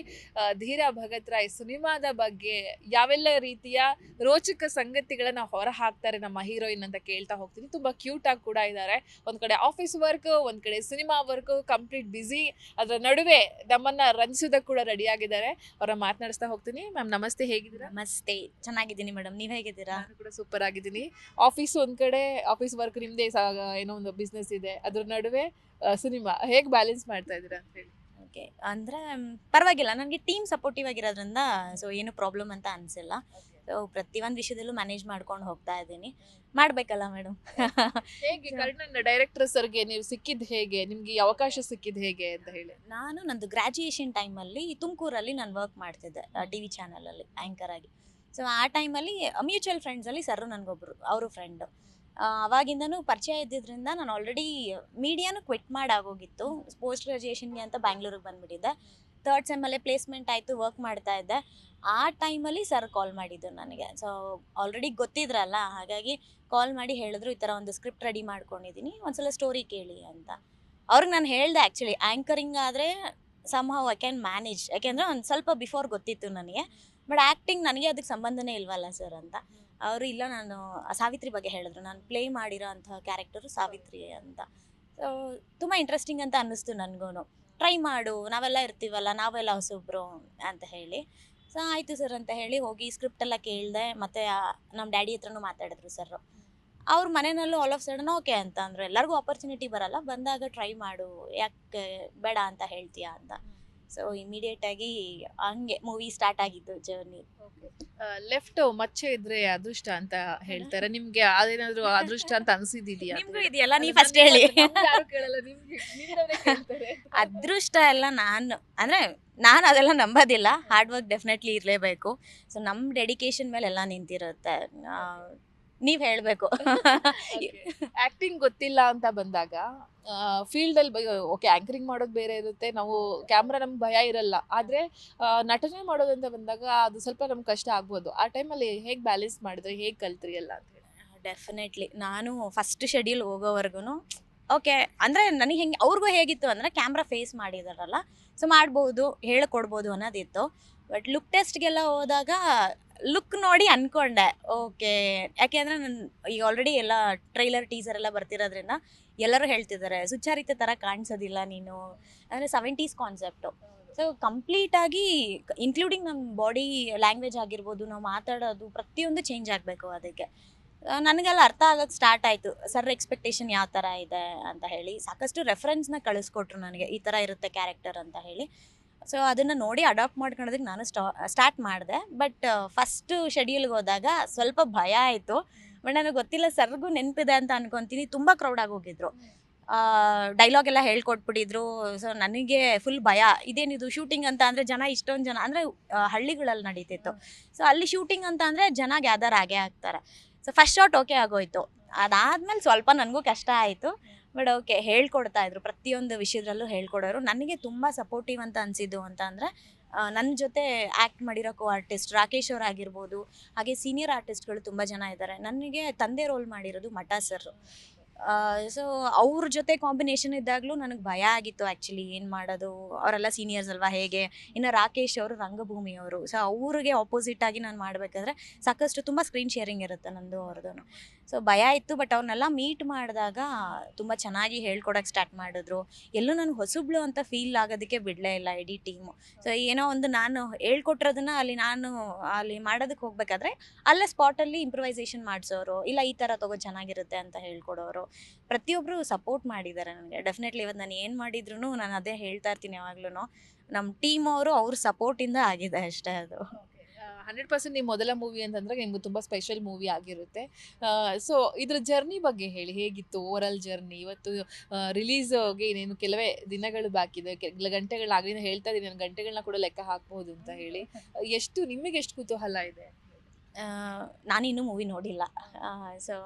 ಧೀರಾ ಭಗತ್ ರಾಯ್ ಸಿನಿಮಾದ ಬಗ್ಗೆ ಯಾವೆಲ್ಲ ರೀತಿಯ ರೋಚಕ ಸಂಗತಿಗಳನ್ನ ಹೊರ ಹಾಕ್ತಾರೆ ನಮ್ಮ ಹೀರೋಯಿನ್ ಅಂತ ಕೇಳ್ತಾ ಹೋಗ್ತೀನಿ. ತುಂಬಾ ಕ್ಯೂಟ್ ಆಗಿ ಕೂಡ ಇದ್ದಾರೆ. ಒಂದ್ ಕಡೆ ಆಫೀಸ್ ವರ್ಕ್, ಒಂದ್ ಕಡೆ ಸಿನಿಮಾ ವರ್ಕ್, ಕಂಪ್ಲೀಟ್ ಬಿಸಿ, ಅದರ ನಡುವೆ ನಮ್ಮನ್ನ ರಂಜಿಸೋದಕ್ಕೆ ಕೂಡ ರೆಡಿ ಆಗಿದ್ದಾರೆ. ಅವ್ರನ್ನ ಮಾತನಾಡಿಸ್ತಾ ಹೋಗ್ತೀನಿ. ಮ್ಯಾಮ್ ನಮಸ್ತೆ, ಹೇಗಿದ್ದೀರಾ? ನಮಸ್ತೆ, ಚೆನ್ನಾಗಿದ್ದೀನಿ ಮೇಡಮ್, ನೀವು ಹೇಗಿದ್ದೀರಾ? ನಾನು ಕೂಡ ಸೂಪರ್ ಆಗಿದ್ದೀನಿ. ಆಫೀಸ್ ಒಂದ್ ಕಡೆ, ಆಫೀಸ್ ವರ್ಕ್ ನಿಮ್ದೇ ಏನೋ ಒಂದು ಬಿಸ್ನೆಸ್ ಇದೆ, ಅದ್ರ ನಡುವೆ ಸಿನಿಮಾ, ಹೇಗೆ ಬ್ಯಾಲೆನ್ಸ್ ಮಾಡ್ತಾ ಇದ್ದೀರಾ ಅಂತ ಹೇಳಿ. ಓಕೆ, ಅಂದರೆ ಪರವಾಗಿಲ್ಲ, ನನಗೆ ಟೀಮ್ ಸಪೋರ್ಟಿವ್ ಆಗಿರೋದ್ರಿಂದ ಸೊ ಏನು ಪ್ರಾಬ್ಲಮ್ ಅಂತ ಅನಿಸಿಲ್ಲ. ಸೊ ಪ್ರತಿಯೊಂದು ವಿಷಯದಲ್ಲೂ ಮ್ಯಾನೇಜ್ ಮಾಡ್ಕೊಂಡು ಹೋಗ್ತಾ ಇದ್ದೀನಿ. ಮಾಡಬೇಕಲ್ಲ ಮೇಡಮ್. ಹೇಗೆ ಕರ್ಣನ್ ಡೈರೆಕ್ಟರ್ ಸರ್ಗೆ ನೀವು ಸಿಕ್ಕಿದ್ದು ಹೇಗೆ, ನಿಮ್ಗೆ ಈ ಅವಕಾಶ ಸಿಕ್ಕಿದ್ದು ಹೇಗೆ ಅಂತ ಹೇಳಿ? ನಾನು ನಂದು ಗ್ರ್ಯಾಜುಯೇಷನ್ ಟೈಮಲ್ಲಿ ತುಮಕೂರಲ್ಲಿ ನಾನು ವರ್ಕ್ ಮಾಡ್ತಿದ್ದೆ TV ಚಾನಲಲ್ಲಿ ಆ್ಯಂಕರ್ ಆಗಿ. ಸೊ ಆ ಟೈಮಲ್ಲಿ ಮ್ಯೂಚುವಲ್ ಫ್ರೆಂಡ್ಸಲ್ಲಿ ಸರ್ರು ನನಗೊಬ್ಬರು, ಅವರು ಫ್ರೆಂಡು. ಅವಾಗಿಂದನೂ ಪರಿಚಯ ಇದ್ದಿದ್ದರಿಂದ ನಾನು ಆಲ್ರೆಡಿ ಮೀಡಿಯಾನು ಕ್ವಿಟ್ ಮಾಡಾಗೋಗಿತ್ತು. ಪೋಸ್ಟ್ ಗ್ರ್ಯಾಜುಯೇಷನ್ಗೆ ಅಂತ ಬ್ಯಾಂಗ್ಳೂರಿಗೆ ಬಂದುಬಿಟ್ಟಿದ್ದೆ. 3rd ಸೆಮ್ಮಲ್ಲೇ ಪ್ಲೇಸ್ಮೆಂಟ್ ಆಯಿತು, ವರ್ಕ್ ಮಾಡ್ತಾ ಇದ್ದೆ. ಆ ಟೈಮಲ್ಲಿ ಸರ್ ಕಾಲ್ ಮಾಡಿದ್ದು ನನಗೆ. ಸೊ ಆಲ್ರೆಡಿ ಗೊತ್ತಿದ್ರಲ್ಲ, ಹಾಗಾಗಿ ಕಾಲ್ ಮಾಡಿ ಹೇಳಿದ್ರು, ಈ ಥರ ಒಂದು ಸ್ಕ್ರಿಪ್ಟ್ ರೆಡಿ ಮಾಡ್ಕೊಂಡಿದ್ದೀನಿ, ಒಂದ್ಸಲ ಸ್ಟೋರಿ ಕೇಳಿ ಅಂತ. ಅವ್ರಿಗೆ ನಾನು ಹೇಳಿದೆ, ಆ್ಯಕ್ಚುಲಿ ಆ್ಯಂಕರಿಂಗ್ ಆದರೆ ಸಮ್ಹೌ ಐ ಕ್ಯಾನ್ ಮ್ಯಾನೇಜ್, ಯಾಕೆಂದರೆ ಒಂದು ಸ್ವಲ್ಪ ಬಿಫೋರ್ ಗೊತ್ತಿತ್ತು ನನಗೆ. ಬಟ್ ಆ್ಯಕ್ಟಿಂಗ್ ನನಗೆ ಅದಕ್ಕೆ ಸಂಬಂಧನೇ ಇಲ್ವಲ್ಲ ಸರ್ ಅಂತ. ಅವರು ಇಲ್ಲ, ನಾನು ಸಾವಿತ್ರಿ ಬಗ್ಗೆ ಹೇಳಿದ್ರು, ನಾನು ಪ್ಲೇ ಮಾಡಿರೋ ಅಂಥ ಕ್ಯಾರೆಕ್ಟರು ಸಾವಿತ್ರಿ ಅಂತ. ಸೊ ತುಂಬ ಇಂಟ್ರೆಸ್ಟಿಂಗ್ ಅಂತ ಅನ್ನಿಸ್ತು ನನಗೂ. ಟ್ರೈ ಮಾಡು, ನಾವೆಲ್ಲ ಇರ್ತೀವಲ್ಲ, ನಾವೆಲ್ಲ ಹೊಸೊಬ್ರು ಅಂತ ಹೇಳಿ. ಸೊ ಆಯಿತು ಸರ್ ಅಂತ ಹೇಳಿ ಹೋಗಿ ಸ್ಕ್ರಿಪ್ಟೆಲ್ಲ ಕೇಳಿದೆ. ಮತ್ತು ನಮ್ಮ ಡ್ಯಾಡಿ ಹತ್ರನೂ ಮಾತಾಡಿದ್ರು ಸರ್. ಅವ್ರ ಮನೆಯಲ್ಲೂ ಆಲ್ ಆಫ್ ಸಡನ್ ಓಕೆ ಅಂತ ಅಂದರು. ಎಲ್ಲರಿಗೂ ಆಪರ್ಚುನಿಟಿ ಬರಲ್ಲ, ಬಂದಾಗ ಟ್ರೈ ಮಾಡು, ಯಾಕೆ ಬೇಡ ಅಂತ ಹೇಳ್ತೀಯಾ ಅಂತ. ಸೊ ಇಮಿಡಿಯೇಟಾಗಿ ಹಂಗೆ ಮೂವಿ ಸ್ಟಾರ್ಟ್ ಆಗಿದ್ದು ಜರ್ನಿ. ಲೆಫ್ಟ್ ಮಚ್ಚೆ ಇದ್ರೆ ಅದೃಷ್ಟ ಅಂತ ಹೇಳ್ತಾರೆ. ನಿಮ್ಗೆ ಅದೇನಾದ್ರು ಅದೃಷ್ಟ ಅಂತ ಅನ್ಸಿದ್ಯಾ? ನಿಮಗೂ ಇದೆಯಲ್ಲ, ನೀವು ಫಸ್ಟ್ ಹೇಳಿ. ಅದೃಷ್ಟ ಎಲ್ಲ ನಾನು ಅದೆಲ್ಲ ನಂಬೋದಿಲ್ಲ. ಹಾರ್ಡ್ ವರ್ಕ್ ಡೆಫಿನೆಟ್ಲಿ ಇರಲೇಬೇಕು. ಸೊ ನಮ್ಮ ಡೆಡಿಕೇಶನ್ ಮೇಲೆ ಎಲ್ಲ ನಿಂತಿರುತ್ತೆ. ನೀವು ಹೇಳಬೇಕು. ಆಕ್ಟಿಂಗ್ ಗೊತ್ತಿಲ್ಲ ಅಂತ ಬಂದಾಗ ಫೀಲ್ಡಲ್ಲಿ ಓಕೆ, ಆ್ಯಂಕರಿಂಗ್ ಮಾಡೋದು ಬೇರೆ ಇರುತ್ತೆ, ನಾವು ಕ್ಯಾಮ್ರಾ ನಮ್ಗೆ ಭಯ ಇರಲ್ಲ. ಆದರೆ ನಟನೆ ಮಾಡೋದಂತ ಬಂದಾಗ ಅದು ಸ್ವಲ್ಪ ನಮ್ಗೆ ಕಷ್ಟ ಆಗ್ಬೋದು. ಆ ಟೈಮಲ್ಲಿ ಹೇಗೆ ಬ್ಯಾಲೆನ್ಸ್ ಮಾಡಿದ್ರೆ, ಹೇಗೆ ಕಲ್ತ್ರಿ ಎಲ್ಲ ಅಂತ ಹೇಳಿ? ಡೆಫಿನೆಟ್ಲಿ ನಾನು ಫಸ್ಟ್ ಶೆಡ್ಯೂಲ್ ಹೋಗೋವರೆಗೂ ಓಕೆ, ಅಂದರೆ ನನಗೆ ಹೆಂಗೆ, ಅವ್ರಿಗೂ ಹೇಗಿತ್ತು ಅಂದರೆ ಕ್ಯಾಮ್ರಾ ಫೇಸ್ ಮಾಡಿದಾರಲ್ಲ, ಸೊ ಮಾಡ್ಬೋದು, ಹೇಳ್ಕೊಡ್ಬೋದು ಅನ್ನೋದಿತ್ತು. ಬಟ್ ಲುಕ್ ಟೆಸ್ಟ್ಗೆಲ್ಲ ಹೋದಾಗ ಲುಕ್ ನೋಡಿ ಅಂದ್ಕೊಂಡೆ ಓಕೆ, ಯಾಕೆಂದರೆ ನಾನು ಈಗ ಆಲ್ರೆಡಿ ಎಲ್ಲ ಟ್ರೈಲರ್ ಟೀಸರ್ ಎಲ್ಲ ಬರ್ತಿರೋದ್ರಿಂದ ಎಲ್ಲರೂ ಹೇಳ್ತಿದ್ದಾರೆ ಸುಚಾರಿತ ಥರ ಕಾಣಿಸೋದಿಲ್ಲ ನೀನು, ಅಂದರೆ 70s ಕಾನ್ಸೆಪ್ಟು. ಸೊ ಕಂಪ್ಲೀಟಾಗಿ ಇನ್ಕ್ಲೂಡಿಂಗ್ ನಮ್ಮ ಬಾಡಿ ಲ್ಯಾಂಗ್ವೇಜ್ ಆಗಿರ್ಬೋದು, ನಾವು ಮಾತಾಡೋದು ಪ್ರತಿಯೊಂದು ಚೇಂಜ್ ಆಗಬೇಕು. ಅದಕ್ಕೆ ನನಗೆಲ್ಲ ಅರ್ಥ ಆಗೋಕ್ಕೆ ಸ್ಟಾರ್ಟ್ ಆಯಿತು, ಸರ್ ಎಕ್ಸ್ಪೆಕ್ಟೇಷನ್ ಯಾವ ಥರ ಇದೆ ಅಂತ ಹೇಳಿ. ಸಾಕಷ್ಟು ರೆಫರೆನ್ಸ್ನ ಕಳಿಸ್ಕೊಟ್ರು ನನಗೆ, ಈ ಥರ ಇರುತ್ತೆ ಕ್ಯಾರೆಕ್ಟರ್ ಅಂತ ಹೇಳಿ. ಸೊ ಅದನ್ನು ನೋಡಿ ಅಡಾಪ್ಟ್ ಮಾಡ್ಕೊಳ್ಳೋದಕ್ಕೆ ನಾನು ಸ್ಟಾರ್ಟ್ ಮಾಡಿದೆ. ಬಟ್ ಫಸ್ಟು ಶೆಡ್ಯೂಲ್ಗೆ ಹೋದಾಗ ಸ್ವಲ್ಪ ಭಯ ಆಯಿತು. ಬಟ್ ನನಗೆ ಗೊತ್ತಿಲ್ಲ, ಸರ್ಗೂ ನೆನಪಿದೆ ಅಂತ ಅನ್ಕೊತೀನಿ, ತುಂಬ ಕ್ರೌಡಾಗಿ ಹೋಗಿದ್ರು. ಡೈಲಾಗ್ ಎಲ್ಲ ಹೇಳ್ಕೊಟ್ಬಿಟ್ಟಿದ್ರು. ಸೊ ನನಗೆ ಫುಲ್ ಭಯ, ಇದೇನಿದು ಶೂಟಿಂಗ್ ಅಂತ ಅಂದರೆ ಜನ ಇಷ್ಟೊಂದು ಜನ, ಅಂದರೆ ಹಳ್ಳಿಗಳಲ್ಲಿ ನಡೀತಿತ್ತು. ಸೊ ಅಲ್ಲಿ ಶೂಟಿಂಗ್ ಅಂತ ಅಂದರೆ ಜನ ಗ್ಯಾದರ್ ಆಗೇ ಆಗ್ತಾರೆ. ಸೊ ಫಸ್ಟ್ ಶಾಟ್ ಓಕೆ ಆಗೋಯ್ತು. ಅದಾದಮೇಲೆ ಸ್ವಲ್ಪ ನನಗೂ ಕಷ್ಟ ಆಯಿತು. ಬಟ್ ಓಕೆ, ಹೇಳ್ಕೊಡ್ತಾ ಇದ್ರು, ಪ್ರತಿಯೊಂದು ವಿಷಯದಲ್ಲೂ ಹೇಳ್ಕೊಡೋರು. ನನಗೆ ತುಂಬ ಸಪೋರ್ಟಿವ್ ಅಂತ ಅನಿಸಿದ್ದು ಅಂತ ಅಂದರೆ ನನ್ನ ಜೊತೆ ಆ್ಯಕ್ಟ್ ಮಾಡಿರೋ ಆರ್ಟಿಸ್ಟ್ ರಾಕೇಶ್ ಅವ್ರು ಆಗಿರ್ಬೋದು, ಹಾಗೆ ಸೀನಿಯರ್ ಆರ್ಟಿಸ್ಟ್ಗಳು ತುಂಬ ಜನ ಇದ್ದಾರೆ. ನನಗೆ ತಂದೆ ರೋಲ್ ಮಾಡಿರೋದು ಮಠ ಸರ್. ಸೊ ಅವ್ರ ಜೊತೆ ಕಾಂಬಿನೇಷನ್ ಇದ್ದಾಗಲೂ ನನಗೆ ಭಯ ಆಗಿತ್ತು ಆ್ಯಕ್ಚುಲಿ ಏನು ಮಾಡೋದು, ಅವರೆಲ್ಲ ಸೀನಿಯರ್ಸ್ ಅಲ್ವಾ ಹೇಗೆ. ಇನ್ನು ರಾಕೇಶ್ ಅವರು ರಂಗಭೂಮಿಯವರು, ಸೊ ಅವ್ರಿಗೆ ಆಪೋಸಿಟ್ ಆಗಿ ನಾನು ಮಾಡಬೇಕಾದ್ರೆ ಸಾಕಷ್ಟು ತುಂಬ ಸ್ಕ್ರೀನ್ ಶೇರಿಂಗ್ ಇರುತ್ತೆ ನಂದು ಅವ್ರದ್ದು. ಸೊ ಭಯ ಇತ್ತು. ಬಟ್ ಅವ್ರನ್ನೆಲ್ಲ ಮೀಟ್ ಮಾಡಿದಾಗ ತುಂಬ ಚೆನ್ನಾಗಿ ಹೇಳ್ಕೊಡೋಕ್ಕೆ ಸ್ಟಾರ್ಟ್ ಮಾಡಿದ್ರು. ಎಲ್ಲೂ ನನಗೆ ಹೊಸಬ್ಳು ಅಂತ ಫೀಲ್ ಆಗೋದಕ್ಕೆ ಬಿಡಲೇ ಇಲ್ಲ ಇಡೀ ಟೀಮು. ಸೊ ಏನೋ ಒಂದು ನಾನು ಹೇಳ್ಕೊಟ್ಟಿರೋದನ್ನ ಅಲ್ಲಿ ಮಾಡೋದಕ್ಕೆ ಹೋಗ್ಬೇಕಾದ್ರೆ ಅಲ್ಲೇ ಸ್ಪಾಟಲ್ಲಿ ಇಂಪ್ರವೈಸೇಷನ್ ಮಾಡಿಸೋರು, ಇಲ್ಲ ಈ ಥರ ತಗೋ ಚೆನ್ನಾಗಿರುತ್ತೆ ಅಂತ ಹೇಳ್ಕೊಡೋರು. ಪ್ರತಿಯೊಬ್ಬರು ಸಪೋರ್ಟ್ ಮಾಡಿದ್ದಾರೆ ನನಗೆ. ಡೆಫಿನೆಟ್ಲಿ ಇವತ್ತು ನಾನು ಏನು ಮಾಡಿದ್ರು ನಾನು ಅದೇ ಹೇಳ್ತಾ ಇರ್ತೀನಿ ಯಾವಾಗ್ಲೂ, ನಮ್ಮ ಟೀಮ್ ಅವ್ರ ಸಪೋರ್ಟಿಂದ ಆಗಿದೆ ಅಷ್ಟೇ ಅದು. 100% ನಿಮ್ಮ ಮೊದಲ ಮೂವಿ ಅಂತಂದ್ರೆ ನಿಮ್ಗೆ ತುಂಬ ಸ್ಪೆಷಲ್ ಮೂವಿ ಆಗಿರುತ್ತೆ. ಸೊ ಇದ್ರ ಜರ್ನಿ ಬಗ್ಗೆ ಹೇಳಿ, ಹೇಗಿತ್ತು ಓವರಾಲ್ ಜರ್ನಿ? ಇವತ್ತು ರಿಲೀಸ್ಗೆ ಇನ್ನೇನು ಕೆಲವೇ ದಿನಗಳು ಬಾಕಿ ಇದೆ, ಗಂಟೆಗಳಾಗಲಿಂದ ಹೇಳ್ತಾ ಇದ್ದೀನಿ, ನಾನು ಗಂಟೆಗಳನ್ನ ಕೂಡ ಲೆಕ್ಕ ಹಾಕ್ಬೋದು ಅಂತ ಹೇಳಿ. ನಿಮಗೆ ಎಷ್ಟು ಕುತೂಹಲ ಇದೆ? ನಾನಿನ್ನೂ ಮೂವಿ ನೋಡಿಲ್ಲ. ಸೊ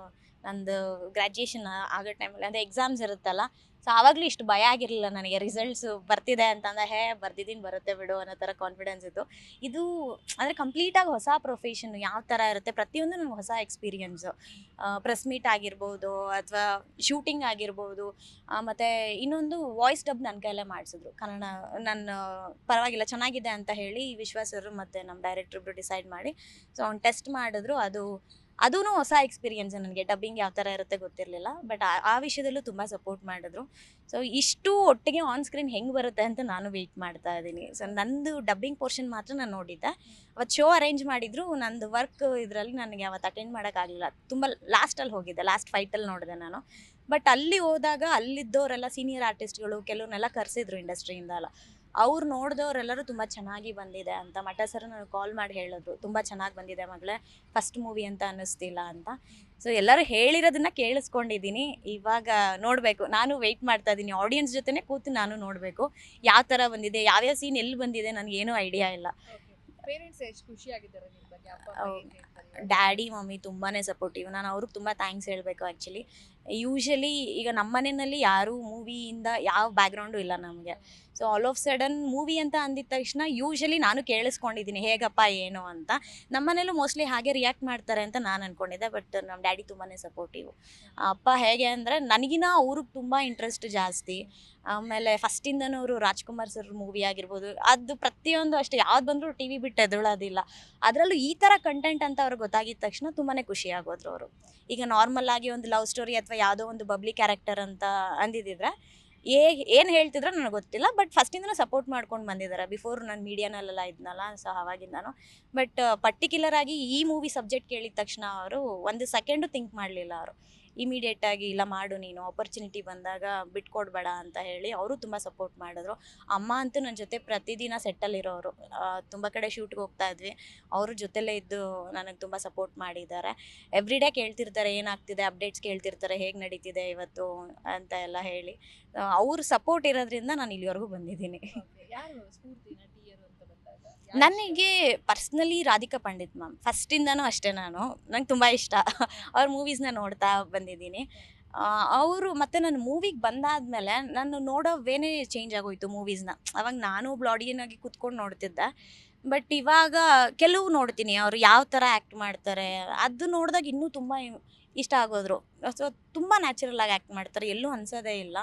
ನಂದು ಗ್ರ್ಯಾಜುಯೇಷನ್ ಆಗೋ ಟೈಮಲ್ಲಿ ಅಂದರೆ ಎಕ್ಸಾಮ್ಸ್ ಇರುತ್ತಲ್ಲ, ಸೊ ಆವಾಗಲೂ ಇಷ್ಟು ಭಯ ಆಗಿರಲಿಲ್ಲ ನನಗೆ. ರಿಸಲ್ಟ್ಸು ಬರ್ತಿದೆ ಅಂತಂದರೆ ಬರ್ದಿದ್ದೀನಿ ಬರುತ್ತೆ ಬಿಡು ಅನ್ನೋ ಥರ ಕಾನ್ಫಿಡೆನ್ಸ್ ಇತ್ತು. ಇದು ಅಂದರೆ ಕಂಪ್ಲೀಟಾಗಿ ಹೊಸ ಪ್ರೊಫೆಷನ್, ಯಾವ ಥರ ಇರುತ್ತೆ ಪ್ರತಿಯೊಂದು ನನಗೆ ಹೊಸ ಎಕ್ಸ್ಪೀರಿಯನ್ಸು. ಪ್ರೆಸ್ ಮೀಟ್ ಆಗಿರ್ಬೋದು ಅಥವಾ ಶೂಟಿಂಗ್ ಆಗಿರ್ಬೋದು, ಮತ್ತು ಇನ್ನೊಂದು ವಾಯ್ಸ್ ಡಬ್ ನನ್ನ ಕೈಯಲ್ಲೇ ಮಾಡಿಸಿದ್ರು ಕನ್ನಡ. ನನ್ನ ಪರವಾಗಿಲ್ಲ ಚೆನ್ನಾಗಿದೆ ಅಂತ ಹೇಳಿ ವಿಶ್ವಾಸರು ಮತ್ತು ನಮ್ಮ ಡೈರೆಕ್ಟ್ರ್ ಇಬ್ಬರು ಡಿಸೈಡ್ ಮಾಡಿ ಸೊ ಅವ್ನು ಟೆಸ್ಟ್ ಮಾಡಿದ್ರು. ಅದೂ ಹೊಸ ಎಕ್ಸ್ಪೀರಿಯನ್ಸ್ ನನಗೆ. ಡಬ್ಬಿಂಗ್ ಯಾವ ಥರ ಇರುತ್ತೆ ಗೊತ್ತಿರಲಿಲ್ಲ. ಬಟ್ ಆ ವಿಷಯದಲ್ಲೂ ತುಂಬ ಸಪೋರ್ಟ್ ಮಾಡಿದ್ರು. ಸೊ ಇಷ್ಟು ಒಟ್ಟಿಗೆ ಆನ್ ಸ್ಕ್ರೀನ್ ಹೆಂಗೆ ಬರುತ್ತೆ ಅಂತ ನಾನು ವೆಯ್ಟ್ ಮಾಡ್ತಾ ಇದ್ದೀನಿ. ಸೊ ನಂದು ಡಬ್ಬಿಂಗ್ ಪೋರ್ಷನ್ ಮಾತ್ರ ನಾನು ನೋಡಿದ್ದೆ. ಅವತ್ತು ಶೋ ಅರೇಂಜ್ ಮಾಡಿದ್ರು, ನಂದು ವರ್ಕ್ ಇದರಲ್ಲಿ ನನಗೆ ಅವತ್ತು ಅಟೆಂಡ್ ಮಾಡೋಕ್ಕಾಗಲಿಲ್ಲ. ತುಂಬ ಲಾಸ್ಟಲ್ಲಿ ಹೋಗಿದ್ದೆ, ಲಾಸ್ಟ್ ಫೈಟಲ್ಲಿ ನೋಡಿದೆ ನಾನು. ಬಟ್ ಅಲ್ಲಿ ಹೋದಾಗ ಅಲ್ಲಿದ್ದವರೆಲ್ಲ ಸೀನಿಯರ್ ಆರ್ಟಿಸ್ಟ್ಗಳು ಕೆಲವ್ರನ್ನೆಲ್ಲ ಕರೆಸಿದ್ರು ಇಂಡಸ್ಟ್ರಿಯಿಂದ ಅಲ್ಲ. ಅವ್ರು ನೋಡಿದವರೆಲ್ಲರೂ ತುಂಬ ಚೆನ್ನಾಗಿ ಬಂದಿದೆ ಅಂತ ಮಠ ಸರ್ ನನಗೆ ಕಾಲ್ ಮಾಡಿ ಹೇಳಿದ್ರು, ತುಂಬ ಚೆನ್ನಾಗಿ ಬಂದಿದೆ ಮಗಳೇ, ಫಸ್ಟ್ ಮೂವಿ ಅಂತ ಅನ್ನಿಸ್ತಿಲ್ಲ ಅಂತ. ಸೊ ಎಲ್ಲರೂ ಹೇಳಿರೋದನ್ನ ಕೇಳಿಸ್ಕೊಂಡಿದ್ದೀನಿ. ಇವಾಗ ನೋಡಬೇಕು, ನಾನು ವೆಯ್ಟ್ ಮಾಡ್ತಾ ಇದ್ದೀನಿ. ಆಡಿಯನ್ಸ್ ಜೊತೆನೇ ಕೂತು ನಾನು ನೋಡಬೇಕು ಯಾವ ಥರ ಬಂದಿದೆ, ಯಾವ್ಯಾವ ಸೀನ್ ಎಲ್ಲಿ ಬಂದಿದೆ ನನಗೇನೂ ಐಡಿಯಾ ಇಲ್ಲ. ಪೇರೆಂಟ್ಸ್ ಎಷ್ಟು ಖುಷಿಯಾಗಿದ್ದಾರೆ ನಿಮ್ಮ ಬಗ್ಗೆ? ಅಪ್ಪ ಅಮ್ಮ ಏನ್ ಹೇಳ್ತಾರೆ? ಡ್ಯಾಡಿ ಮಮ್ಮಿ ತುಂಬಾ ಸಪೋರ್ಟಿವ್. ನಾನು ಅವ್ರಿಗೆ ತುಂಬ ಥ್ಯಾಂಕ್ಸ್ ಹೇಳಬೇಕು ಆ್ಯಕ್ಚುಲಿ. ಯೂಶಲಿ ಈಗ ನಮ್ಮ ಮನೆಯಲ್ಲಿ ಯಾರೂ ಮೂವಿಯಿಂದ ಯಾವ ಬ್ಯಾಕ್ಗ್ರೌಂಡು ಇಲ್ಲ ನಮಗೆ. So all of sudden movie ಅಂತ ಅಂದಿದ ತಕ್ಷಣ ಯೂಶಲಿ ನಾನು ಕೇಳಿಸ್ಕೊಂಡಿದ್ದೀನಿ ಹೇಗಪ್ಪ ಏನು ಅಂತ. ನಮ್ಮ ಮನೇಲೂ ಮೋಸ್ಟ್ಲಿ ಹಾಗೆ ರಿಯಾಕ್ಟ್ ಮಾಡ್ತಾರೆ ಅಂತ ನಾನು ಅಂದ್ಕೊಂಡಿದ್ದೆ. ಬಟ್ ನಮ್ಮ ಡ್ಯಾಡಿ ತುಂಬಾ ಸಪೋರ್ಟಿವ್. ಅಪ್ಪ ಹೇಗೆ ಅಂದರೆ ನನಗಿನ ಅವ್ರಿಗೆ ತುಂಬ ಇಂಟ್ರೆಸ್ಟ್ ಜಾಸ್ತಿ. ಆಮೇಲೆ ಫಸ್ಟಿಂದನೂ ಅವರು ರಾಜ್ಕುಮಾರ್ ಸರ್ ಮೂವಿ ಆಗಿರ್ಬೋದು, ಅದು ಪ್ರತಿಯೊಂದು ಅಷ್ಟೇ, ಯಾವ್ದು ಬಂದರೂ ಟಿ ವಿ ಬಿಟ್ಟು ಎದುಳೋದಿಲ್ಲ. ಅದರಲ್ಲೂ ಈ ಥರ ಕಂಟೆಂಟ್ ಅಂತ ಅವ್ರಿಗೆ ಗೊತ್ತಾಗಿದ ತಕ್ಷಣ ತುಂಬಾ ಖುಷಿ ಆಗೋದ್ರು ಅವರು. ಈಗ ನಾರ್ಮಲ್ ಆಗಿ ಒಂದು ಲವ್ ಸ್ಟೋರಿ ಅಥವಾ ಯಾವುದೋ ಒಂದು ಬಬ್ಲಿ ಕ್ಯಾರೆಕ್ಟರ್ ಅಂತ ಅಂದಿದ್ದಿದ್ರೆ ಏನು ಹೇಳ್ತಿದ್ರೋ ನನಗೆ ಗೊತ್ತಿಲ್ಲ. ಬಟ್ ಫಸ್ಟಿಂದನೂ ಸಪೋರ್ಟ್ ಮಾಡ್ಕೊಂಡು ಬಂದಿದ್ದಾರೆ. ಬಿಫೋರ್ ನಾನು ಮೀಡಿಯಾನಲ್ಲೆಲ್ಲ ಇದ್ನಲ್ಲ, ಸೊ ಅವಾಗಿಂದನು. ಬಟ್ ಪರ್ಟಿಕ್ಯುಲರ್ ಆಗಿ ಈ ಮೂವಿ ಸಬ್ಜೆಕ್ಟ್ ಕೇಳಿದ ತಕ್ಷಣ ಅವರು ಒಂದು ಸೆಕೆಂಡು ಥಿಂಕ್ ಮಾಡಲಿಲ್ಲ. ಅವರು ಇಮಿಡಿಯೇಟಾಗಿ ಇಲ್ಲ ಮಾಡು ನೀನು, ಆಪರ್ಚುನಿಟಿ ಬಂದಾಗ ಬಿಟ್ಕೊಡ್ಬೇಡ ಅಂತ ಹೇಳಿ ಅವರು ತುಂಬ ಸಪೋರ್ಟ್ ಮಾಡಿದ್ರು. ಅಮ್ಮ ಅಂತೂ ನನ್ನ ಜೊತೆ ಪ್ರತಿದಿನ ಸೆಟ್ಟಲ್ಲಿರೋರು. ತುಂಬ ಕಡೆ ಶೂಟ್ಗೆ ಹೋಗ್ತಾ ಇದ್ವಿ, ಅವರು ಜೊತೆಲೇ ಇದ್ದು ನನಗೆ ತುಂಬ ಸಪೋರ್ಟ್ ಮಾಡಿದ್ದಾರೆ. ಎವ್ರಿ ಡೇ ಕೇಳ್ತಿರ್ತಾರೆ ಏನಾಗ್ತಿದೆ, ಅಪ್ಡೇಟ್ಸ್ ಕೇಳ್ತಿರ್ತಾರೆ, ಹೇಗೆ ನಡೀತಿದೆ ಇವತ್ತು ಅಂತ ಎಲ್ಲ ಹೇಳಿ. ಅವ್ರ ಸಪೋರ್ಟ್ ಇರೋದ್ರಿಂದ ನಾನು ಇಲ್ಲಿವರೆಗೂ ಬಂದಿದ್ದೀನಿ. ಯಾರು ಸ್ಫೂರ್ತಿ ನಟಿಯರು ಅಂತ ಬಂದಾಗ? ನನಗೆ ಪರ್ಸ್ನಲಿ ರಾಧಿಕಾ ಪಂಡಿತ್ ಮ್ಯಾಮ್ ಫಸ್ಟಿಂದನೂ ಅಷ್ಟೇ. ನಂಗೆ ತುಂಬ ಇಷ್ಟ ಅವ್ರ ಮೂವೀಸ್ನ ನೋಡ್ತಾ ಬಂದಿದ್ದೀನಿ. ಅವರು ಮತ್ತು ನಾನು ಮೂವಿಗೆ ಬಂದಾದಮೇಲೆ ನಾನು ನೋಡೋ ವೇನೇ ಚೇಂಜ್ ಆಗೋಯ್ತು ಮೂವೀಸ್ನ. ಅವಾಗ ನಾನು ಒಬ್ಳು ಆಡಿಯನ್ನಾಗಿ ಕೂತ್ಕೊಂಡು ನೋಡ್ತಿದ್ದೆ. ಬಟ್ ಇವಾಗ ಕೆಲವು ನೋಡ್ತೀನಿ ಅವರು ಯಾವ ಥರ ಆ್ಯಕ್ಟ್ ಮಾಡ್ತಾರೆ, ಅದು ನೋಡಿದಾಗ ಇನ್ನೂ ತುಂಬ ಇಷ್ಟ ಆಗೋದ್ರು. ಸೊ ತುಂಬ ನ್ಯಾಚುರಲ್ ಆಗಿ ಆ್ಯಕ್ಟ್ ಮಾಡ್ತಾರೆ, ಎಲ್ಲೂ ಅನ್ಸೋದೇ ಇಲ್ಲ.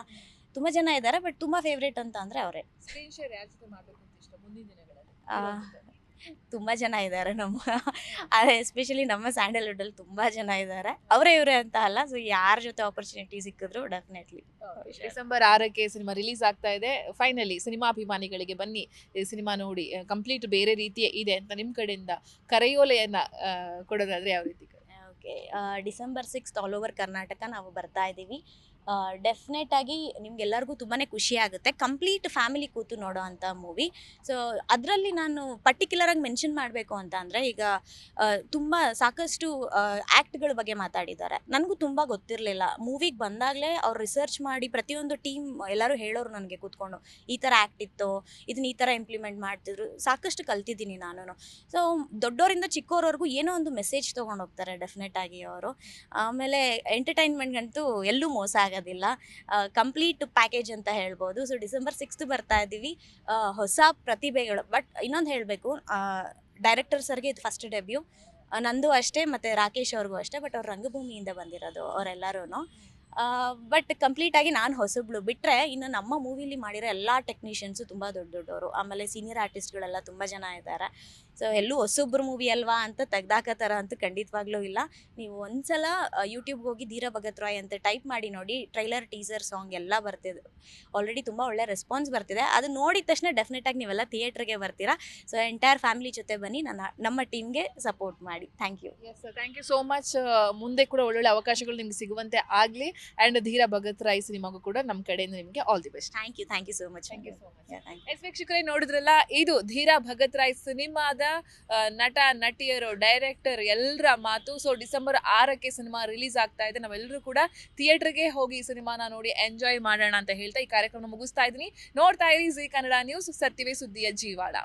ತುಂಬ ಜನ ಇದ್ದಾರೆ, ಬಟ್ ತುಂಬ ಫೇವ್ರೇಟ್ ಅಂತ ಅಂದರೆ ಅವರೇ. ಸ್ಕ್ರೀನ್ ಶೇರ್ ಯಾರ ಜೊತೆ ಮಾಡಬೇಕು ಅಂತ ಇಷ್ಟ ಮುಂದಿನ ದಿನಗಳಲ್ಲಿ? ತುಂಬ ಜನ ಇದ್ದಾರೆ ನಮ್ಮ, ಅದೇ ಎಸ್ಪೆಷಲಿ ನಮ್ಮ ಸ್ಯಾಂಡಲ್ವುಡಲ್ಲಿ ತುಂಬ ಜನ ಇದ್ದಾರೆ. ಅವರೇ ಇವರೇ ಅಂತ ಅಲ್ಲ. ಸೊ ಯಾರ ಜೊತೆ ಆಪರ್ಚುನಿಟಿ ಸಿಕ್ಕಿದ್ರು ಡೆಫಿನೆಟ್ಲಿ. ಡಿಸೆಂಬರ್ 6ಕ್ಕೆ ಸಿನಿಮಾ ರಿಲೀಸ್ ಆಗ್ತಾ ಇದೆ. ಫೈನಲಿ ಸಿನಿಮಾ ಅಭಿಮಾನಿಗಳಿಗೆ ಬನ್ನಿ, ಈ ಸಿನಿಮಾ ನೋಡಿ, ಕಂಪ್ಲೀಟ್ ಬೇರೆ ರೀತಿಯ ಇದೆ ಅಂತ ನಿಮ್ಮ ಕಡೆಯಿಂದ ಕರೆಯೋಲೆಯನ್ನ ಕೊಡೋದಾದ್ರೆ ಯಾವ ರೀತಿ? Okay, December 6 all over Karnataka ನಾವು ಬರ್ತಾ ಇದ್ದೀವಿ. ಡೆಫಿನೆಟಾಗಿ ನಿಮ್ಗೆಲ್ಲರಿಗೂ ತುಂಬಾ ಖುಷಿ ಆಗುತ್ತೆ. ಕಂಪ್ಲೀಟ್ ಫ್ಯಾಮಿಲಿ ಕೂತು ನೋಡೋ ಅಂಥ ಮೂವಿ. ಸೊ ಅದರಲ್ಲಿ ನಾನು ಪರ್ಟಿಕ್ಯುಲರಾಗಿ ಮೆನ್ಷನ್ ಮಾಡಬೇಕು ಅಂತ ಅಂದರೆ, ಈಗ ತುಂಬ ಸಾಕಷ್ಟು ಆ್ಯಕ್ಟ್ಗಳ ಬಗ್ಗೆ ಮಾತಾಡಿದ್ದಾರೆ. ನನಗೂ ತುಂಬ ಗೊತ್ತಿರಲಿಲ್ಲ. ಮೂವಿಗೆ ಬಂದಾಗಲೇ ಅವ್ರು ರಿಸರ್ಚ್ ಮಾಡಿ ಪ್ರತಿಯೊಂದು ಟೀಮ್ ಎಲ್ಲರೂ ಹೇಳೋರು ನನಗೆ ಕೂತ್ಕೊಂಡು, ಈ ಥರ ಆ್ಯಕ್ಟ್ ಇತ್ತು, ಇದನ್ನ ಈ ಥರ ಇಂಪ್ಲಿಮೆಂಟ್ ಮಾಡ್ತಿದ್ರು. ಸಾಕಷ್ಟು ಕಲ್ತಿದ್ದೀನಿ ನಾನು. ಸೊ ದೊಡ್ಡವರಿಂದ ಚಿಕ್ಕವರವರೆಗೂ ಏನೋ ಒಂದು ಮೆಸೇಜ್ ತೊಗೊಂಡು ಹೋಗ್ತಾರೆ ಡೆಫಿನೆಟಾಗಿ ಅವರು. ಆಮೇಲೆ ಎಂಟರ್ಟೈನ್ಮೆಂಟ್ಗಂತೂ ಎಲ್ಲೂ ಮೋಸ ಆಗೋದಿಲ್ಲ, ಕಂಪ್ಲೀಟ್ ಪ್ಯಾಕೇಜ್ ಅಂತ ಹೇಳ್ಬೋದು. ಸೊ ಡಿಸೆಂಬರ್ 6 ಬರ್ತಾ ಇದ್ದೀವಿ. ಹೊಸ ಪ್ರತಿಭೆಗಳು. ಬಟ್ ಇನ್ನೊಂದು ಹೇಳಬೇಕು, ಡೈರೆಕ್ಟರ್ ಸರ್ಗೆ ಇದು ಫಸ್ಟ್ ಡೆಬ್ಯೂ, ನಂದು ಅಷ್ಟೇ ಮತ್ತು ರಾಕೇಶ್ ಅವ್ರಿಗೂ ಅಷ್ಟೇ. ಬಟ್ ಅವ್ರು ರಂಗಭೂಮಿಯಿಂದ ಬಂದಿರೋದು ಅವರೆಲ್ಲರೂ. ಬಟ್ ಕಂಪ್ಲೀಟಾಗಿ ನಾನು ಹೊಸಬ್ಳು ಬಿಟ್ಟರೆ ಇನ್ನು ನಮ್ಮ ಮೂವಿಲಿ ಮಾಡಿರೋ ಎಲ್ಲ ಟೆಕ್ನಿಷಿಯನ್ಸು ತುಂಬ ದೊಡ್ಡವರು, ಆಮೇಲೆ ಸೀನಿಯರ್ ಆರ್ಟಿಸ್ಟ್ಗಳೆಲ್ಲ ತುಂಬ ಜನ ಇದ್ದಾರೆ. ಸೊ ಎಲ್ಲೂ ಹೊಸೊಬ್ಬರು ಮೂವಿ ಅಲ್ವಾ ಅಂತ ತೆಗ್ದಾಕೋ ಥರ ಅಂತೂ ಖಂಡಿತವಾಗ್ಲೂ ಇಲ್ಲ. ನೀವು ಒಂದ್ಸಲ ಯೂಟ್ಯೂಬ್ಗೆ ಹೋಗಿ ಧೀರ ಭಗತ್ ರಾಯ್ ಅಂತ ಟೈಪ್ ಮಾಡಿ ನೋಡಿ, ಟ್ರೈಲರ್, ಟೀಸರ್, ಸಾಂಗ್ ಎಲ್ಲ ಬರ್ತಿದೆ. ಆಲ್ರೆಡಿ ತುಂಬ ಒಳ್ಳೆ ರೆಸ್ಪಾನ್ಸ್ ಬರ್ತಿದೆ. ಅದು ನೋಡಿದ ತಕ್ಷಣ ಡೆಫಿನೆಟಾಗಿ ನೀವೆಲ್ಲ ಥಿಯೇಟ್ರಿಗೆ ಬರ್ತೀರಾ. ಸೊ ಎಂಟೈರ್ ಫ್ಯಾಮಿಲಿ ಜೊತೆ ಬನ್ನಿ, ನಮ್ಮ ಟೀಮ್ಗೆ ಸಪೋರ್ಟ್ ಮಾಡಿ. Thank you. Yes sir, thank you so much. ಮುಂದೆ ಕೂಡ ಒಳ್ಳೊಳ್ಳೆ ಅವಕಾಶಗಳು ನಿಮ್ಗೆ ಸಿಗುವಂತೆ ಆಗಲಿ. ಆ್ಯಂಡ್ ಧೀರ ಭಗತ್ ರಾಯ್ ಸಿನಿಮಾಗೂ ಕೂಡ ನಮ್ಮ ಕಡೆಯಿಂದ ನಿಮಗೆ all the best. Thank you so much. Thank you so much. Thank you. Yes ವೀಕ್ಷಕರೇ, ನೋಡಿದ್ರಲ್ಲ, ಇದು ಧೀರ ಭಗತ್ ರಾಯ್ ಸಿನಿಮಾದ ನಟ ನಟಿಯರು, ಡೈರೆಕ್ಟರ್ ಎಲ್ಲರ ಮಾತು. ಸೊ ಡಿಸೆಂಬರ್ 6ಕ್ಕೆ ಸಿನಿಮಾ ರಿಲೀಸ್ ಆಗ್ತಾ ಇದೆ. ನಾವೆಲ್ಲರೂ ಕೂಡ ಥಿಯೇಟರ್ಗೆ ಹೋಗಿ ಈ ಸಿನಿಮಾನ ನೋಡಿ ಎಂಜಾಯ್ ಮಾಡೋಣ ಅಂತ ಹೇಳ್ತಾ ಈ ಕಾರ್ಯಕ್ರಮ ಮುಗಿಸ್ತಾ ಇದ್ದೀನಿ. ನೋಡ್ತಾ ಇರಿ ಜೀ ಕನ್ನಡ ನ್ಯೂಸ್, ಸತ್ಯವೇ ಸುದ್ದಿಯ ಜೀವಾಳ.